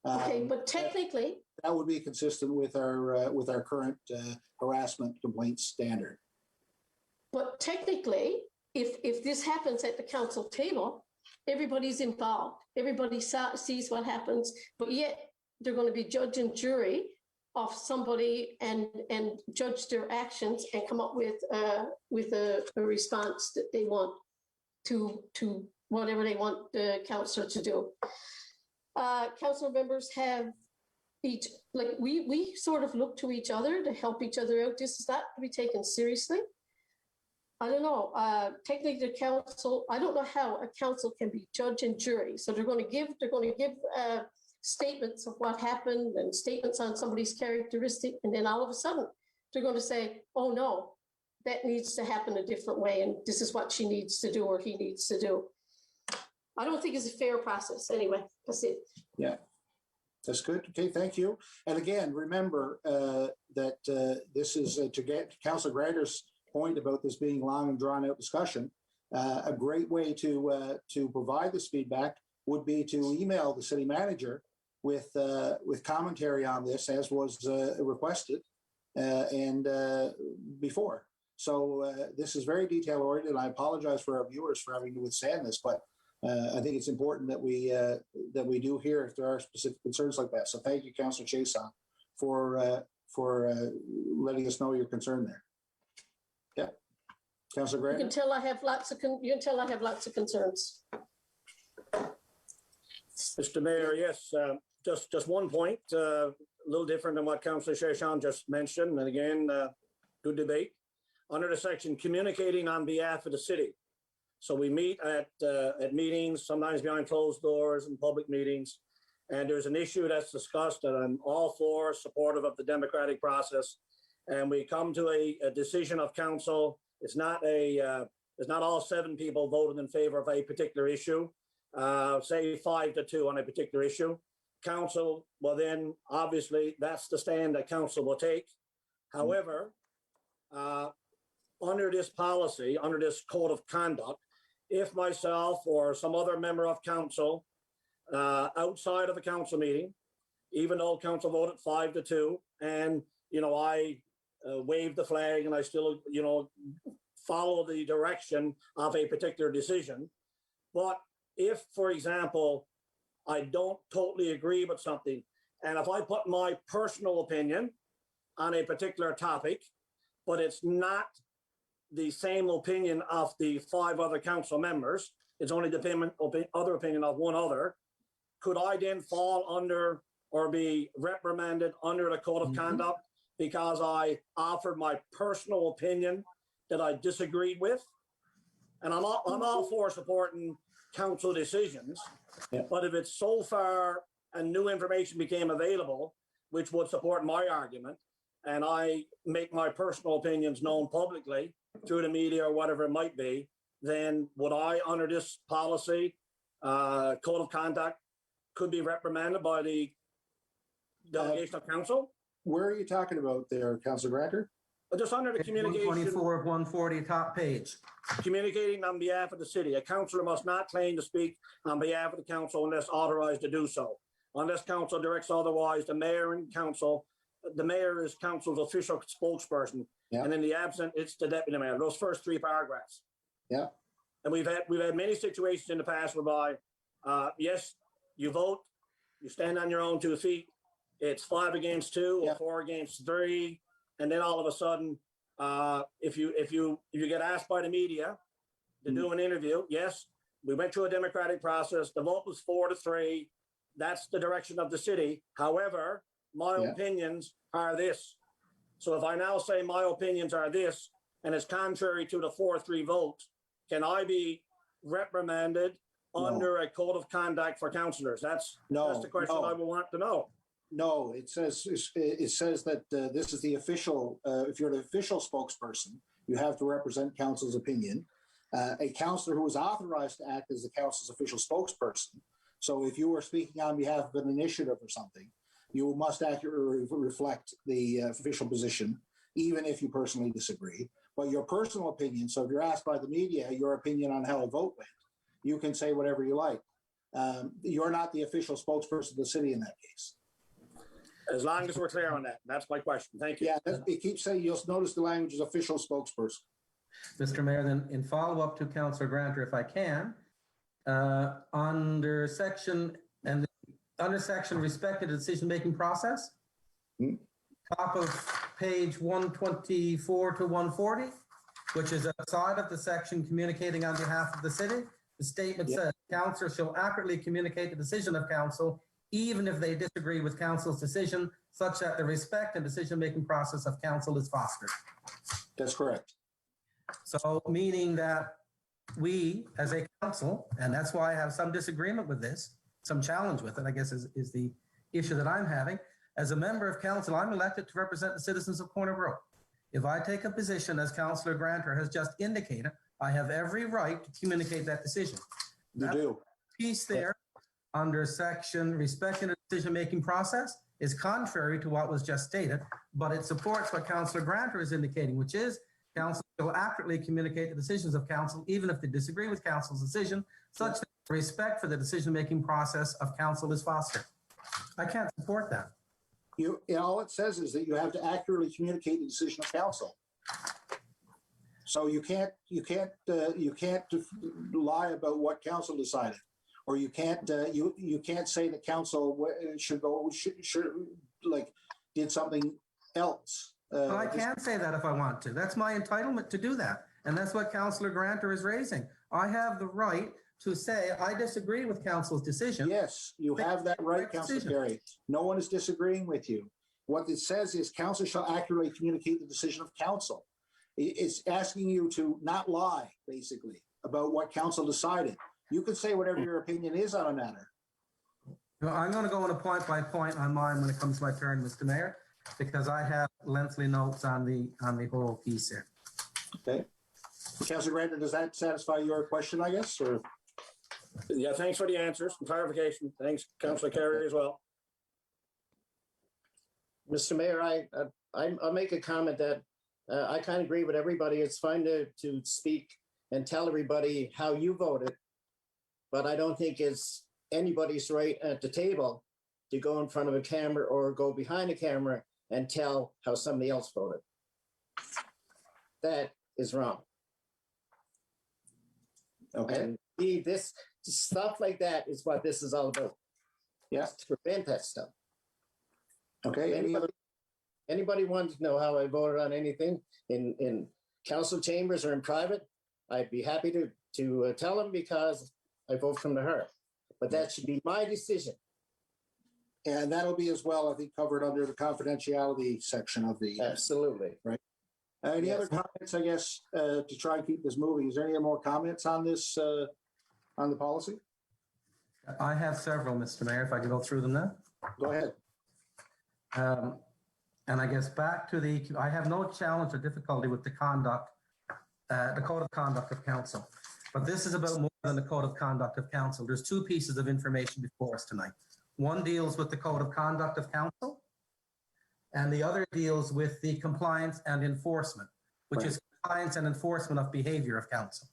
B: Okay, but technically,
A: that would be consistent with our current harassment complaint standard.
B: But technically, if this happens at the council table, everybody's involved. Everybody sees what happens, but yet they're going to be judge and jury of somebody and judge their actions and come up with a response that they want to whatever they want the councillor to do. Council members have each, like we sort of look to each other to help each other out. This is not to be taken seriously. I don't know. Technically, the council, I don't know how a council can be judge and jury. So they're going to give statements of what happened and statements on somebody's characteristic, and then all of a sudden they're going to say, "Oh no, that needs to happen a different way, and this is what she needs to do or he needs to do." I don't think it's a fair process. Anyway, that's it.
A: Yeah, that's good. Okay, thank you. And again, remember that this is to get Councillor Greider's point about this being long and drawn out discussion. A great way to provide this feedback would be to email the city manager with commentary on this, as was requested and before. So this is very detail oriented. I apologize for our viewers for having to withstand this, but I think it's important that we do hear if there are specific concerns like that. So thank you, Councillor Chason, for letting us know your concern there. Yeah, Councillor Grant.
B: You can tell I have lots of concerns.
C: Mr. Mayor, yes, just one point, a little different than what Councillor Chason just mentioned. And again, good debate. Under the section, communicating on behalf of the city. So we meet at meetings, sometimes behind closed doors and public meetings, and there's an issue that's discussed that I'm all for, supportive of the democratic process, and we come to a decision of council. It's not all 7 people voted in favor of a particular issue, say 5-2 on a particular issue. Council, well then, obviously, that's the stand that council will take. However, under this policy, under this code of conduct, if myself or some other member of council outside of a council meeting, even though council voted 5-2, and, I waved the flag and I still, follow the direction of a particular decision. But if, for example, I don't totally agree with something, and if I put my personal opinion on a particular topic, but it's not the same opinion of the 5 other council members, it's only the other opinion of one other, could I then fall under or be reprimanded under the code of conduct because I offered my personal opinion that I disagreed with? And I'm all for supporting council decisions, but if it's so far and new information became available, which would support my argument, and I make my personal opinions known publicly through the media or whatever it might be, then would I, under this policy, code of conduct, could be reprimanded by the delegation of council?
A: Where are you talking about there, Councillor Granter?
C: Just under the communication.
F: 124 of 140, top page.
C: Communicating on behalf of the city. A councillor must not claim to speak on behalf of the council unless authorized to do so. Unless council directs otherwise, the mayor is council's official spokesperson.
A: Yeah.
C: And in the absent, it's the deputy mayor. Those first 3 paragraphs.
A: Yeah.
C: And we've had many situations in the past whereby, yes, you vote, you stand on your own 2 feet. It's 5 against 2 or 4 against 3. And then all of a sudden, if you get asked by the media to do an interview, yes, we went through a democratic process. The vote was 4-3. That's the direction of the city. However, my opinions are this. So if I now say my opinions are this, and it's contrary to the 4-3 vote, can I be reprimanded under a code of conduct for councillors? That's the question I would want to know.
A: No, it says that this is the official, if you're the official spokesperson, you have to represent council's opinion. A councillor who is authorized to act as the council's official spokesperson. So if you were speaking on behalf of an initiative or something, you must accurately reflect the official position, even if you personally disagree. But your personal opinion, so if you're asked by the media your opinion on how a vote went, you can say whatever you like. You're not the official spokesperson of the city in that case.
C: As long as we're clear on that. That's my question. Thank you.
A: Yeah, it keeps saying, you'll notice the language is official spokesperson.
F: Mr. Mayor, then in follow-up to Councillor Granter, if I can, under section respect to the decision-making process, top of page 124 to 140, which is outside of the section communicating on behalf of the city, the statement says, councillor shall accurately communicate the decision of council even if they disagree with council's decision, such that the respect and decision-making process of council is fostered.
A: That's correct.
F: So meaning that we, as a council, and that's why I have some disagreement with this, some challenge with it, I guess is the issue that I'm having. As a member of council, I'm elected to represent the citizens of Corner Brook. If I take a position, as Councillor Granter has just indicated, I have every right to communicate that decision.
A: You do.
F: Piece there under section respecting the decision-making process is contrary to what was just stated, but it supports what Councillor Granter is indicating, which is council will accurately communicate the decisions of council, even if they disagree with council's decision, such that respect for the decision-making process of council is fostered. I can't support that.
A: All it says is that you have to accurately communicate the decision of council. So you can't lie about what council decided, or you can't say that council should did something else.
F: But I can say that if I want to. That's my entitlement to do that, and that's what Councillor Granter is raising. I have the right to say I disagree with council's decision.
A: Yes, you have that right, Councillor Perry. No one is disagreeing with you. What it says is council shall accurately communicate the decision of council. It's asking you to not lie, basically, about what council decided. You can say whatever your opinion is on a matter.
F: Well, I'm going to go on a point by point on mine when it comes to my turn, Mr. Mayor, because I have lengthy notes on the whole piece here.
A: Okay. Councillor Granter, does that satisfy your question, I guess? Or?
C: Yeah, thanks for the answers and clarification. Thanks, Councillor Carey, as well.
I: Mr. Mayor, I'll make a comment that I kind of agree with everybody. It's fine to speak and tell everybody how you voted, but I don't think it's anybody's right at the table to go in front of a camera or go behind a camera and tell how somebody else voted. That is wrong.
A: Okay.
I: And this stuff like that is what this is all about.
A: Yeah.
I: To prevent that stuff.
A: Okay. Any other?
I: Anybody wants to know how I voted on anything in council chambers or in private, I'd be happy to tell them because I vote from the heart. But that should be my decision.
A: And that'll be as well, I think, covered under the confidentiality section of the.
I: Absolutely.
A: Right. Any
I: Yes.
A: other comments, I guess, to try and keep this moving? Is there any more comments on this, on the policy?
F: I have several, Mr. Mayor, if I can go through them now.
A: Go ahead.
F: And I guess back to I have no challenge or difficulty with the conduct, the code of conduct of council. But this is about more than the code of conduct of council. There's two pieces of information before us tonight. One deals with the code of conduct of council, and the other deals with the compliance and enforcement, which is compliance and enforcement of behavior of council.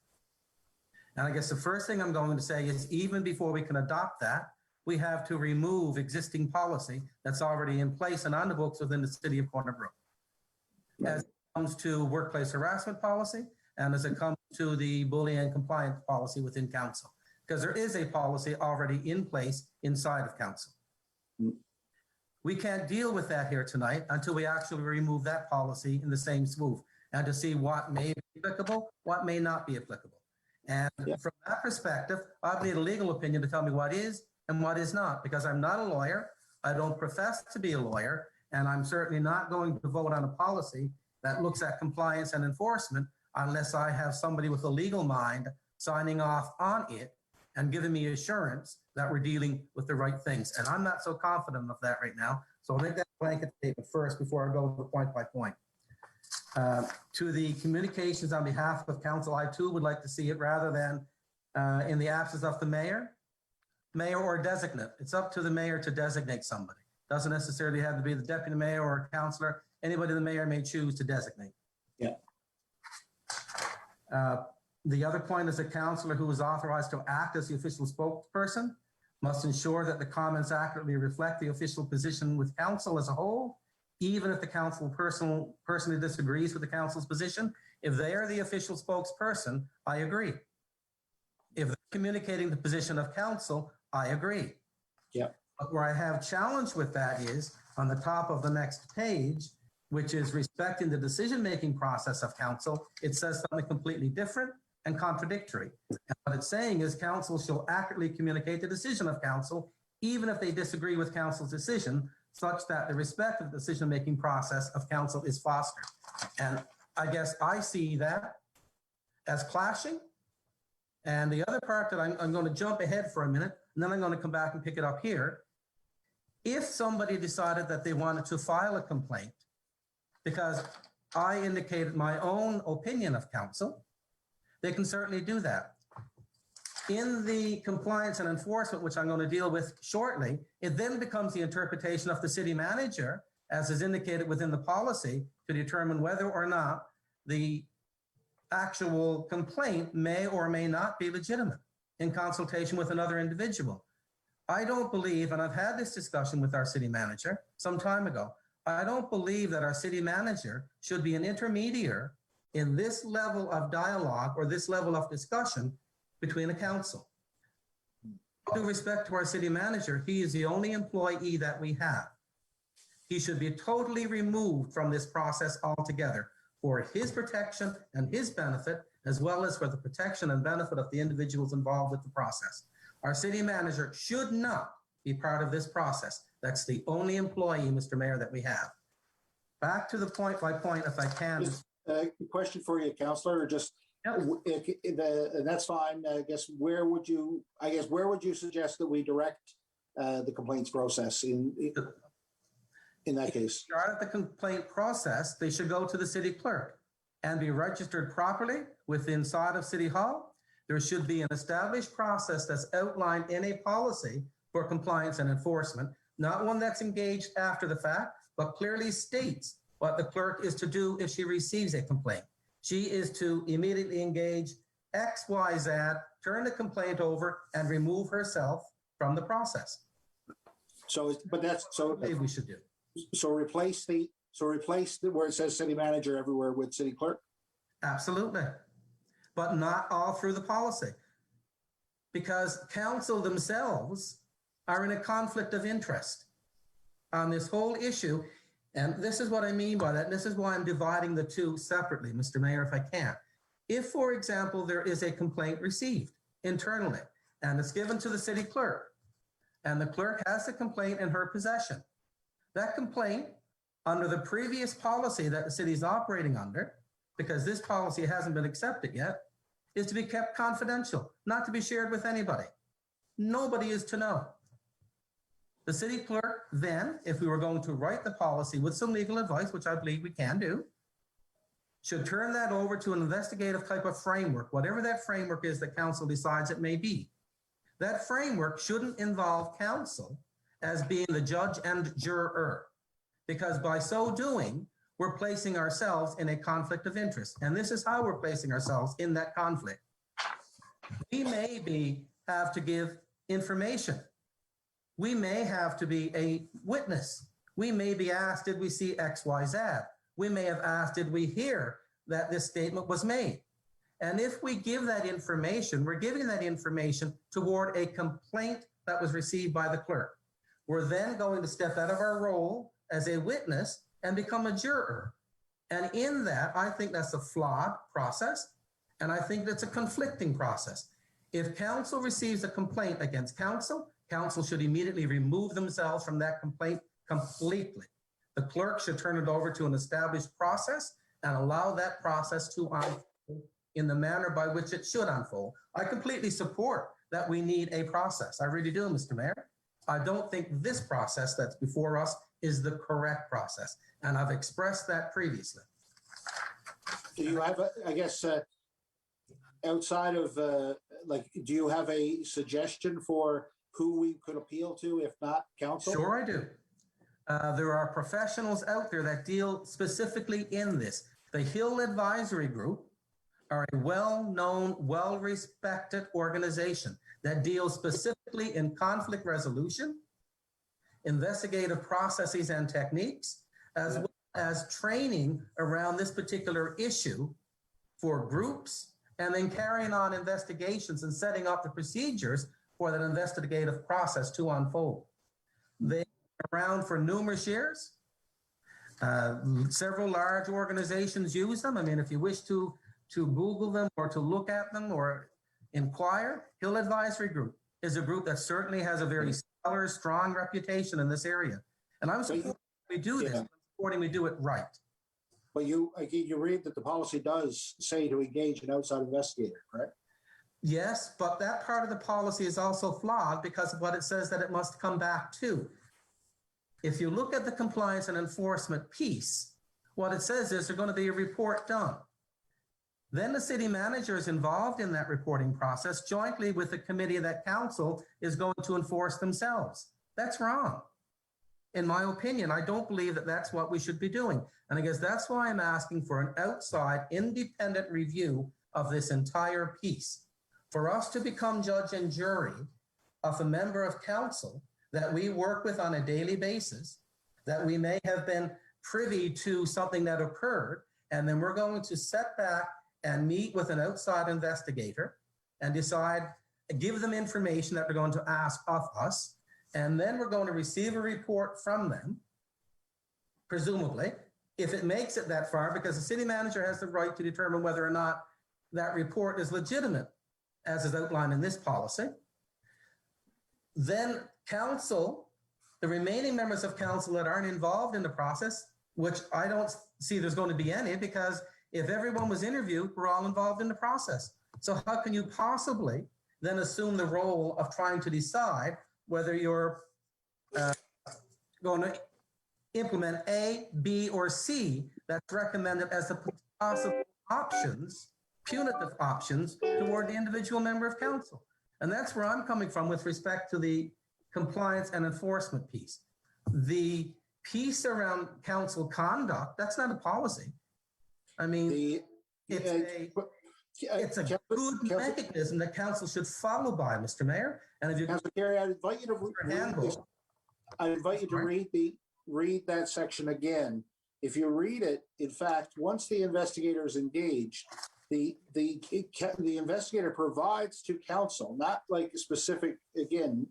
F: And I guess the first thing I'm going to say is even before we can adopt that, we have to remove existing policy that's already in place and on the books within the city of Corner Brook. As it comes to workplace harassment policy and as it comes to the bullying and compliance policy within council, because there is a policy already in place inside of council. We can't deal with that here tonight until we actually remove that policy in the same swoop and to see what may be applicable, what may not be applicable. And from that perspective, I need a legal opinion to tell me what is and what is not, because I'm not a lawyer. I don't profess to be a lawyer, and I'm certainly not going to vote on a policy that looks at compliance and enforcement unless I have somebody with a legal mind signing off on it and giving me assurance that we're dealing with the right things. And I'm not so confident of that right now. So I'll make that blanket statement first before I go to point by point. To the communications on behalf of council, I too would like to see it rather than in the absence of the mayor or designate. It's up to the mayor to designate somebody. Doesn't necessarily have to be the deputy mayor or a councillor. Anybody the mayor may choose to designate.
A: Yeah.
F: The other point is a councillor who is authorized to act as the official spokesperson must ensure that the comments accurately reflect the official position with council as a whole, even if the council personally disagrees with the council's position. If they are the official spokesperson, I agree. If they're communicating the position of council, I agree.
A: Yeah.
F: But where I have challenge with that is on the top of the next page, which is respecting the decision-making process of council. It says something completely different and contradictory. And what it's saying is council shall accurately communicate the decision of council, even if they disagree with council's decision, such that the respect of the decision-making process of council is fostered. And I guess I see that as clashing. And the other part that I'm going to jump ahead for a minute, and then I'm going to come back and pick it up here. If somebody decided that they wanted to file a complaint, because I indicated my own opinion of council, they can certainly do that. In the compliance and enforcement, which I'm going to deal with shortly, it then becomes the interpretation of the city manager, as is indicated within the policy, to determine whether or not the actual complaint may or may not be legitimate in consultation with another individual. I don't believe, and I've had this discussion with our city manager some time ago, I don't believe that our city manager should be an intermediary in this level of dialogue or this level of discussion between a council. With due respect to our city manager, he is the only employee that we have. He should be totally removed from this process altogether for his protection and his benefit, as well as for the protection and benefit of the individuals involved with the process. Our city manager should not be part of this process. That's the only employee, Mr. Mayor, that we have. Back to the point by point, if I can.
A: Just a question for you, Councillor, or just, and that's fine. I guess where would you suggest that we direct the complaints process in that case?
F: Start at the complaint process, they should go to the city clerk and be registered properly inside of City Hall. There should be an established process that's outlined in a policy for compliance and enforcement, not one that's engaged after the fact, but clearly states what the clerk is to do if she receives a complaint. She is to immediately engage X, Y, Z, turn the complaint over, and remove herself from the process.
A: So, but that's, so,
F: Maybe we should do.
A: so replace the where it says city manager everywhere with city clerk?
F: Absolutely. But not all through the policy. Because council themselves are in a conflict of interest on this whole issue. And this is what I mean by that. And this is why I'm dividing the two separately, Mr. Mayor, if I can. If, for example, there is a complaint received internally and it's given to the city clerk, and the clerk has the complaint in her possession, that complaint, under the previous policy that the city is operating under, because this policy hasn't been accepted yet, is to be kept confidential, not to be shared with anybody. Nobody is to know. The city clerk then, if we were going to write the policy with some legal advice, which I believe we can do, should turn that over to an investigative type of framework, whatever that framework is that council decides it may be. That framework shouldn't involve council as being the judge and juror, because by so doing, we're placing ourselves in a conflict of interest. And this is how we're placing ourselves in that conflict. We may have to give information. We may have to be a witness. We may be asked, did we see X, Y, Z? We may have asked, did we hear that this statement was made? And if we give that information, we're giving that information toward a complaint that was received by the clerk. We're then going to step out of our role as a witness and become a juror. And in that, I think that's a flawed process. And I think that's a conflicting process. If council receives a complaint against council, council should immediately remove themselves from that complaint completely. The clerk should turn it over to an established process and allow that process to unfold in the manner by which it should unfold. I completely support that we need a process. I really do, Mr. Mayor. I don't think this process that's before us is the correct process. And I've expressed that previously.
A: Do you have, I guess, outside of, do you have a suggestion for who we could appeal to, if not council?
F: Sure I do. There are professionals out there that deal specifically in this. The Hill Advisory Group are a well-known, well-respected organization that deals specifically in conflict resolution, investigative processes and techniques, as well as training around this particular issue for groups, and then carrying on investigations and setting up the procedures for that investigative process to unfold. They've been around for numerous years. Several large organizations use them. I mean, if you wish to Google them or to look at them or inquire, Hill Advisory Group is a group that certainly has a very stellar, strong reputation in this area. And I'm supporting we do this, I'm supporting we do it right.
A: But you read that the policy does say to engage an outside investigator, correct?
F: Yes, but that part of the policy is also flawed because of what it says that it must come back to. If you look at the compliance and enforcement piece, what it says is there's going to be a report done. Then the city manager is involved in that reporting process jointly with the committee that council is going to enforce themselves. That's wrong. In my opinion, I don't believe that that's what we should be doing. And I guess that's why I'm asking for an outside independent review of this entire piece. For us to become judge and jury of a member of council that we work with on a daily basis, that we may have been privy to something that occurred, and then we're going to set back and meet with an outside investigator and decide, give them information that they're going to ask of us, and then we're going to receive a report from them, presumably, if it makes it that far, because the city manager has the right to determine whether or not that report is legitimate, as is outlined in this policy. Then council, the remaining members of council that aren't involved in the process, which I don't see there's going to be any, because if everyone was interviewed, we're all involved in the process. So how can you possibly then assume the role of trying to decide whether you're going to implement A, B, or C that's recommended as the possible options, punitive options toward the individual member of council? And that's where I'm coming from with respect to the compliance and enforcement piece. The piece around council conduct, that's not a policy. I mean,
A: The,
F: it's a good mechanism that council should follow by, Mr. Mayor. And if you
A: Councilor Carey, I invite you to read that section again. If you read it, in fact, once the investigator is engaged, the investigator provides to council, not like specific, again,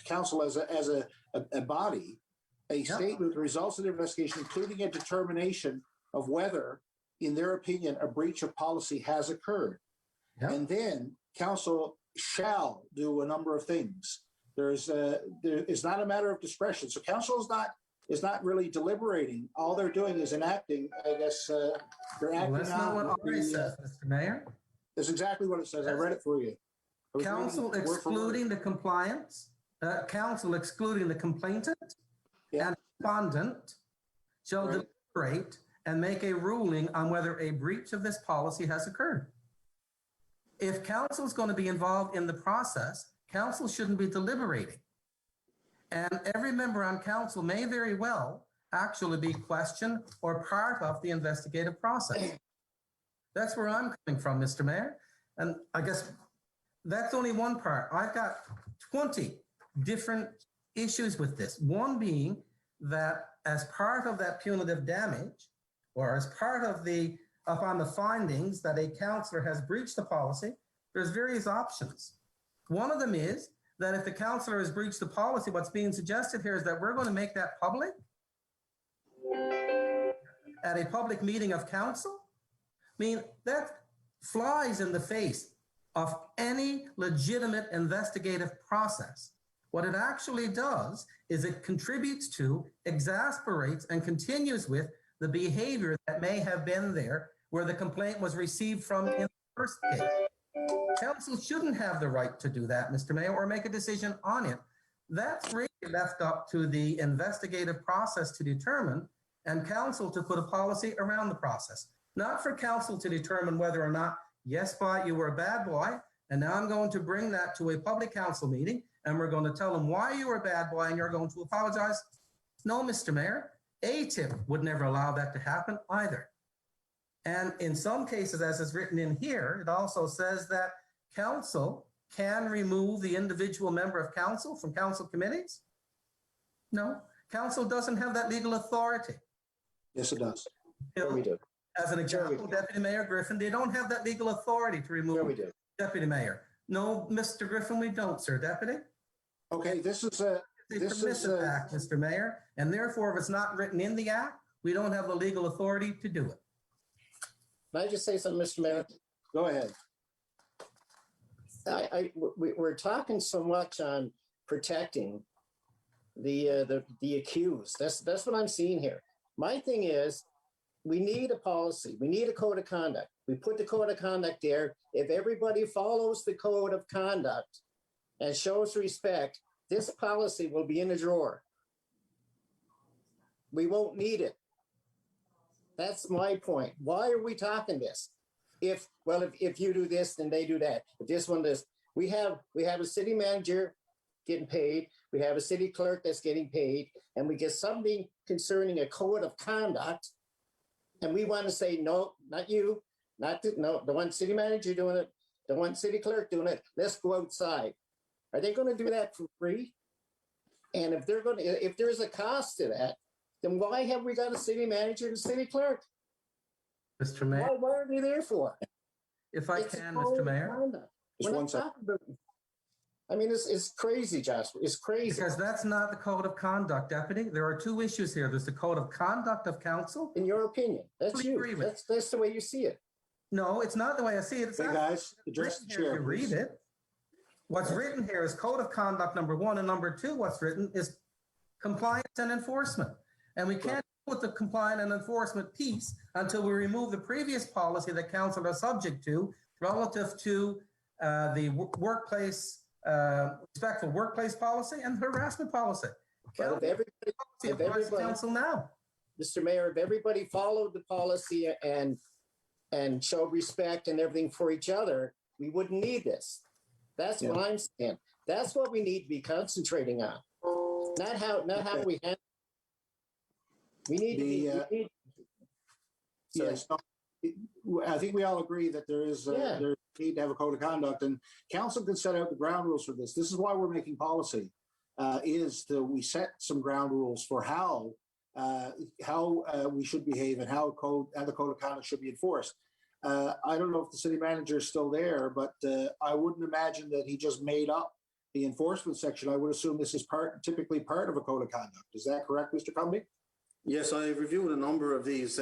A: council as a body, a statement with the results of the investigation, including a determination of whether, in their opinion, a breach of policy has occurred.
F: Yep.
A: And then council shall do a number of things. It's not a matter of discretion. So council is not really deliberating. All they're doing is enacting, I guess, they're acting
F: that's not what RA says, Mr. Mayor.
A: That's exactly what it says. I read it for you.
F: Council excluding the compliance, council excluding the complainant and respondent shall deliberate and make a ruling on whether a breach of this policy has occurred. If council is going to be involved in the process, council shouldn't be deliberating. And every member on council may very well actually be questioned or part of the investigative process. That's where I'm coming from, Mr. Mayor. And I guess that's only one part. I've got 20 different issues with this. One being that as part of that punitive damage, or as part of upon the findings that a councillor has breached the policy, there's various options. One of them is that if the councillor has breached the policy, what's being suggested here is that we're going to make that public at a public meeting of council. I mean, that flies in the face of any legitimate investigative process. What it actually does is it contributes to, exasperates, and continues with the behavior that may have been there where the complaint was received from in the first case. Council shouldn't have the right to do that, Mr. Mayor, or make a decision on it. That's really left up to the investigative process to determine, and council to put a policy around the process. Not for council to determine whether or not, yes, boy, you were a bad boy, and now I'm going to bring that to a public council meeting, and we're going to tell them why you were a bad boy, and you're going to apologize. No, Mr. Mayor, ATIP would never allow that to happen either. And in some cases, as is written in here, it also says that council can remove the individual member of council from council committees. No, council doesn't have that legal authority.
A: Yes, it does.
I: We do.
F: As an example, Deputy Mayor Griffin, they don't have that legal authority to remove Deputy Mayor. No, Mr. Griffin, we don't, sir. Deputy?
A: Okay, this is a
F: permissive act, Mr. Mayor, and therefore, if it's not written in the act, we don't have the legal authority to do it.
I: Can I just say something, Mr. Mayor?
A: Go ahead.
I: We're talking so much on protecting the accused. That's what I'm seeing here. My thing is, we need a policy. We need a code of conduct. We put the code of conduct there. If everybody follows the code of conduct and shows respect, this policy will be in a drawer. We won't need it. That's my point. Why are we talking this? If you do this, then they do that. If this one does, we have a city manager getting paid. We have a city clerk that's getting paid, and we get something concerning a code of conduct, and we want to say, no, not you, the one city manager doing it, the one city clerk doing it. Let's go outside. Are they going to do that for free? And if there's a cost to that, then why have we got a city manager and a city clerk?
F: Mr. Mayor.
I: What are they there for?
F: If I can, Mr. Mayor.
A: Just one second.
I: I mean, it's crazy, Jasper. It's crazy.
F: Because that's not the code of conduct, Deputy. There are two issues here. There's the code of conduct of council.
I: In your opinion, that's you. That's the way you see it.
F: No, it's not the way I see it. It's
A: hey guys, address the chair.
F: You read it. What's written here is code of conduct number 1, and number 2, what's written is compliance and enforcement. And we can't put the compliance and enforcement piece until we remove the previous policy that council are subject to relative to the workplace, respectful workplace policy and harassment policy.
I: But if everybody,
F: council now.
I: Mr. Mayor, if everybody followed the policy and showed respect and everything for each other, we wouldn't need this. That's what I'm saying. That's what we need to be concentrating on. Not how we handle. We need to be,
A: The,
I: we need, sorry.
A: Yes, I think we all agree that there is,
I: Yeah.
A: there need to have a code of conduct, and council can set out the ground rules for this. This is why we're making policy, is that we set some ground rules for how we should behave and how the code of conduct should be enforced. I don't know if the city manager is still there, but I wouldn't imagine that he just made up the enforcement section. I would assume this is typically part of a code of conduct. Is that correct, Mr. Cumby?
K: Yes, I reviewed a number of these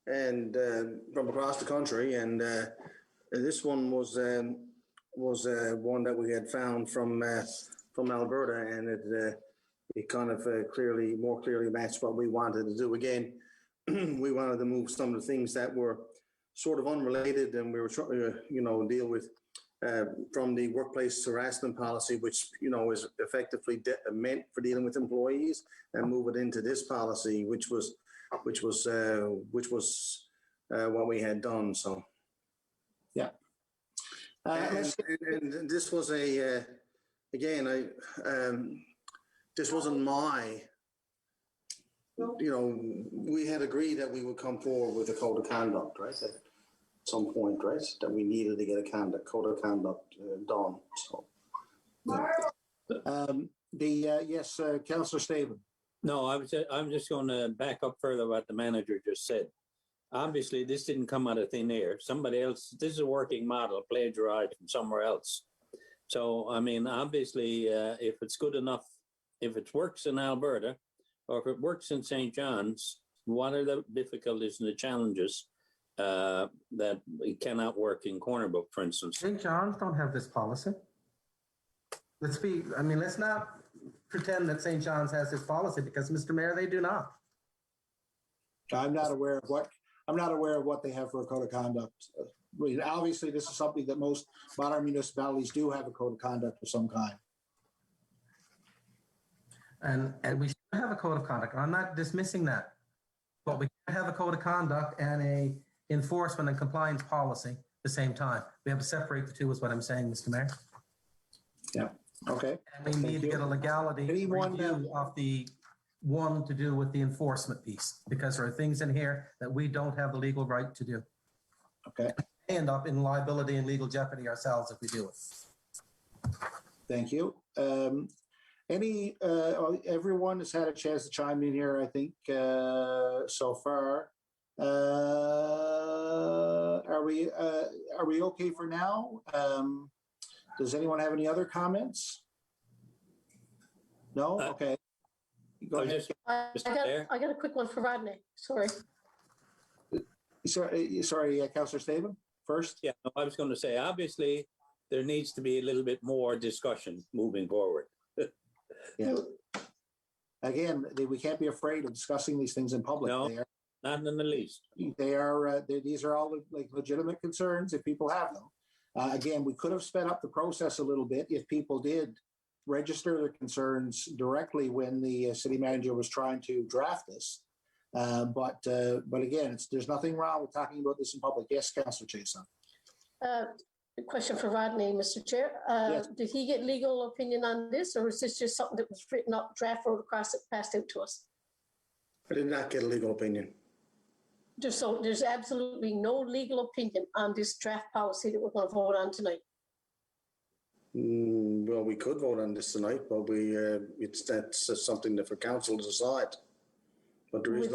K: and from across the country, and this one was one that we had found from Alberta, and it kind of more clearly matched what we wanted to do. Again, we wanted to move some of the things that were sort of unrelated, and we were trying to deal with from the workplace harassment policy, which is effectively meant for dealing with employees, and move it into this policy, which was what we had done. So,
A: yeah.
K: And this was this wasn't my. We had agreed that we would come forward with a code of conduct, right? At some point, right? That we needed to get a code of conduct done. So, yeah.
A: Yes, Councillor Staben.
G: No, I'm just going to back up further what the manager just said. Obviously, this didn't come out of thin air. Somebody else, this is a working model plagiarized from somewhere else. So, I mean, obviously, if it's good enough, if it works in Alberta, or if it works in St. John's, what are the difficulties and the challenges that it cannot work in Corner Brook, for instance?
F: St. John's don't have this policy. Let's not pretend that St. John's has this policy, because, Mr. Mayor, they do not.
A: I'm not aware of what they have for a code of conduct. Obviously, this is something that most modern municipalities do have a code of conduct of some kind.
F: And we should have a code of conduct. I'm not dismissing that, but we can't have a code of conduct and a enforcement and compliance policy at the same time. We have to separate the two, is what I'm saying, Mr. Mayor.
A: Yeah. Okay.
F: And we need to get a legality review of the one to do with the enforcement piece, because there are things in here that we don't have the legal right to do.
A: Okay.
F: End up in liability and legal jeopardy ourselves if we do it.
A: Thank you. Everyone has had a chance to chime in here, I think, so far. Are we okay for now? Does anyone have any other comments? No? Okay. Go ahead.
B: I got a quick one for Rodney. Sorry.
A: Sorry, Councillor Staben, first.
G: Yeah, no, I was going to say, obviously, there needs to be a little bit more discussion moving forward.
A: Yeah. Again, we can't be afraid of discussing these things in public.
G: No, not in the least.
A: They are. These are all like legitimate concerns if people have them. Again, we could have sped up the process a little bit if people did register their concerns directly when the city manager was trying to draft this. But again, there's nothing wrong with talking about this in public. Yes, Councillor Chason.
B: A question for Rodney, Mr. Chair.
A: Yes.
B: Did he get legal opinion on this, or is this just something that was written up, draft wrote across it, passed out to us?
K: I did not get a legal opinion.
B: There's absolutely no legal opinion on this draft policy that we're going to vote on tonight.
K: Well, we could vote on this tonight, but that's something that for council to decide. But there is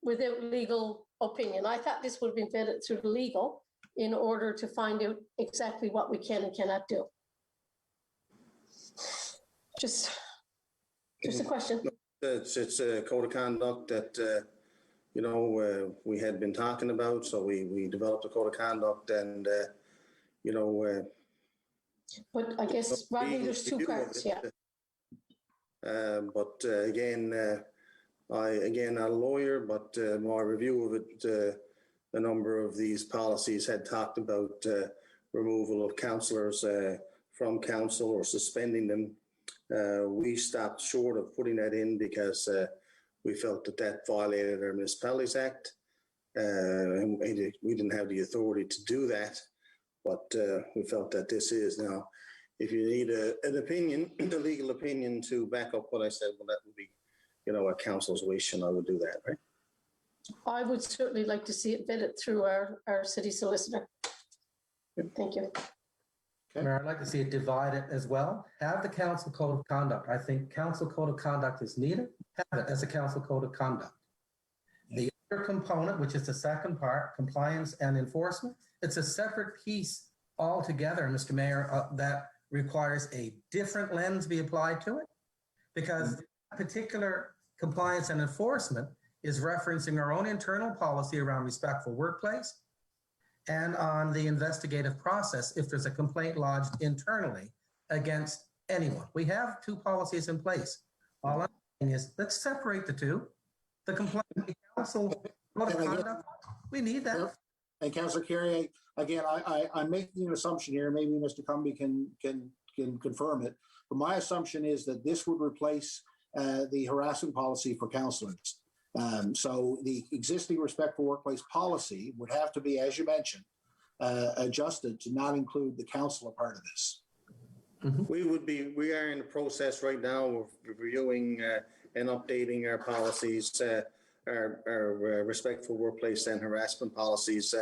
B: without legal opinion. I thought this would have been vetted through the legal in order to find out exactly what we can and cannot do. Just a question.
K: It's a code of conduct that we had been talking about, so we developed a code of conduct, and
B: But I guess, Rodney, there's two parts, yeah.
K: But again, not a lawyer, but my review of it, a number of these policies had talked about removal of councillors from council or suspending them. We stopped short of putting that in because we felt that violated our Municipalities Act. And we didn't have the authority to do that, but we felt that this is now. If you need an opinion, a legal opinion to back up what I said, well, that would be a council's wish, and I would do that, right?
B: I would certainly like to see it vetted through our city solicitor. Thank you.
F: Mayor, I'd like to see it divided as well. Have the council code of conduct. I think council code of conduct is needed. Have it as a council code of conduct. The other component, which is the second part, compliance and enforcement, it's a separate piece altogether, Mr. Mayor, that requires a different lens be applied to it, because that particular compliance and enforcement is referencing our own internal policy around respectful workplace and on the investigative process if there's a complaint lodged internally against anyone. We have two policies in place. All I'm saying is let's separate the two. The complaint council code of conduct, we need that.
A: And Councillor Carey, again, I'm making an assumption here, maybe Mr. Cumby can confirm it, but my assumption is that this would replace the harassment policy for councillors. So the existing respectful workplace policy would have to be, as you mentioned, adjusted to not include the councillor part of this.
F: Mm-hmm.
K: We are in the process right now of reviewing and updating our policies, our respectful workplace and harassment policies,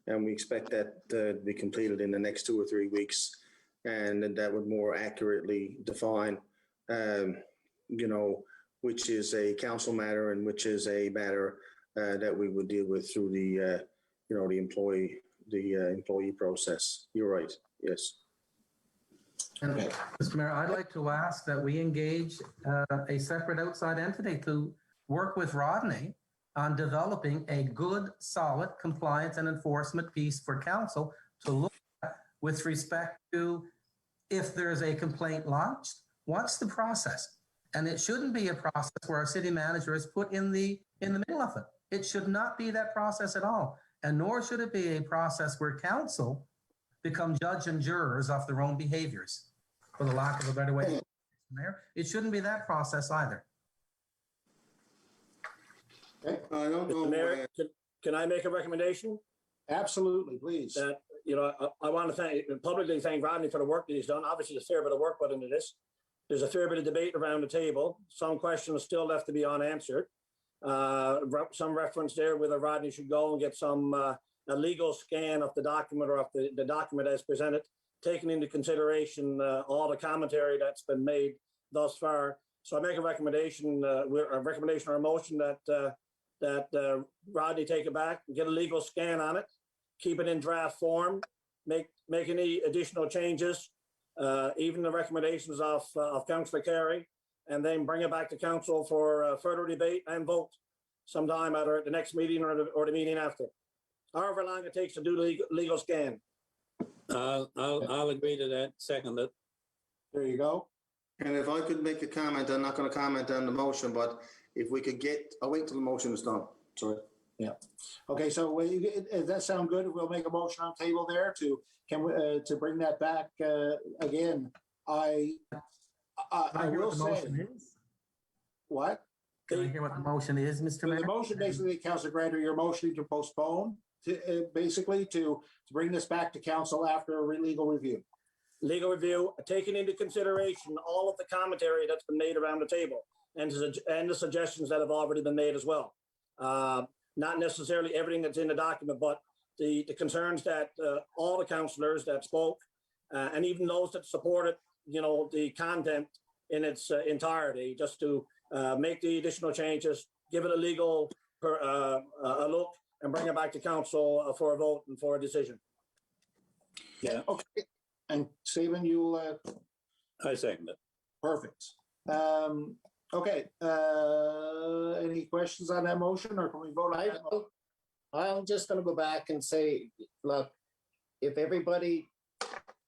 K: and we expect that to be completed in the next 2 or 3 weeks, and that would more accurately define, which is a council matter and which is a matter that we would deal with through the employee process. You're right. Yes.
F: And Mr. Mayor, I'd like to ask that we engage a separate outside entity to work with Rodney on developing a good, solid compliance and enforcement piece for council to look at with respect to if there's a complaint lodged, what's the process? And it shouldn't be a process where our city manager is put in the middle of it. It should not be that process at all. And nor should it be a process where council become judge and jurors of their own behaviors, for the lack of a better way. Mayor, it shouldn't be that process either.
K: I don't know.
C: Mr. Mayor, can I make a recommendation?
A: Absolutely, please.
C: That, I want to publicly thank Rodney for the work that he's done. Obviously, there's a fair bit of work put into this. There's a fair bit of debate around the table. Some questions still left to be unanswered. Some reference there whether Rodney should go and get some a legal scan of the document or of the document as presented, taking into consideration all the commentary that's been made thus far. So I make a recommendation, or a motion that Rodney take it back and get a legal scan on it, keep it in draft form, make any additional changes, even the recommendations of Councillor Carey, and then bring it back to council for further debate and vote sometime either at the next meeting or the meeting after. However long it takes to do the legal scan.
G: I'll agree to that. Second it.
A: There you go.
K: And if I could make a comment, I'm not going to comment on the motion, but if we could I'll wait till the motion is done. Sorry.
A: Yeah. Okay. So does that sound good? We'll make a motion on the table there to bring that back again. I will say. What?
F: Can I hear what the motion is, Mr. Mayor?
A: The motion basically, Councillor Grander, you're motioning to postpone basically to bring this back to council after a legal review.
C: Legal review, taking into consideration all of the commentary that's been made around the table and the suggestions that have already been made as well. Not necessarily everything that's in the document, but the concerns that all the councillors that spoke and even those that supported, the content in its entirety, just to make the additional changes, give it a legal a look, and bring it back to council for a vote and for a decision.
A: Yeah. Okay. And Stephen, you'll.
G: I second it.
A: Perfect. Okay. Any questions on that motion, or can we vote on that?
I: I'm just going to go back and say, look, if everybody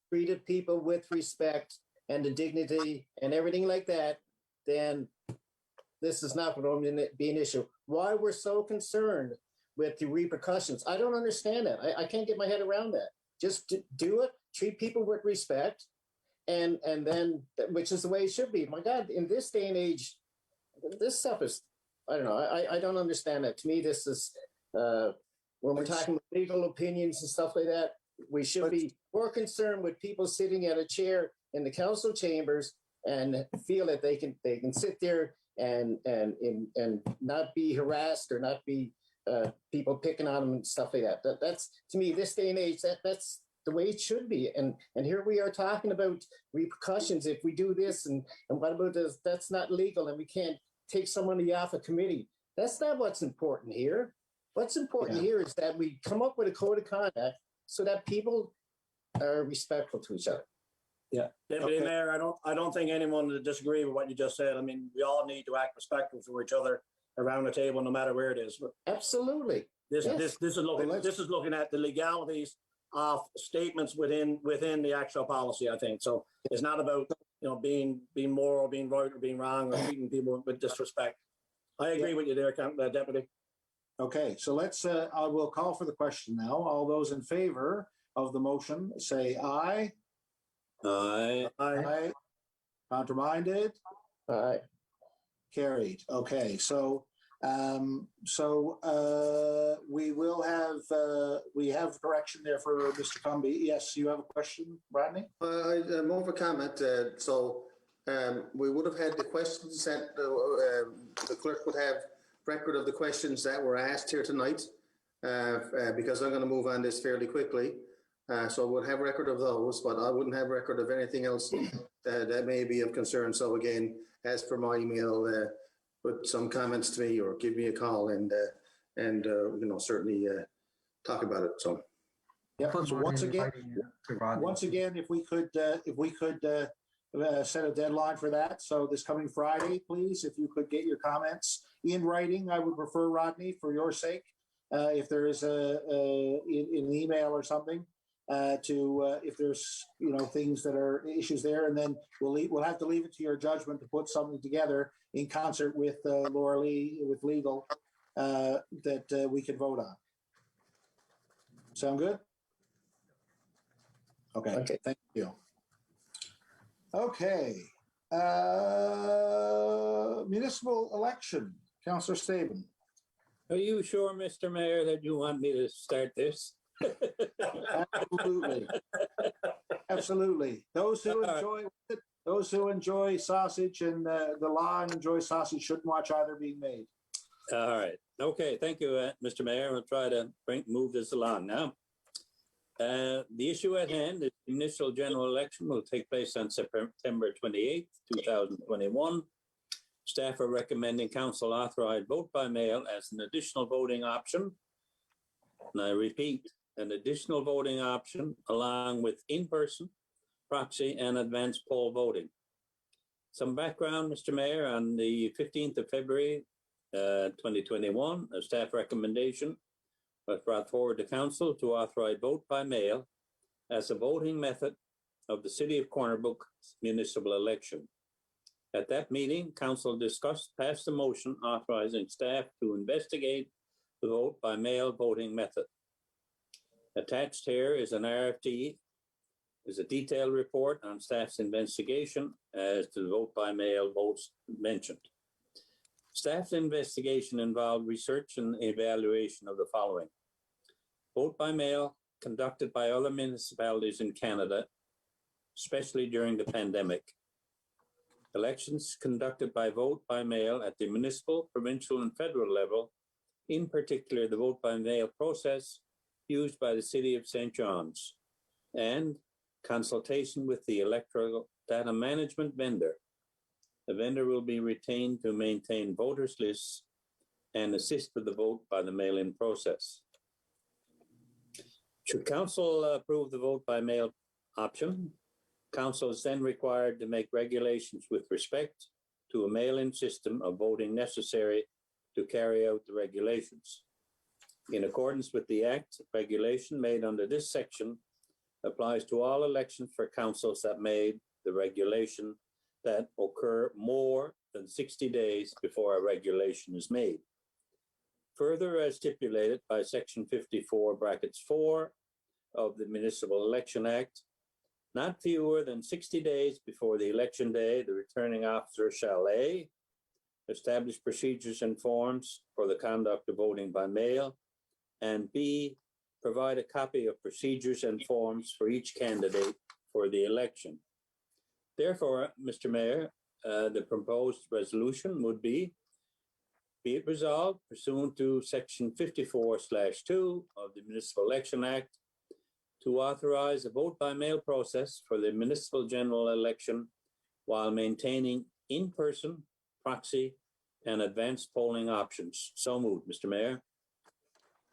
I: treated people with respect and the dignity and everything like that, then this is not going to be an issue. Why we're so concerned with the repercussions, I don't understand that. I can't get my head around that. Just do it, treat people with respect, and then, which is the way it should be. My God, in this day and age, this stuff is, I don't know, I don't understand that. To me, this is, when we're talking legal opinions and stuff like that, we should be more concerned with people sitting at a chair in the council chambers and feel that they can sit there and not be harassed or not be people picking on them and stuff like that. That's to me, this day and age, that's the way it should be. And here we are talking about repercussions if we do this, and what about this? That's not legal, and we can't take somebody off a committee. That's not what's important here. What's important here is that we come up with a code of conduct so that people are respectful to each other.
C: Yeah, Deputy Mayor, I don't think anyone would disagree with what you just said. I mean, we all need to act respectful for each other around the table, no matter where it is. But
I: absolutely,
C: this is looking at the legalities of statements within the actual policy. I think so. It's not about being moral, being right, or being wrong, or treating people with disrespect. I agree with you there, Deputy.
A: Okay, so let's. I will call for the question now. All those in favor of the motion, say aye.
G: Aye.
A: Aye. Counterminded?
I: Aye.
A: Carried. Okay, so we will have we have correction there for Mr. Cumby. Yes, you have a question, Rodney?
K: More of a comment. We would have had the questions that the clerk would have record of the questions that were asked here tonight, because I'm going to move on this fairly quickly. So we'll have record of those, but I wouldn't have record of anything else that may be of concern. So again, as per my email, put some comments to me or give me a call and certainly talk about it. So
A: yeah. So once again, if we could set a deadline for that. So this coming Friday, please, if you could get your comments in writing, I would prefer, Rodney, for your sake, if there is an email or something. If there's things that are issues there, and then we'll have to leave it to your judgment to put something together in concert with Laura Lee with legal that we can vote on. Sound good? Okay. Thank you. Okay, municipal election, Councillor Staben.
G: Are you sure, Mr. Mayor, that you want me to start this?
A: Absolutely. Absolutely. Those who enjoy sausage and the law and enjoy sausage shouldn't watch either being made.
G: All right. Okay. Thank you, Mr. Mayor. We'll try to move this along now. The issue at hand is the initial general election will take place on September 28th, 2021. Staff are recommending council authorize vote by mail as an additional voting option. And I repeat, an additional voting option along with in-person, proxy, and advance poll voting. Some background, Mr. Mayor, on the 15th of February, 2021, a staff recommendation was brought forward to council to authorize vote by mail as a voting method of the City of Corner Brook municipal election. At that meeting, council passed a motion authorizing staff to investigate the vote by mail voting method. Attached here is an RFT, is a detailed report on staff's investigation as to the vote by mail votes mentioned. Staff's investigation involved research and evaluation of the following. Vote by mail conducted by other municipalities in Canada, especially during the pandemic. Elections conducted by vote by mail at the municipal, provincial, and federal level, in particular the vote by mail process used by the City of St. John's, and consultation with the electoral data management vendor. The vendor will be retained to maintain voters' lists and assist with the vote by the mail-in process. Should council approve the vote by mail option, council is then required to make regulations with respect to a mail-in system of voting necessary to carry out the regulations. In accordance with the Act, regulation made under this section applies to all elections for councils that made the regulation that occur more than 60 days before a regulation is made. Further, as stipulated by Section 54(4) of the Municipal Election Act, not fewer than 60 days before the election day, the returning officer shall A, establish procedures and forms for the conduct of voting by mail, and B, provide a copy of procedures and forms for each candidate for the election. Therefore, Mr. Mayor, the proposed resolution would be it resolved pursuant to Section 54/2 of the Municipal Election Act to authorize a vote by mail process for the municipal general election while maintaining in-person, proxy, and advanced polling options. So moved, Mr. Mayor.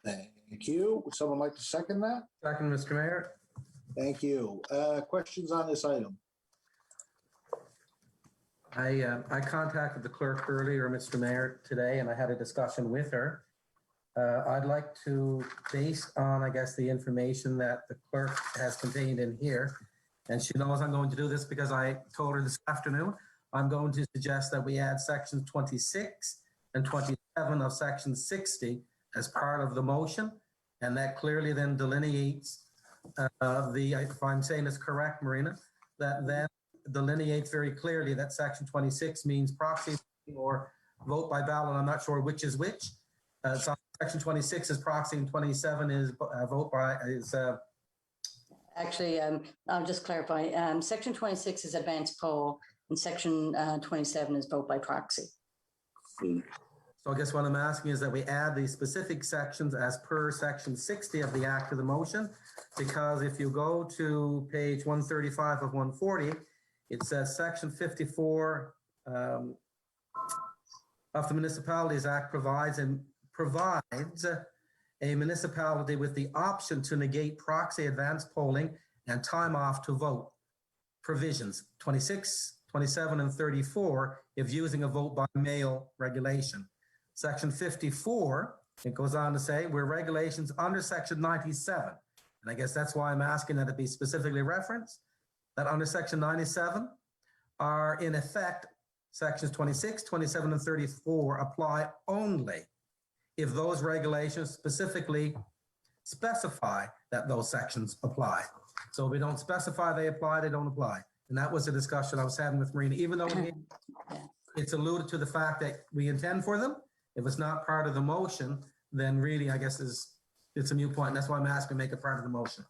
A: Thank you. Would someone like to second that?
F: Second, Mr. Mayor.
A: Thank you. Questions on this item?
F: I contacted the clerk earlier, Mr. Mayor, today, and I had a discussion with her. I'd like to, based on, I guess, the information that the clerk has contained in here, and she knows I'm going to do this because I told her this afternoon, I'm going to suggest that we add sections 26 and 27 of section 60 as part of the motion, and that clearly then delineates if I'm saying this correct, Marina, that then delineates very clearly that section 26 means proxy or vote by ballot. I'm not sure which is which. So section 26 is proxy and 27 is vote by
L: Actually, I'll just clarify. Section 26 is advance poll and section 27 is vote by proxy.
F: So I guess what I'm asking is that we add the specific sections as per section 60 of the act of the motion, because if you go to page 135 of 140, it says section 54 of the Municipalities Act provides a municipality with the option to negate proxy advance polling and time off to vote provisions 26, 27, and 34 if using a vote by mail regulation. Section 54, it goes on to say, where regulations under section 97, and I guess that's why I'm asking that it be specifically referenced, that under section 97 are in effect, sections 26, 27, and 34 apply only if those regulations specifically specify that those sections apply. So if we don't specify they apply, they don't apply. And that was a discussion I was having with Marina, even though it's alluded to the fact that we intend for them. If it's not part of the motion, then really, I guess it's a moot point. And that's why I'm asking to make it part of the motion.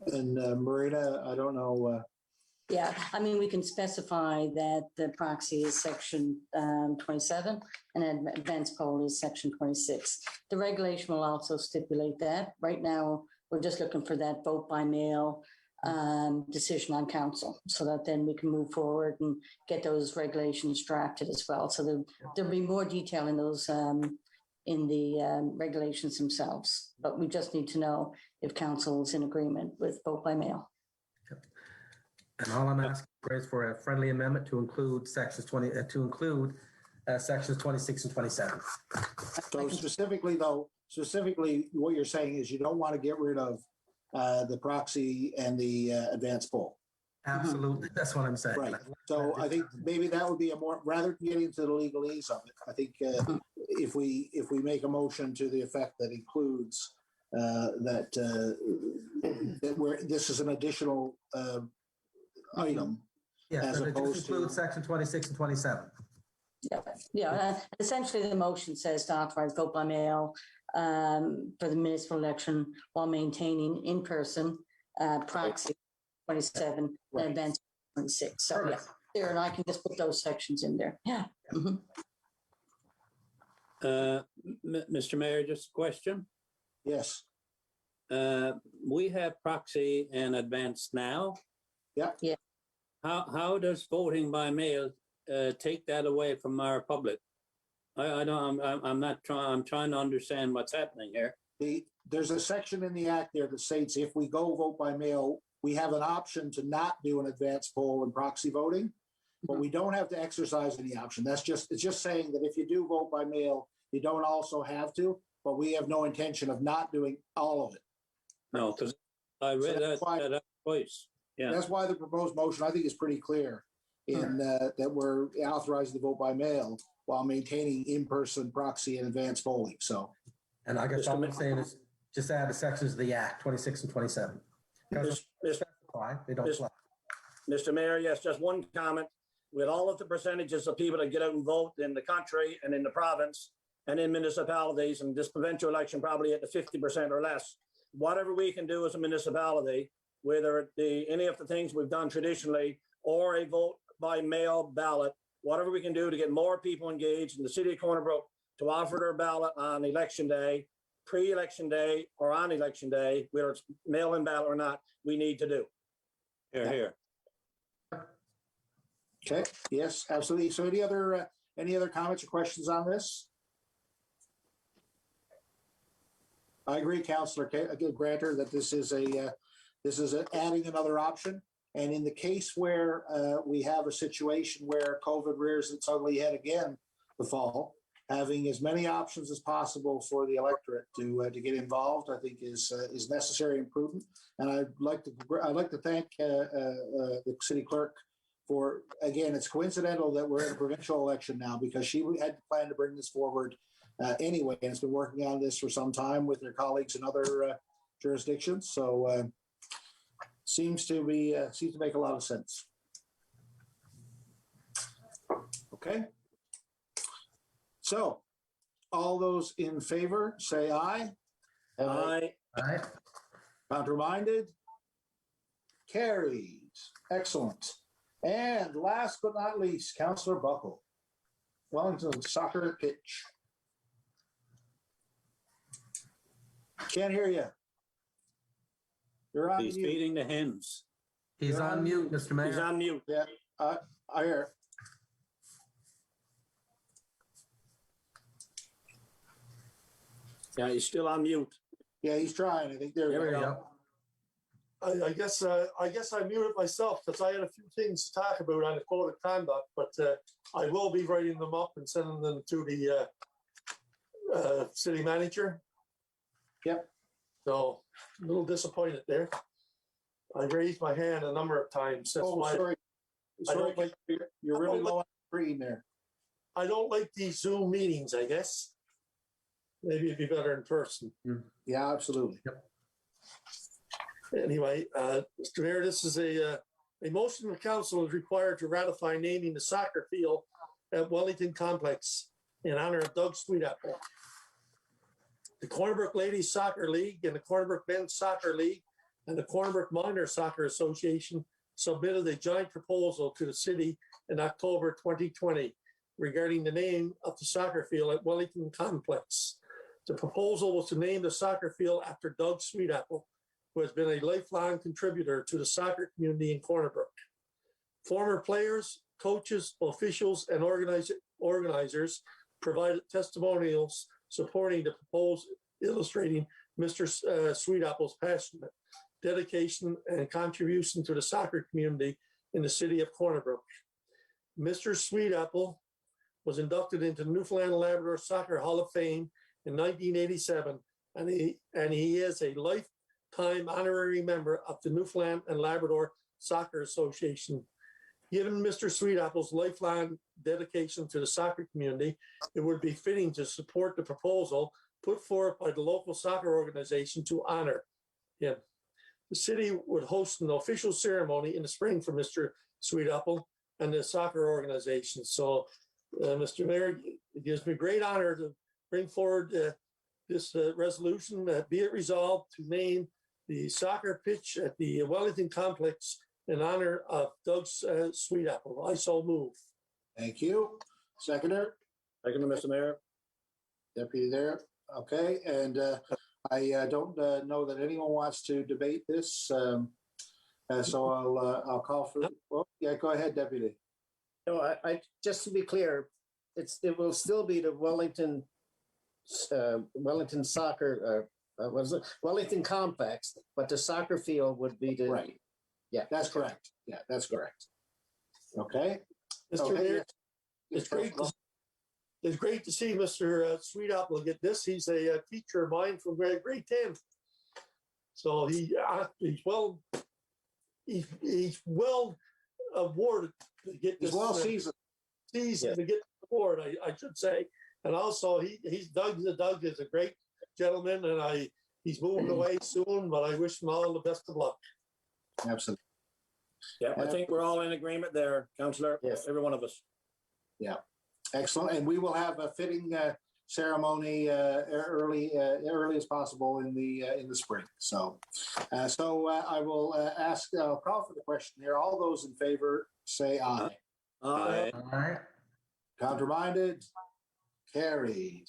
A: And Marina, I don't know.
L: Yeah, I mean, we can specify that the proxy is section 27 and then advance poll is section 26. The regulation will also stipulate that. Right now, we're just looking for that vote by mail decision on council so that then we can move forward and get those regulations drafted as well. So there'll be more detail in those in the regulations themselves, but we just need to know if council is in agreement with vote by mail.
F: And all I'm asking is for a friendly amendment to include sections sections 26 and 27.
A: So specifically what you're saying is you don't want to get rid of the proxy and the advance poll.
F: Absolutely. That's what I'm saying.
A: Right. So I think maybe that would be a more, rather than getting into the legalese of it, I think if we make a motion to the effect that includes that where this is an additional item.
F: Yes,
A: as
F: and it
A: opposed
F: just includes
A: to
F: section 26 and 27.
L: Yeah. Essentially, the motion says to authorize vote by mail for the municipal election while maintaining in-person proxy 27 and advance 26. So yeah, there, and I can just put those sections in there. Yeah.
G: Mr. Mayor, just a question.
A: yes.
G: We have proxy and advance now.
A: Yeah.
L: Yeah.
G: How does voting by mail take that away from our public? I'm trying to understand what's happening here.
A: There's a section in the act there that states if we go vote by mail, we have an option to not do an advance poll and proxy voting, but we don't have to exercise any option. It's just saying that if you do vote by mail, you don't also have to, but we have no intention of not doing all of it.
G: No, because I read that twice. Yeah.
A: That's why the proposed motion, I think, is pretty clear in that we're authorized to vote by mail while maintaining in-person proxy and advance polling. So,
F: and I guess all I'm saying is just add the sections of the act 26 and 27. They don't apply.
C: Mr. Mayor, yes, just one comment. With all of the percentages of people that get out and vote in the country and in the province and in municipalities, and this provincial election probably at the 50% or less, whatever we can do as a municipality, whether it be any of the things we've done traditionally or a vote by mail ballot, whatever we can do to get more people engaged in the city of Corner Brook to offer their ballot on election day, pre-election day, or on election day, whether it's mail-in ballot or not, we need to do.
G: Here, here.
A: Okay, yes, absolutely. So any other comments or questions on this? I agree, Councillor Granter, that this is adding another option. And in the case where we have a situation where COVID rears its ugly head again the fall, having as many options as possible for the electorate to get involved, I think is necessary and prudent. And I'd like to thank the city clerk for, again, it's coincidental that we're in a provincial election now because she had planned to bring this forward anyway, and has been working on this for some time with her colleagues in other jurisdictions. So seems to make a lot of sense. Okay. So all those in favor say aye.
C: Aye.
F: Aye.
A: Counterminded? Carried. Excellent. And last but not least, Councillor Buckle. Wellington soccer pitch. Can't hear you. You're on
G: He's
A: mute.
G: feeding the hens.
F: He's on mute, Mr. Mayor.
C: He's on mute.
A: Yeah, I hear.
C: Yeah, he's still on mute.
A: Yeah, he's trying. I think there we go.
E: I guess I muted myself because I had a few things to talk about on the code of conduct, but I will be writing them up and sending them to the city manager.
A: Yep.
E: So a little disappointed there. I raised my hand a number of times. That's why
A: Sorry.
E: I don't like.
A: You're really low on screen there.
E: I don't like these Zoom meetings, I guess. Maybe it'd be better in person.
A: Yeah, absolutely.
F: Yep.
E: Anyway, Mr. Mayor, this is a motion of council is required to ratify naming the soccer field at Wellington Complex in honor of Doug Sweetapple. The Corner Brook Ladies Soccer League and the Corner Brook Men's Soccer League and the Corner Brook Minor Soccer Association submitted a joint proposal to the city in October 2020 regarding the name of the soccer field at Wellington Complex. The proposal was to name the soccer field after Doug Sweetapple, who has been a lifelong contributor to the soccer community in Corner Brook. Former players, coaches, officials, and organizers provided testimonials supporting the proposal, illustrating Mr. Sweetapple's passionate dedication and contribution to the soccer community in the city of Corner Brook. Mr. Sweetapple was inducted into the Newfoundland and Labrador Soccer Hall of Fame in 1987, and he is a lifetime honorary member of the Newfoundland and Labrador Soccer Association. Given Mr. Sweetapple's lifelong dedication to the soccer community, it would be fitting to support the proposal put forth by the local soccer organization to honor him. The city would host an official ceremony in the spring for Mr. Sweetapple and the soccer organization. So, Mr. Mayor, it gives me great honor to bring forward this resolution. Be it resolved to name the soccer pitch at the Wellington Complex in honor of Doug Sweetapple. I so move.
A: Thank you. Seconder?
C: Second, Mr. Mayor.
A: Deputy there. Okay, and I don't know that anyone wants to debate this, so I'll call for. Oh, yeah, go ahead, Deputy.
I: No, I just to be clear, it will still be the Wellington soccer. What is it? Wellington Complex, but the soccer field would be the
A: Right.
I: Yeah,
A: That's correct. Yeah, that's correct. Okay.
E: Mr.
A: Okay.
E: Mayor, it's great to see Mr. Sweetapple get this. He's a teacher of mine from grade 10. So he's well awarded to get this.
A: He's well seasoned.
E: To get the award, I should say. And also Doug is a great gentleman, and he's moving away soon, but I wish him all the best of luck.
A: Absolutely.
C: Yeah, I think we're all in agreement there, Councillor.
I: Yes.
C: Every one of us.
A: Yeah. Excellent. And we will have a fitting ceremony early as possible in the spring. So I will I'll call for the question here. All those in favor say aye.
G: Aye.
F: All right.
A: Counterminded? Carried.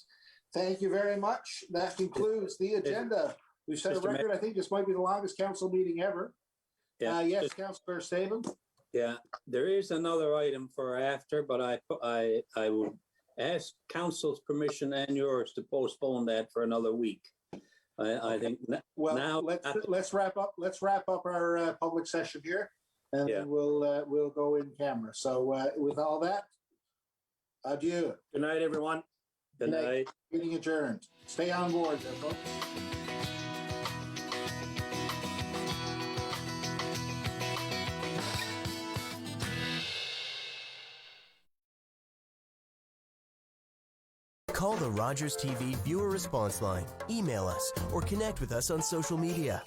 A: Thank you very much. That concludes the agenda. We've set a
G: Mr. Mayor.
A: record. I think this might be the longest council meeting ever. Yes,
G: just-
A: Councillor Saban?
G: Yeah, there is another item for after, but I would ask council's permission and yours to postpone that for another week. I think
A: Well,
G: now.
A: let's wrap up our public session here, and
G: Yeah.
A: then we'll go in camera. So with all that, adieu.
C: Good night, everyone.
G: Good night.
A: Meeting adjourned. Stay on board, there, folks.
M: Call the Rogers TV viewer response line, email us, or connect with us on social media.